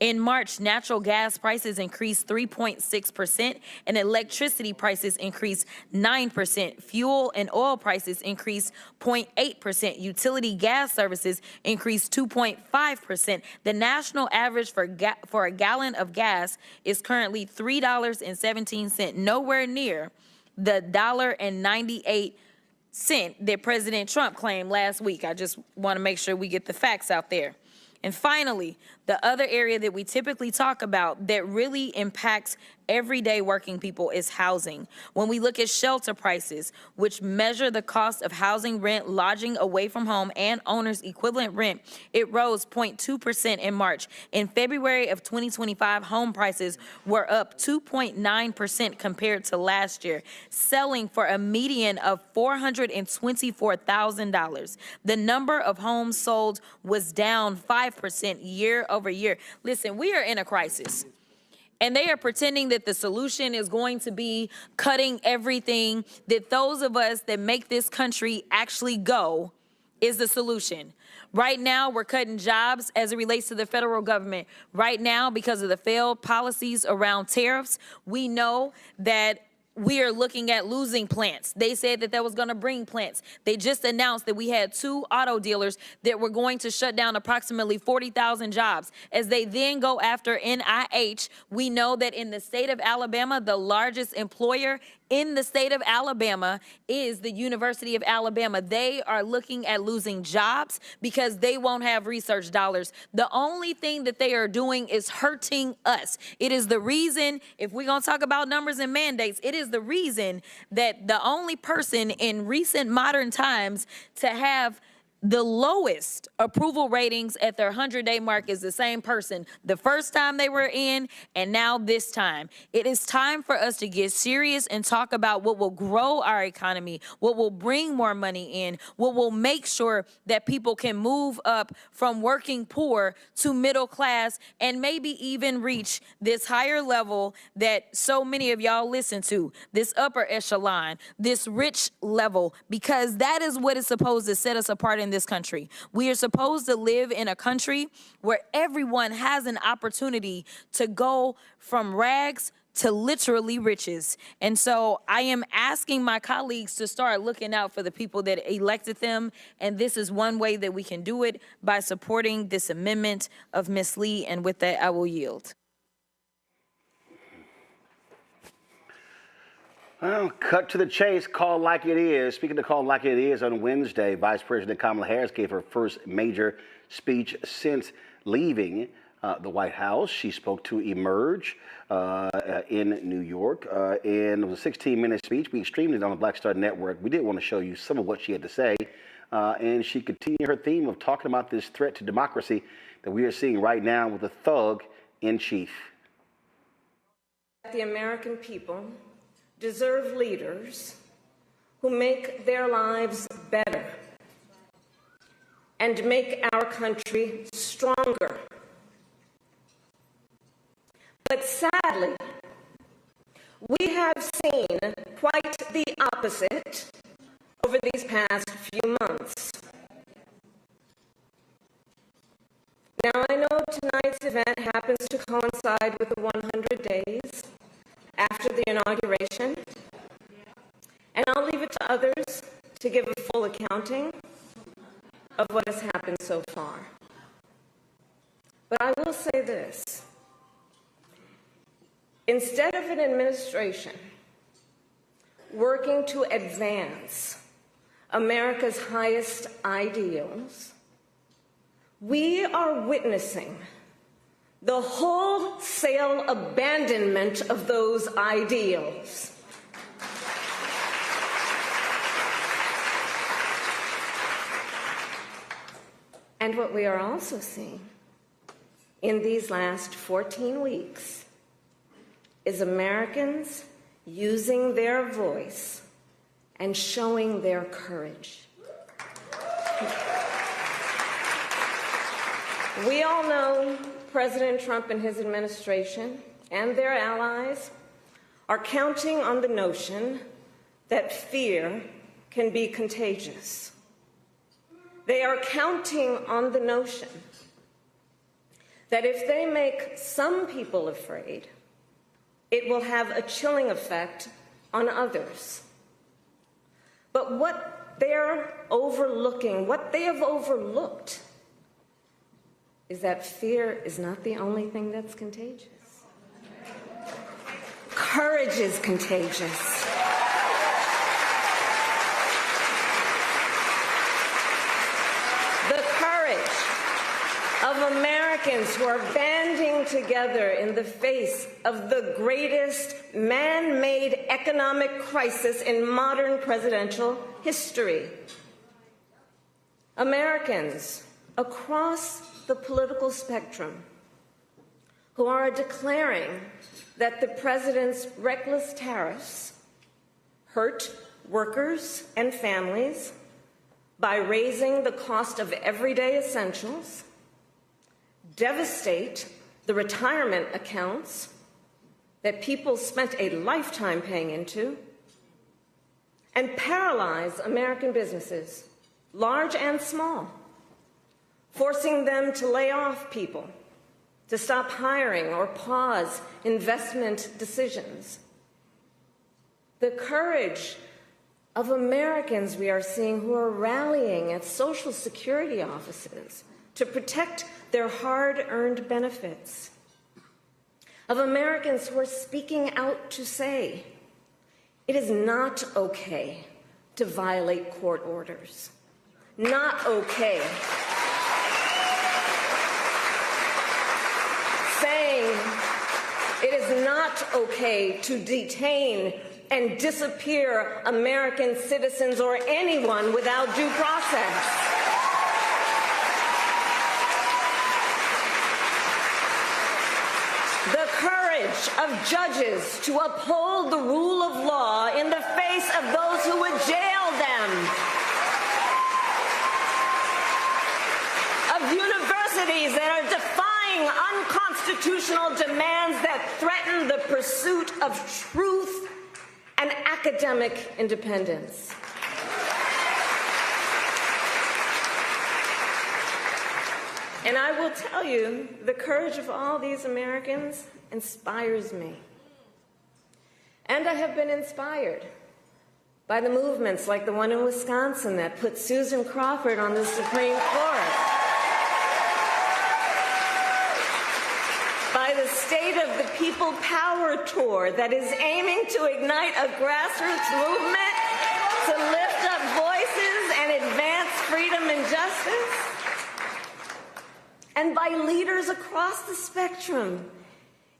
in March, natural gas prices increased 3.6% and electricity prices increased 9%. Fuel and oil prices increased 0.8%. Utility gas services increased 2.5%. The national average for a gallon of gas is currently $3.17, nowhere near the $1.98 that President Trump claimed last week. I just want to make sure we get the facts out there. And finally, the other area that we typically talk about that really impacts everyday working people is housing. When we look at shelter prices, which measure the cost of housing, rent, lodging away from home, and owner's equivalent rent, it rose 0.2% in March. In February of 2025, home prices were up 2.9% compared to last year, selling for a median of $424,000. The number of homes sold was down 5% year over year. Listen, we are in a crisis. And they are pretending that the solution is going to be cutting everything, that those of us that make this country actually go is the solution. Right now, we're cutting jobs as it relates to the federal government. Right now, because of the failed policies around tariffs, we know that we are looking at losing plants. They said that was going to bring plants. They just announced that we had 2 auto dealers that were going to shut down approximately 40,000 jobs. As they then go after NIH, we know that in the state of Alabama, the largest employer in the state of Alabama is the University of Alabama. They are looking at losing jobs because they won't have research dollars. The only thing that they are doing is hurting us. It is the reason, if we're going to talk about numbers and mandates, it is the reason that the only person in recent modern times to have the lowest approval ratings at their 100-day mark is the same person the first time they were in and now this time. It is time for us to get serious and talk about what will grow our economy, what will bring more money in, what will make sure that people can move up from working poor to middle class and maybe even reach this higher level that so many of y'all listen to, this upper echelon, this rich level, because that is what is supposed to set us apart in this country. We are supposed to live in a country where everyone has an opportunity to go from rags to literally riches. And so I am asking my colleagues to start looking out for the people that elected them. And this is one way that we can do it, by supporting this amendment of Ms. Lee. And with that, I will yield. Well, cut to the chase, call like it is. Speaking of call like it is, on Wednesday, Vice President Kamala Harris gave her first major speech since leaving the White House. She spoke to Emerge in New York, and it was a 16-minute speech. We streamed it on the Black Star Network. We did want to show you some of what she had to say, and she continued her theme of talking about this threat to democracy that we are seeing right now with the thug in chief. The American people deserve leaders who make their lives better and make our country stronger. But sadly, we have seen quite the opposite over these past few months. Now, I know tonight's event happens to coincide with the 100 days after the inauguration, and I'll leave it to others to give a full accounting of what has happened so far. But I will say this. Instead of an administration working to advance America's highest ideals, we are witnessing the wholesale abandonment of those ideals. And what we are also seeing in these last 14 weeks is Americans using their voice and showing their courage. We all know President Trump and his administration and their allies are counting on the notion that fear can be contagious. They are counting on the notion that if they make some people afraid, it will have a chilling effect on others. But what they're overlooking, what they have overlooked, is that fear is not the only thing that's contagious. Courage is contagious. The courage of Americans who are banding together in the face of the greatest man-made economic crisis in modern presidential history. Americans across the political spectrum who are declaring that the president's reckless tariffs hurt workers and families by raising the cost of everyday essentials, devastate the retirement accounts that people spent a lifetime paying into, and paralyze American businesses, large and small, forcing them to lay off people, to stop hiring or pause investment decisions. The courage of Americans we are seeing who are rallying at Social Security offices to protect their hard-earned benefits. Of Americans who are speaking out to say, it is not okay to violate court orders. Not okay. Saying it is not okay to detain and disappear American citizens or anyone without due process. The courage of judges to uphold the rule of law in the face of those who would jail them. Of universities that are defying unconstitutional demands that threaten the pursuit of truth and academic independence. And I will tell you, the courage of all these Americans inspires me. And I have been inspired by the movements like the one in Wisconsin that put Susan Crawford on the Supreme Court. By the State of the People Power Tour that is aiming to ignite a grassroots movement to lift up voices and advance freedom and justice. And by leaders across the spectrum,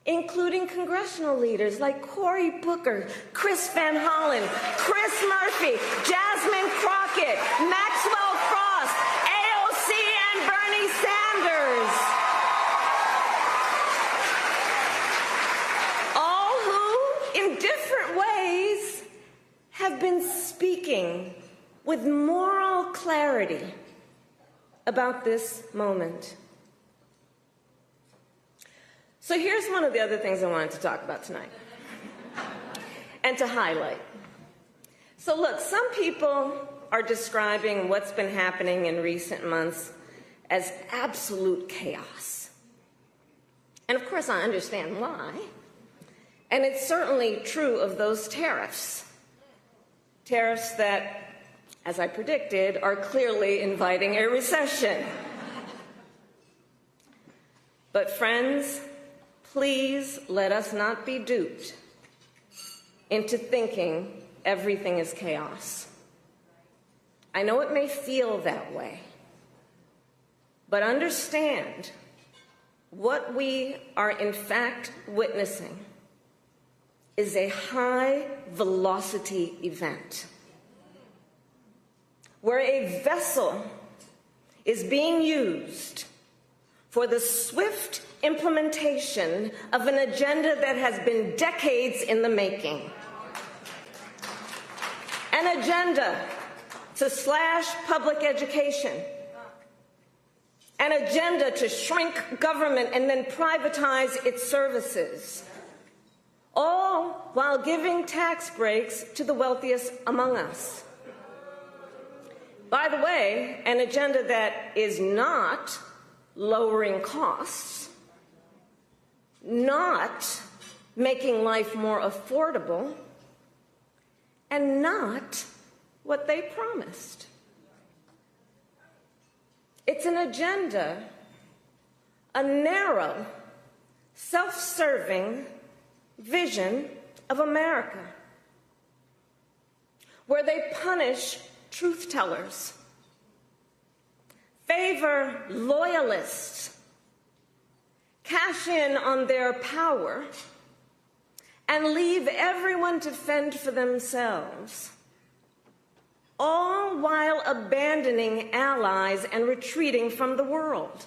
including congressional leaders like Cory Booker, Chris Van Hollen, Chris Murphy, Jasmine Crockett, Maxwell Frost, AOC, and Bernie Sanders. All who, in different ways, have been speaking with moral clarity about this moment. So here's one of the other things I wanted to talk about tonight and to highlight. So look, some people are describing what's been happening in recent months as absolute chaos. And of course I understand why. And it's certainly true of those tariffs. Tariffs that, as I predicted, are clearly inviting a recession. But friends, please let us not be duped into thinking everything is chaos. I know it may feel that way, but understand what we are in fact witnessing is a high-velocity event where a vessel is being used for the swift implementation of an agenda that has been decades in the making. An agenda to slash public education. An agenda to shrink government and then privatize its services. All while giving tax breaks to the wealthiest among us. By the way, an agenda that is not lowering costs, not making life more affordable, and not what they promised. It's an agenda, a narrow, self-serving vision of America, where they punish truth tellers, favor loyalists, cash in on their power, and leave everyone to fend for themselves, all while abandoning allies and retreating from the world.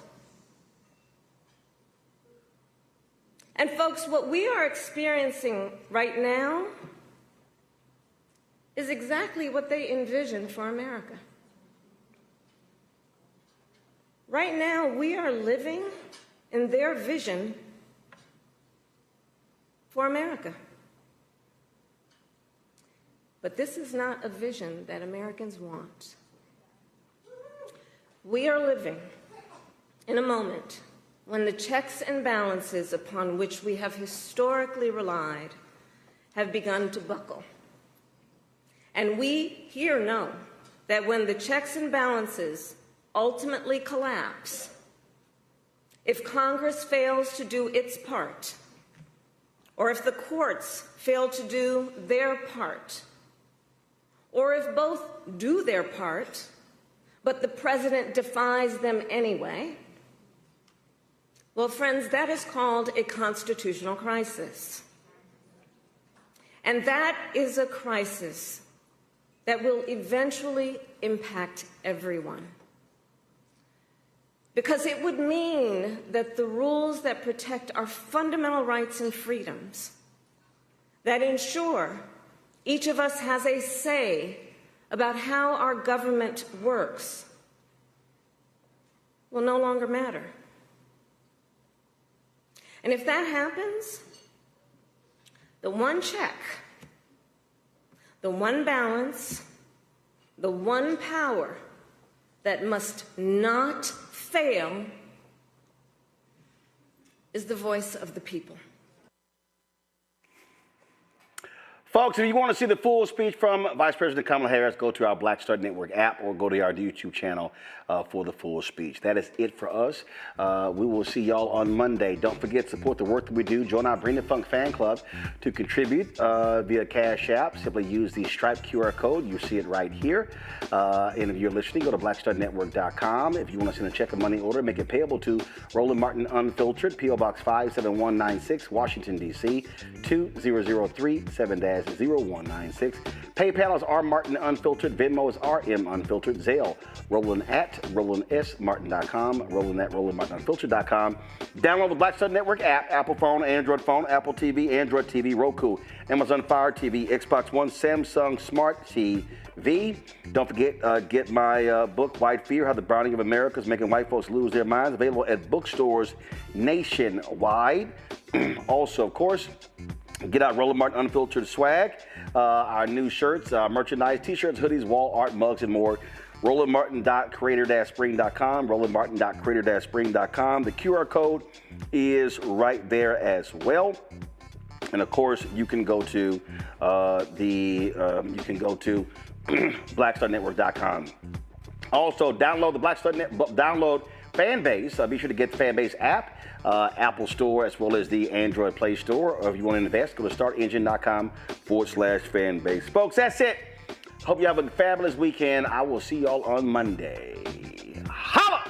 And folks, what we are experiencing right now is exactly what they envisioned for America. Right now, we are living in their vision for America. But this is not a vision that Americans want. We are living in a moment when the checks and balances upon which we have historically relied have begun to buckle. And we here know that when the checks and balances ultimately collapse, if Congress fails to do its part, or if the courts fail to do their part, or if both do their part, but the president defies them anyway, well, friends, that is called a constitutional crisis. And that is a crisis that will eventually impact everyone. Because it would mean that the rules that protect our fundamental rights and freedoms, that ensure each of us has a say about how our government works, will no longer matter. And if that happens, the one check, the one balance, the one power that must not fail is the voice of the people. Folks, if you want to see the full speech from Vice President Kamala Harris, go to our Black Star Network app or go to our YouTube channel for the full speech. That is it for us. We will see y'all on Monday. Don't forget, support the work that we do. Join our Bring the Funk fan club to contribute via Cash App. Simply use the Stripe QR code. You see it right here. And if you're listening, go to blackstarnetwork.com. If you want to send a check or money order, make it payable to Roland Martin Unfiltered, P.O. Box 57196, Washington, D.C. 20037-0196. PayPal is R Martin Unfiltered. Venmo is RM Unfiltered. Zelle, Roland at RolandSMartin.com. Roland at RolandMartinUnfiltered.com. Download the Black Star Network app, Apple phone, Android phone, Apple TV, Android TV, Roku, Amazon Fire TV, Xbox One, Samsung Smart TV. Don't forget, get my book, White Fear, How the Browning of America is Making White Folks Lose Their Minds, available at bookstores nationwide. Also, of course, get out Roland Martin Unfiltered swag, our new shirts, merchandise, t-shirts, hoodies, wall art, mugs, and more. RolandMartin.creator-spring.com, RolandMartin.creator-spring.com. The QR code is right there as well. And of course, you can go to blackstarnetwork.com. Also, download the Black Star Fanbase. Be sure to get the Fanbase app, Apple Store, as well as the Android Play Store. Or if you want to invest, go to startengine.com/Fanbase. Folks, that's it. Hope you have a fabulous weekend. I will see y'all on Monday. Holla!